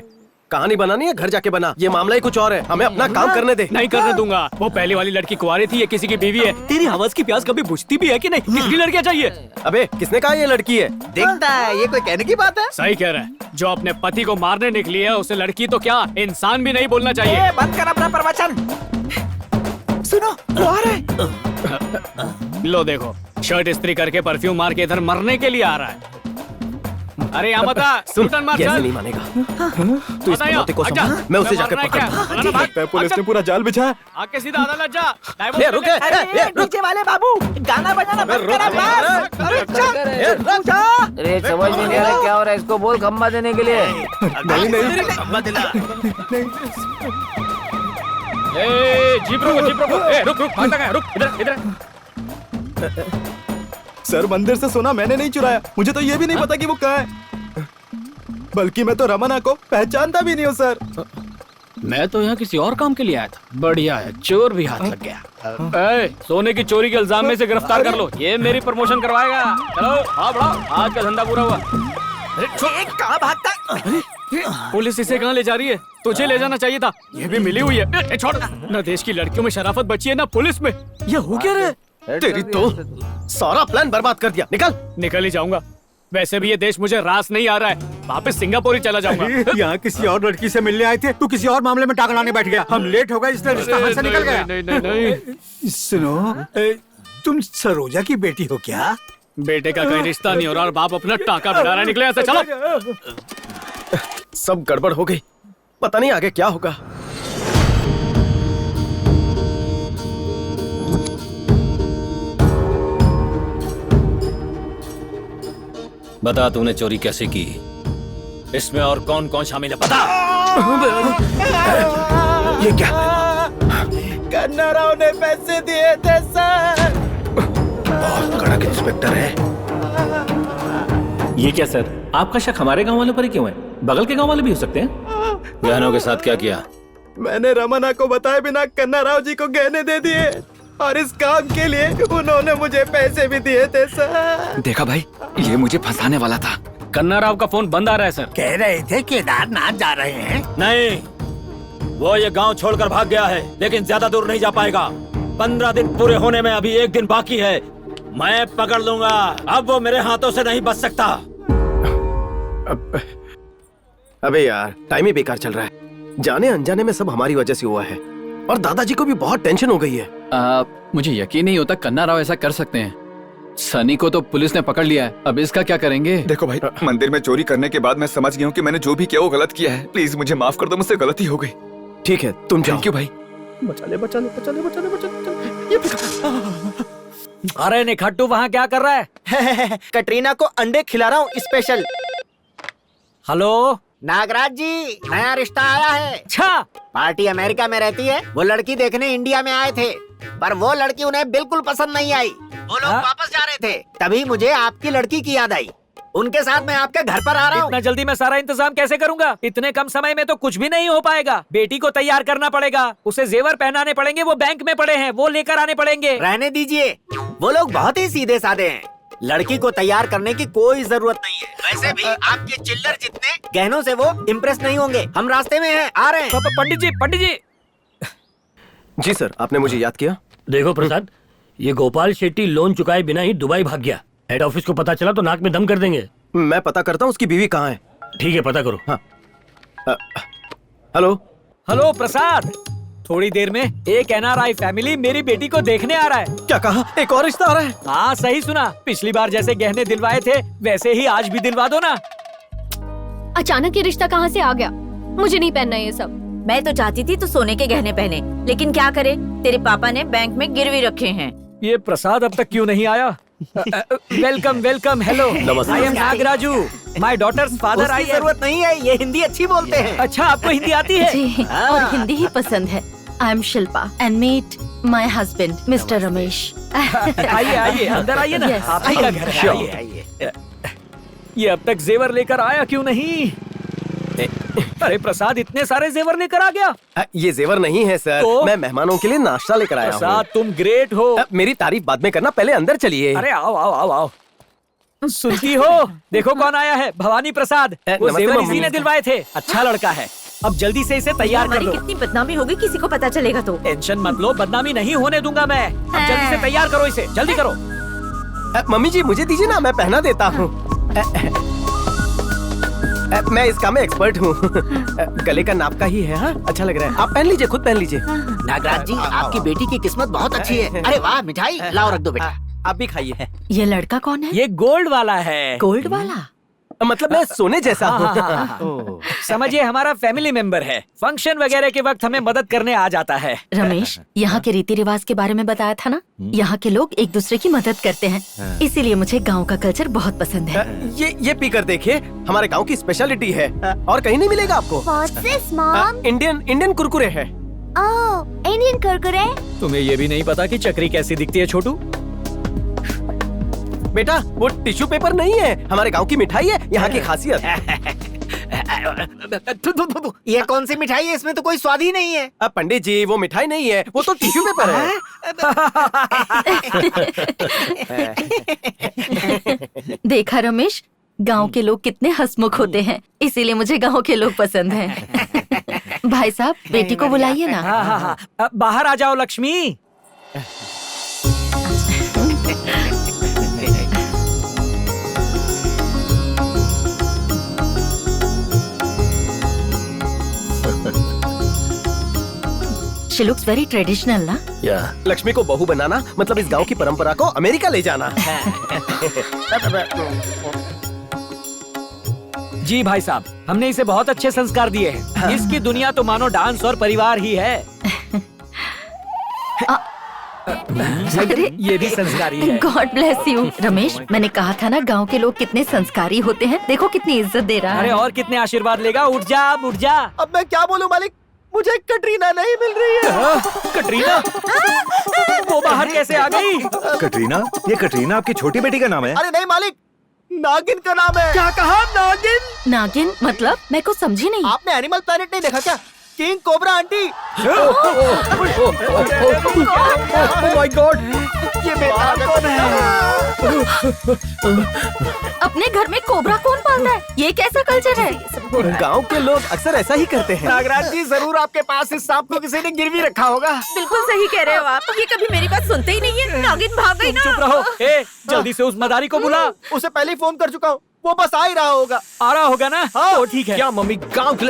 कहानी बनानी है, घर जाके बना। ये मामला ही कुछ और है, हमें अपना काम करने दे। नहीं करने दूंगा। वो पहली वाली लड़की कुंवारी थी, ये किसी की बीवी है। तेरी हवस की प्यास कभी बुझती भी है कि नहीं? किसकी लड़कियां चाहिए? अबे किसने कहा ये लड़की है? दिखता है, ये कोई कहने की बात है? सही कह रहा है। जो अपने पति को मारने निकली है उसे लड़की तो क्या इंसान भी नहीं बोलना चाहिए। बंद कर अपना प्रवचन। सुनो, वो आ रहा है। लो देखो, शर्ट इस्त्री करके परफ्यूम मार के इधर मरने के लिए आ रहा है। अरे यहाँ मत आ, सुन, रिटर्न मार ये ऐसे चल। नहीं मानेगा। तू इस बताइए, पनौती को आजा। संभाल, मैं उसे जाकर मारना है क्या? पकड़ता मारना भाग। हूँ। पुलिस ने पूरा जाल बिछाया। आके सीधा अदालत जा। डाइवोर्स ए, रुक, ले ले। ए, नीचे वाले बाबू गाना बजाना बंद करा बस। अरे समझ में नहीं आ रहा क्या हो रहा है, इसको बोल खम्बा देने के लिए। नहीं खम्बा दिला। जीप रोको। रुक भागता कहाँ है? रुक इधर। सर मंदिर से सोना मैंने नहीं चुराया, मुझे तो ये भी नहीं पता कि वो कहाँ है। बल्कि मैं तो रमना को पहचानता भी नहीं हूँ सर। मैं तो यहाँ किसी और काम के लिए आया था। बढ़िया है, चोर भी हाथ लग गया। सोने की चोरी के इल्जाम में से गिरफ्तार कर लो, ये मेरी प्रमोशन करवाएगा। चलो हाँ बढ़ाओ, आज का धंधा पूरा हुआ। कहाँ भागता? पुलिस इसे कहाँ ले जा रही है? तुझे ले जाना चाहिए था, ये भी मिली हुई है। छोड़ ना, देश की लड़कियों में शराफत बची है ना पुलिस में। ये हो क्या रे? तेरी तो सारा प्लान बर्बाद कर दिया। निकल ही जाऊंगा। वैसे भी ये देश मुझे रास नहीं आ रहा है, वापस सिंगापुर ही चला जाऊंगा। यहाँ किसी और लड़की से मिलने आए थे, तू किसी और मामले में टांग अड़ाने बैठ गया। हम लेट हो गए इसलिए रिश्ता हाथ से निकल गया। नहीं। सुनो, तुम सरोजा की बेटी हो क्या? बेटे का कोई रिश्ता नहीं हो रहा और बाप अपना टाका बढ़ाना निकले ऐसे। चलो। सब गड़बड़ हो गई, पता नहीं आगे क्या होगा। बता तूने चोरी कैसे की? इसमें और कौन कौन शामिल है बता। ये क्या? कन्ना राव ने पैसे दिए थे सर। बहुत कड़क इंस्पेक्टर है। ये क्या सर, आपका शक हमारे गांव वालों पर ही क्यों है? बगल के गांव वाले भी हो सकते हैं। बहनों के साथ क्या किया? मैंने रमना को बताए बिना कन्ना राव जी को गहने दे दिए और इस काम के लिए उन्होंने मुझे पैसे भी दिए थे सर। देखा भाई, ये मुझे फंसाने वाला था। कन्ना राव का फोन बंद आ रहा है सर। कह रहे थे केदारनाथ जा रहे हैं। नहीं, वो ये गांव छोड़कर भाग गया है, लेकिन ज्यादा दूर नहीं जा पाएगा। 15 दिन पूरे होने में अभी 1 दिन बाकी है। मैं पकड़ लूंगा, अब वो मेरे हाथों से नहीं बच सकता। अबे यार, टाइम ही बेकार चल रहा है। जाने अनजाने में सब हमारी वजह से हुआ है और दादाजी को भी बहुत टेंशन हो गई है। मुझे यकीन नहीं होता कन्ना राव ऐसा कर सकते हैं। सनी को तो पुलिस ने पकड़ लिया है, अब इसका क्या करेंगे? देखो भाई, मंदिर में चोरी करने के बाद मैं समझ गया हूँ कि मैंने जो भी किया वो गलत किया है। प्लीज मुझे माफ कर दो, मुझसे गलती हो गई। ठीक है, तुम जाओ। थैंक यू भाई। अरे निखट्टू वहाँ क्या कर रहा है? कटरीना को अंडे खिला रहा हूँ स्पेशल। हेलो नागराज जी, नया रिश्ता आया है। अच्छा, पार्टी अमेरिका में रहती है, वो लड़की देखने इंडिया में आए थे, पर वो लड़की उन्हें बिल्कुल पसंद नहीं आई। वो लोग वापस जा रहे थे, तभी मुझे आपकी लड़की की याद आई। उनके साथ मैं आपके घर पर आ रहा हूँ। इतना जल्दी मैं सारा इंतजाम कैसे करूंगा? इतने कम समय में तो कुछ भी नहीं हो पाएगा। बेटी को तैयार करना पड़ेगा, उसे जेवर पहनाने पड़ेंगे, वो बैंक में पड़े हैं, वो लेकर आने पड़ेंगे। रहने दीजिए, वो लोग बहुत ही सीधे साधे हैं। लड़की को तैयार करने की कोई जरूरत नहीं है। वैसे भी आपके चिल्लर जितने गहनों से वो इम्प्रेस नहीं होंगे। हम रास्ते में हैं, आ रहे हैं। पंडित जी। जी सर, आपने मुझे याद किया। देखो प्रसाद, ये गोपाल शेट्टी लोन चुकाए बिना ही दुबई भाग गया। हेड ऑफिस को पता चला तो नाक में दम कर देंगे। मैं पता करता हूँ उसकी बीवी कहाँ है। ठीक है, पता करो। हाँ। हेलो प्रसाद, थोड़ी देर में एक NRI फैमिली मेरी बेटी को देखने आ रहा है। क्या कहा? एक और रिश्ता आ रहा है? हाँ सही सुना, पिछली बार जैसे गहने दिलवाए थे वैसे ही आज भी दिलवा दो ना। अचानक ये रिश्ता कहाँ से आ गया? मुझे नहीं पहनना ये सब। मैं तो चाहती थी तू सोने के गहने पहने, लेकिन क्या करे, तेरे पापा ने बैंक में गिरवी रखे हैं। ये प्रसाद अब तक क्यों नहीं आया? Welcome, hello, I am Nagaraju, my daughter's father. I जरूरत नहीं है, ये हिंदी अच्छी बोलते हैं। अच्छा, आपको हिंदी आती है? जी, और हिंदी ही पसंद है। I am Shilpa and meet my husband mister Ramesh. आइए अंदर आइए ना। आप ही का घर है, आइए। ये अब तक जेवर लेकर आया क्यों नहीं? अरे प्रसाद, इतने सारे जेवर लेकर आ गया। ये जेवर नहीं है सर, तो? मैं मेहमानों के लिए नाश्ता लेकर आया हूँ। प्रसाद, तुम ग्रेट हो। मेरी तारीफ बाद में करना, पहले अंदर चलिए। अरे आओ। सुनती हो, देखो कौन आया है, भवानी प्रसाद। वो जेवर इसी ने दिलवाए थे। अच्छा लड़का है, अब जल्दी से इसे तैयार कर दो। कितनी बदनामी होगी किसी को पता चलेगा तो। टेंशन मत लो, बदनामी नहीं होने दूंगा मैं। अब जल्दी से तैयार करो इसे, जल्दी करो। मम्मी जी, मुझे दीजिए ना, मैं पहना देता हूँ। मैं इस काम में एक्सपर्ट हूँ। गले का नाप का ही है। हाँ, अच्छा लग रहा है। आप पहन लीजिए, खुद पहन लीजिए। नागराज जी, आपकी बेटी की किस्मत बहुत अच्छी है। अरे वाह, मिठाई लाओ, रख दो बेटा। आप भी खाइए। ये लड़का कौन है? ये गोल्ड वाला है। गोल्ड वाला? मतलब मैं सोने जैसा हाँ। हूँ। समझिए हमारा फैमिली मेंबर है। फंक्शन वगैरह के वक्त हमें मदद करने आ जाता है। रमेश, यहाँ के रीति रिवाज के बारे में बताया था ना, यहाँ के लोग एक दूसरे की मदद करते हैं, इसीलिए मुझे गांव का कल्चर बहुत पसंद है। ये पीकर देखिए, हमारे गांव की स्पेशलिटी है और कहीं नहीं मिलेगा आपको। What's this, Mom? Indian Kurkure है। Oh, Indian Kurkure? तुम्हें ये भी नहीं पता कि चक्री कैसी दिखती है छोटू? बेटा वो टिश्यू पेपर नहीं है, हमारे गांव की मिठाई है, यहाँ की खासियत। ये कौन सी मिठाई है? इसमें तो कोई स्वाद ही नहीं है। अब पंडित जी वो मिठाई नहीं है, वो तो टिश्यू पेपर है। देखा रमेश, गांव के लोग कितने हंसमुख होते हैं, इसीलिए मुझे गांव के लोग पसंद हैं। भाई साहब, बेटी को बुलाइए ना। हाँ, बाहर आ जाओ Lakshmi. She looks very traditional ना? लक्ष्मी को बहू बनाना मतलब इस गांव की परंपरा को अमेरिका ले जाना। जी भाई साहब, हमने इसे बहुत अच्छे संस्कार दिए हैं। इसकी दुनिया तो मानो डांस और परिवार ही है। ये भी संस्कारी है। God bless you. रमेश, मैंने कहा था ना गांव के लोग कितने संस्कारी होते हैं। देखो कितनी इज्जत दे रहा है। अरे और कितने आशीर्वाद लेगा। उठ जा अब, उठ जा। अब मैं क्या बोलूं मालिक, मुझे कटरीना नहीं मिल रही है। कटरीना? वो बाहर कैसे आ गई? कटरीना? ये कटरीना आपकी छोटी बेटी का नाम है? अरे नहीं मालिक, नागिन का नाम है। क्या कहा? नागिन? नागिन मतलब? मैं कुछ समझी नहीं। आपने एनिमल प्लैनेट नहीं देखा क्या? King cobra aunty. Oh my God, ये बेटा कौन है? अपने घर में कोबरा कौन पालता है? ये कैसा कल्चर है? गांव के लोग अक्सर ऐसा ही करते हैं। नागराज जी, जरूर आपके पास इस सांप को किसी ने गिरवी रखा होगा। बिल्कुल सही कह रहे हो आप। ये कभी मेरी बात सुनते ही नहीं है। नागिन भाग गई ना। चुप रहो। ए, जल्दी से उस मदारी को बुला। उसे पहले ही फोन कर चुका हूँ, वो बस आ ही रहा होगा। आ रहा होगा ना? हाँ। तो ठीक है। क्या मम्मी गांव की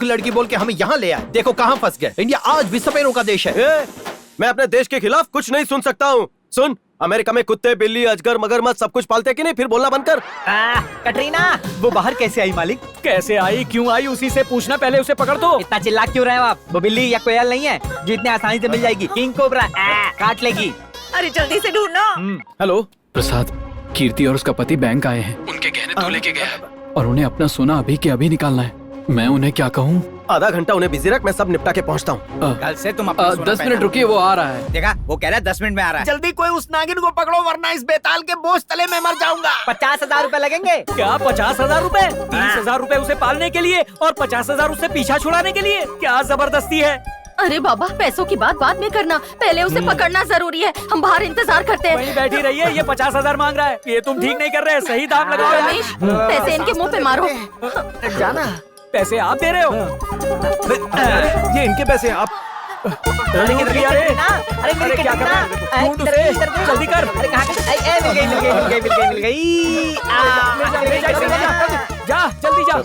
लड़की बोल के हमें यहाँ ले आए? देखो कहाँ फंस गए। इंडिया आज भी सपेरों का देश है। मैं अपने देश के खिलाफ कुछ नहीं सुन सकता हूँ। सुन, अमेरिका में कुत्ते, बिल्ली, अजगर, मगरमच्छ सब कुछ पालते कि नहीं? फिर बोलना बंद कर। कटरीना, वो बाहर कैसे आई मालिक? कैसे आई, क्यों आई, उसी से पूछना। पहले उसे पकड़ दो। इतना चिल्ला क्यों रहे हो आप? वो बिल्ली या कोयल नहीं है जो इतने आसानी से मिल जाएगी। किंग कोबरा काट लेगी। अरे जल्दी से ढूंढो। हेलो प्रसाद, कीर्ति और उसका पति बैंक आए हैं। उनके गहने तो लेके गए और उन्हें अपना सोना अभी के अभी निकालना है। मैं उन्हें क्या कहूँ? आधा घंटा उन्हें बिजी रख, मैं सब निपटा के पहुँचता हूँ। कल से तुम अपना सोना 10 मिनट रुकिए, वो आ रहा है। देखा, वो कह रहा है 10 मिनट में आ रहा है। जल्दी कोई उस नागिन को पकड़ो, वरना इस बेताल के बोझ तले में मर जाऊंगा। 50,000 रुपए लगेंगे। क्या 50,000 रुपए? 30,000 रुपए उसे पालने के लिए और 50,000 उससे पीछा छुड़ाने के लिए? क्या जबरदस्ती है। अरे बाबा, पैसों की बात बाद में करना, पहले उसे पकड़ना जरूरी है। हम बाहर इंतजार करते हैं। वहीं बैठी रहिए। ये 50,000 मांग रहा है। ये तुम ठीक नहीं कर रहे। सही दाम लगाओ। रमेश, पैसे इनके मुंह पे मारो। जाना। पैसे आप दे रहे हो? ये इनके पैसे आप। अरे मेरी क्या कर रहा है? ढूंढ उसे, जल्दी कर। अरे कहाँ मिल गई। जा जल्दी जा।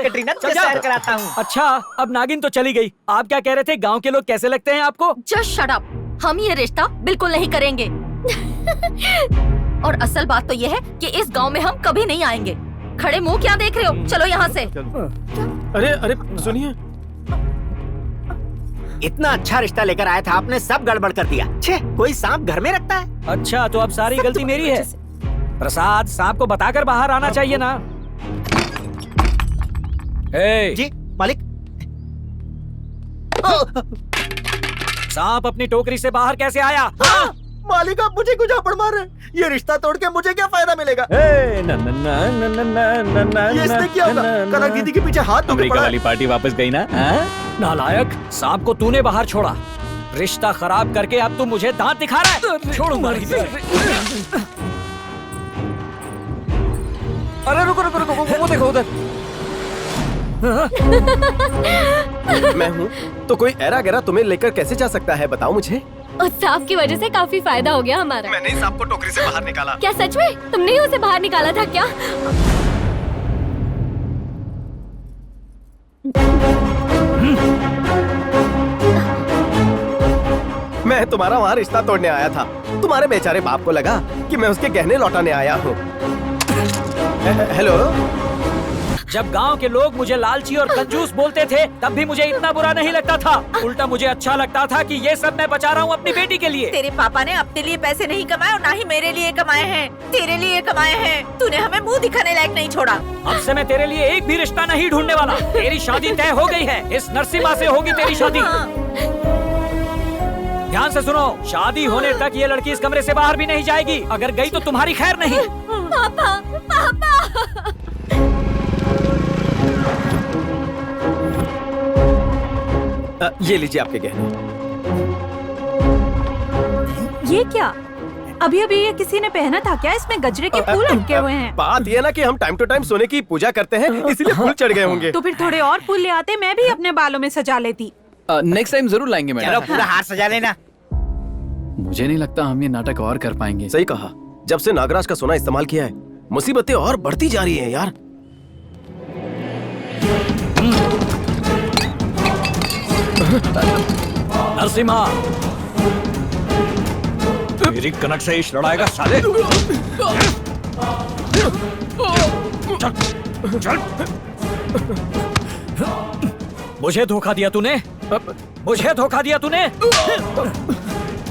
कटरीना, सैर कराता हूँ। अच्छा, अब नागिन तो चली गई। आप क्या कह रहे थे? गांव के लोग कैसे लगते हैं आपको? Just shut up. हम ये रिश्ता बिल्कुल नहीं करेंगे। और असल बात तो ये है कि इस गांव में हम कभी नहीं आएंगे। खड़े मुंह क्या देख रहे हो? चलो यहाँ से। अरे सुनिए, इतना अच्छा रिश्ता लेकर आया था, आपने सब गड़बड़ कर दिया। छे, कोई सांप घर में रखता है? अच्छा, तो अब सारी गलती मेरी है। प्रसाद, सांप को बताकर बाहर आना चाहिए ना। जी मालिक। सांप अपनी टोकरी से बाहर कैसे आया? मालिक, आप मुझे कुछ झापड़ मार रहे हैं। ये रिश्ता तोड़ के मुझे क्या फायदा मिलेगा? ये इसने क्या होगा? कनक दीदी के पीछे हाथ धोके पड़ा है। पार्टी वापस गई ना? नालायक, सांप को तूने बाहर छोड़ा, रिश्ता खराब करके अब तू मुझे दांत दिखा रहा है। छोड़ूंगा नहीं। अरे रुको, वो देखो उधर। मैं हूँ तो कोई एरा गैरा तुम्हें लेकर कैसे जा सकता है? बताओ मुझे। उस सांप की वजह से काफी फायदा हो गया हमारा। मैंने इस सांप को टोकरी से बाहर निकाला। क्या सच में? तुमने ही उसे बाहर निकाला था क्या? मैं तुम्हारा वहाँ रिश्ता तोड़ने आया था। तुम्हारे बेचारे बाप को लगा कि मैं उसके गहने लौटाने आया हूँ। हेलो। जब गांव के लोग मुझे लालची और कंजूस बोलते थे तब भी मुझे इतना बुरा नहीं लगता था। उल्टा मुझे अच्छा लगता था कि ये सब मैं बचा रहा हूँ अपनी बेटी के लिए। तेरे पापा ने अपने लिए पैसे नहीं कमाए और ना ही मेरे लिए कमाए हैं, तेरे लिए कमाए हैं। तूने हमें मुंह दिखाने लायक नहीं छोड़ा। अब से मैं तेरे लिए एक भी रिश्ता नहीं ढूंढने वाला। तेरी शादी तय हो गई है, इस नरसिम्हा से होगी तेरी शादी। ध्यान से सुनो, शादी होने तक ये लड़की इस कमरे से बाहर भी नहीं जाएगी। अगर गई तो तुम्हारी खैर नहीं। पापा पापा ये लीजिए आपके गहने। ये क्या? अभी अभी ये किसी ने पहना था क्या? इसमें गजरे के फूल लटके हुए हैं। बात ये ना कि हम टाइम टू टाइम सोने की पूजा करते हैं, इसीलिए फूल चढ़ गए होंगे। तो फिर थोड़े और फूल ले आते, मैं भी अपने बालों में सजा लेती। नेक्स्ट टाइम जरूर लाएंगे मैडम। चलो पूरा हार सजा लेना। मुझे नहीं लगता हम ये नाटक और कर पाएंगे। सही कहा, जब से नागराज का सोना इस्तेमाल किया है मुसीबतें और बढ़ती जा रही हैं यार। नरसिम्हा, मेरी कनक से इश लड़ाएगा साले। चल, चल। मुझे धोखा दिया तूने, मुझे धोखा दिया तूने।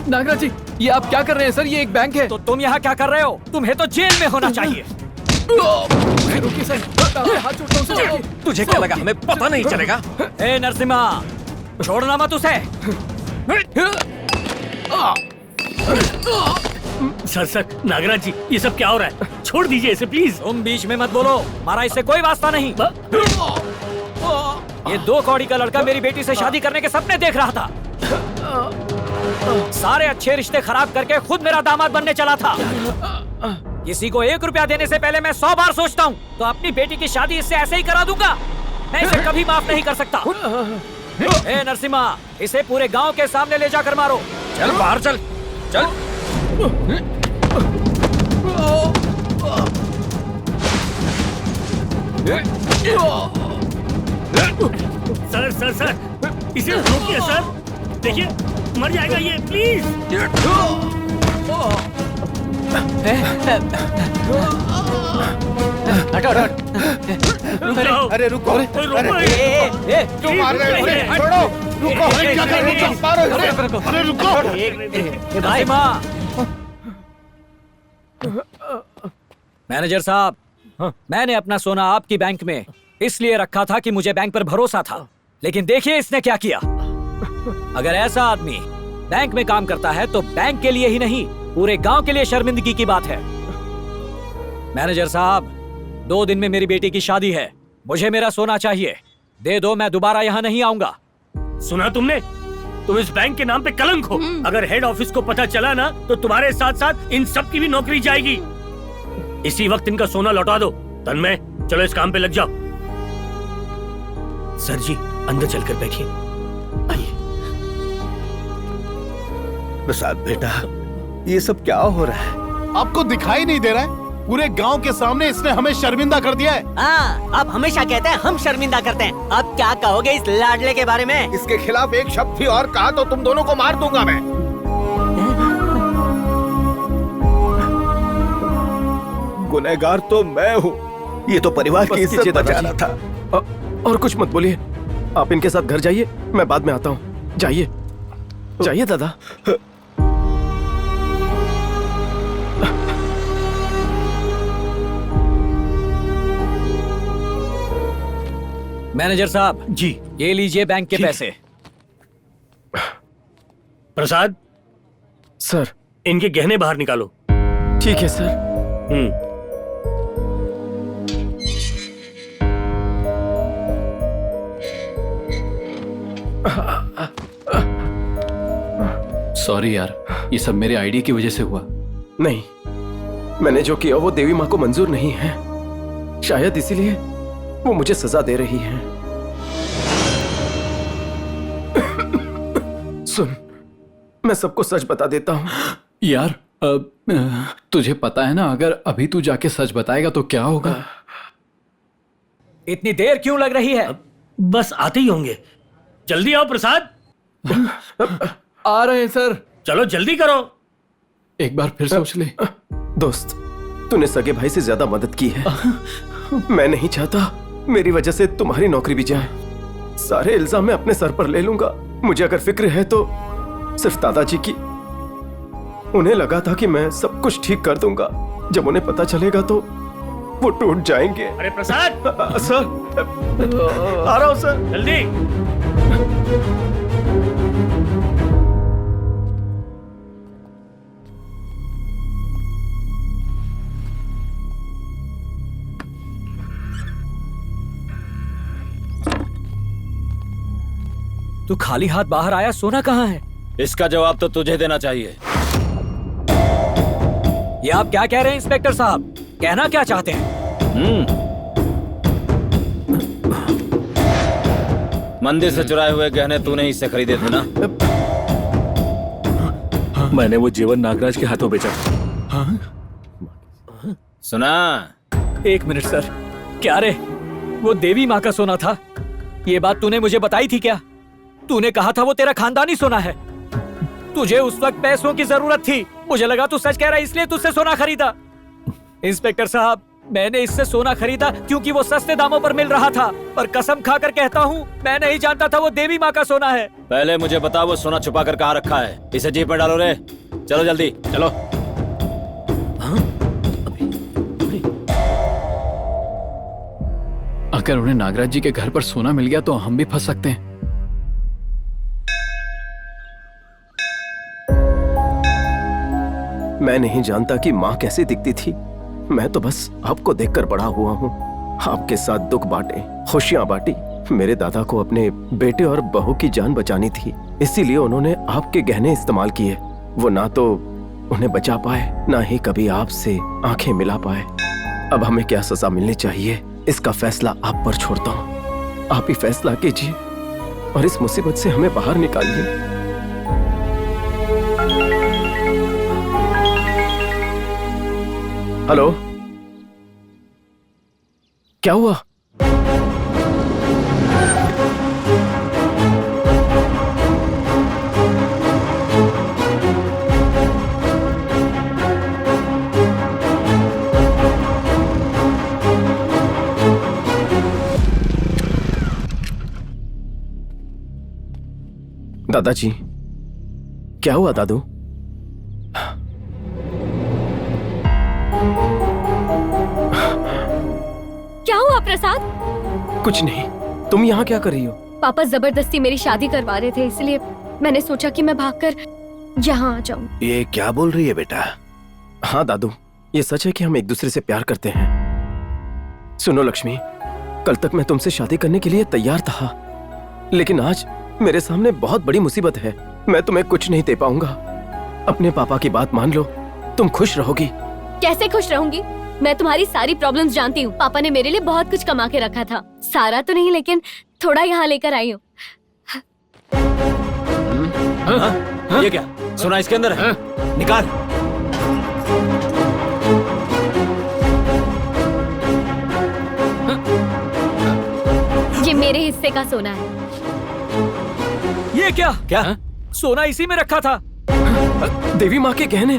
नागराज जी, ये आप क्या कर रहे हैं सर? ये एक बैंक है। तो तुम यहाँ क्या कर रहे हो? तुम्हें तो जेल में होना चाहिए। रुकिए सर, हाथ छोड़ता हूं सर। तुझे क्या लगा हमें पता नहीं चलेगा? ए नरसिम्हा, छोड़ना मत उसे। सर नागराज जी, ये सब क्या हो रहा है? छोड़ दीजिए इसे प्लीज। तुम बीच में मत बोलो, हमारा इससे कोई वास्ता नहीं। ये 2 कौड़ी का लड़का मेरी बेटी से शादी करने के सपने देख रहा था। सारे अच्छे रिश्ते खराब करके खुद मेरा दामाद बनने चला था। किसी को 1 रुपया देने से पहले मैं 100 बार सोचता हूँ, तो अपनी बेटी की शादी इससे ऐसे ही करा दूंगा। मैं इसे कभी माफ नहीं कर सकता। ए नरसिम्हा, इसे पूरे गांव के सामने ले जाकर मारो। चल बाहर चल, चल। सर इसे रोकिए सर। देखिए मर जाएगा ये, प्लीज। हटो हटो। अरे रुको, क्यों मार रहे हो? छोड़ो, रुको। क्या कर रहे हो? मारो इसे। अरे रुको। भाई माँ। मैनेजर साहब, मैंने अपना सोना आपकी बैंक में इसलिए रखा था कि मुझे बैंक पर भरोसा था, लेकिन देखिए इसने क्या किया। अगर ऐसा आदमी बैंक में काम करता है तो बैंक के लिए ही नहीं, पूरे गांव के लिए शर्मिंदगी की बात है। मैनेजर साहब, 2 दिन में मेरी बेटी की शादी है, मुझे मेरा सोना चाहिए। दे दो, मैं दोबारा यहाँ नहीं आऊंगा। सुना तुमने? तुम इस बैंक के नाम पे कलंक हो। अगर हेड ऑफिस को पता चला ना तो तुम्हारे साथ साथ इन सब की भी नौकरी जाएगी। इसी वक्त इनका सोना लौटा दो। तन्मय, चलो इस काम पे लग जाओ। सर जी, अंदर चलकर बैठिए। आइए। प्रसाद बेटा, ये सब क्या हो रहा है? आपको दिखाई नहीं दे रहा है? पूरे गांव के सामने इसने हमें शर्मिंदा कर दिया है। हाँ, आप हमेशा कहते हैं हम शर्मिंदा करते हैं। अब क्या कहोगे इस लाडले के बारे में? इसके खिलाफ एक शब्द भी और कहा तो तुम दोनों को मार दूंगा मैं। गुनहगार तो मैं हूँ, ये तो परिवार की इज्जत बचाना था। और कुछ मत बोलिए, आप इनके साथ घर जाइए, मैं बाद में आता हूँ। जाइए जाइए दादा। मैनेजर साहब जी, ये लीजिए बैंक के पैसे। प्रसाद सर, इनके गहने बाहर निकालो। ठीक है सर। सॉरी यार, ये सब मेरे आइडिया की वजह से हुआ। नहीं, मैंने जो किया वो देवी माँ को मंजूर नहीं है, शायद इसीलिए वो मुझे सजा दे रही है। सुन, मैं सबको सच बता देता हूँ। यार, तुझे पता है ना, अगर अभी तू जाके सच बताएगा तो क्या होगा? इतनी देर क्यों लग रही है? बस आते ही होंगे। जल्दी आओ प्रसाद। आ रहे हैं सर। चलो जल्दी करो। एक बार फिर सोच ले। दोस्त, तूने सगे भाई से ज्यादा मदद की है। मैं नहीं चाहता मेरी वजह से तुम्हारी नौकरी भी जाए। सारे इल्जाम मैं अपने सर पर ले लूंगा। मुझे अगर फिक्र है तो सिर्फ दादाजी की। उन्हें लगा था कि मैं सब कुछ ठीक कर दूंगा। जब उन्हें पता चलेगा तो वो टूट जाएंगे। अरे प्रसाद! सर, आ रहा हूं सर। जल्दी। तू खाली हाथ बाहर आया, सोना कहाँ है? इसका जवाब तो तुझे देना चाहिए। ये आप क्या कह रहे हैं इंस्पेक्टर साहब? कहना क्या चाहते हैं? मंदिर से चुराए हुए गहने तूने ही इससे खरीदे थे ना? मैंने वो जीवन नागराज के हाथों बेचा था। सुना? 1 मिनट सर। क्या रे, वो देवी माँ का सोना था? ये बात तूने मुझे बताई थी क्या? तूने कहा था वो तेरा खानदानी सोना है। तुझे उस वक्त पैसों की जरूरत थी। मुझे लगा तू सच कह रहा है, इसलिए तुझसे सोना खरीदा। इंस्पेक्टर साहब, मैंने इससे सोना खरीदा क्योंकि वो सस्ते दामों पर मिल रहा था, पर कसम खाकर कहता हूँ मैं नहीं जानता था वो देवी माँ का सोना है। पहले मुझे बता वो सोना छुपा कर कहाँ रखा है। इसे जीप में डालो रे। चलो जल्दी चलो। अगर उन्हें नागराज जी के घर पर सोना मिल गया तो हम भी फंस सकते हैं। मैं नहीं जानता कि माँ कैसी दिखती थी। मैं तो बस आपको देखकर बड़ा हुआ हूँ। आपके साथ दुख बांटे, खुशियां बांटी। मेरे दादा को अपने बेटे और बहू की जान बचानी थी, इसीलिए उन्होंने आपके गहने इस्तेमाल किए। वो ना तो उन्हें बचा पाए, ना ही कभी आपसे आंखें मिला पाए। अब हमें क्या सजा मिलनी चाहिए, इसका फैसला आप पर छोड़ता हूँ। आप ही फैसला कीजिए और इस मुसीबत से हमें बाहर निकालिए। हेलो, क्या हुआ? दादाजी, क्या हुआ दादू? क्या हुआ प्रसाद? कुछ नहीं। तुम यहाँ क्या कर रही हो? पापा जबरदस्ती मेरी शादी करवा रहे थे, इसलिए मैंने सोचा कि मैं भागकर यहाँ आ जाऊँ। ये क्या बोल रही है बेटा? हाँ दादू, ये सच है कि हम एक दूसरे से प्यार करते हैं। सुनो लक्ष्मी, कल तक मैं तुमसे शादी करने के लिए तैयार था, लेकिन आज मेरे सामने बहुत बड़ी मुसीबत है। मैं तुम्हें कुछ नहीं दे पाऊंगा। अपने पापा की बात मान लो, तुम खुश रहोगी। कैसे खुश रहूंगी? मैं तुम्हारी सारी प्रॉब्लम्स जानती हूँ। पापा ने मेरे लिए बहुत कुछ कमा के रखा था। सारा तो नहीं, लेकिन थोड़ा यहाँ लेकर आई हूँ। ये क्या? सोना इसके अंदर है। निकाल। ये मेरे हिस्से का सोना है। ये क्या? क्या? सोना इसी में रखा था। देवी माँ के गहने।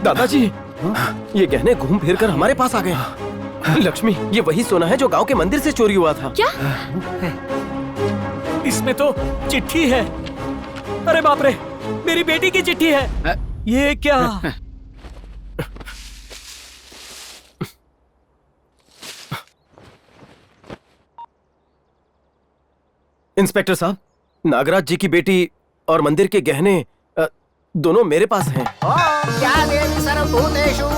दादाजी, ये गहने घूम फिर कर हमारे पास आ गए। लक्ष्मी, ये वही सोना है जो गांव के मंदिर से चोरी हुआ था। क्या? इसमें तो चिट्ठी है। अरे बाप रे, मेरी बेटी की चिट्ठी है। ये क्या? इंस्पेक्टर साहब, नागराज जी की बेटी और मंदिर के गहने दोनों मेरे पास हैं। ओम या देवी सर्वभूतेषु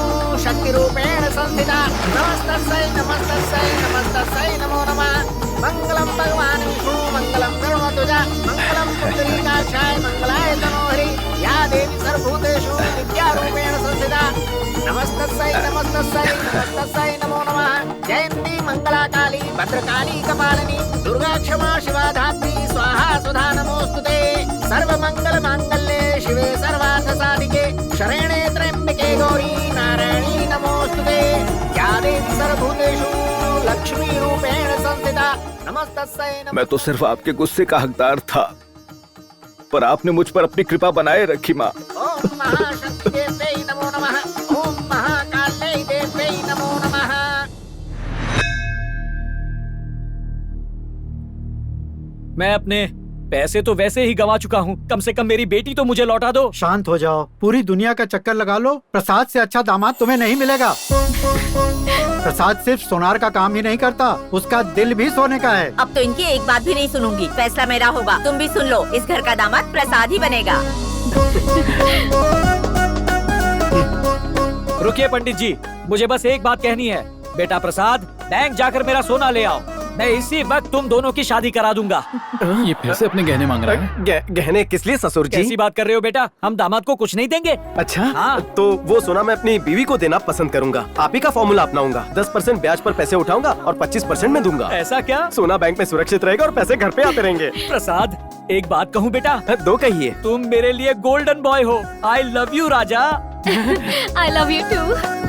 शक्तिरूपेण संस्थिता नमस्तस्यै नमस्तस्यै नमस्तस्यै नमो नमः। मंगलम भगवान विष्णु मंगलम गरुड़ध्वजा मंगलम पुंडरीकाक्षाय मंगलाय तनोहरि। या देवी सर्वभूतेषु विद्यारूपेण संस्थिता नमस्तस्यै नमस्तस्यै नमस्तस्यै नमो नमः। जयंती मंगला काली भद्रकाली कपालिनी दुर्गा क्षमा शिवा धात्री स्वाहा सुधा नमोस्तुते। सर्वमंगल मांगल्ये शिवे सर्वार्थ साधिके शरणे त्र्यंबके गौरी नारायणी नमोस्तुते। या देवी सर्वभूतेषु लक्ष्मी रूपेण संस्थिता नमस्तस्यै नमः। मैं तो सिर्फ आपके गुस्से का हकदार था, पर आपने मुझ पर अपनी कृपा बनाए रखी माँ। ओम महाशक्ति देव्यै नमो नमः। ओम महाकाल्यै देव्यै मैं अपने पैसे तो वैसे ही गंवा चुका हूँ, कम से कम मेरी बेटी तो मुझे लौटा दो। शांत हो जाओ, पूरी दुनिया का चक्कर लगा लो, प्रसाद से अच्छा दामाद तुम्हें नहीं मिलेगा। प्रसाद सिर्फ सोनार का काम ही नहीं करता, उसका दिल भी सोने का है। अब तो इनकी एक बात भी नहीं सुनूंगी, फैसला मेरा होगा। तुम भी सुन लो, इस घर का दामाद प्रसाद ही बनेगा। रुकिए पंडित जी, मुझे बस एक बात कहनी है। बेटा प्रसाद, बैंक जाकर मेरा सोना ले आओ, मैं इसी वक्त तुम दोनों की शादी करा दूंगा। ये फिर से अपने गहने मांग रहा है। गहने किस लिए ससुर जी? कैसी बात कर रहे हो बेटा, हम दामाद को कुछ नहीं देंगे। अच्छा हाँ। तो वो सोना मैं अपनी बीवी को देना पसंद करूंगा। आप ही का फॉर्मूला अपनाऊंगा, 10% ब्याज पर पैसे उठाऊंगा और 25% में दूंगा। ऐसा क्या? सोना बैंक में सुरक्षित रहेगा और पैसे घर पे आते रहेंगे। प्रसाद, एक बात कहूँ बेटा? दो कहिए। तुम मेरे लिए गोल्डन बॉय हो। I love you Raja. I love you too.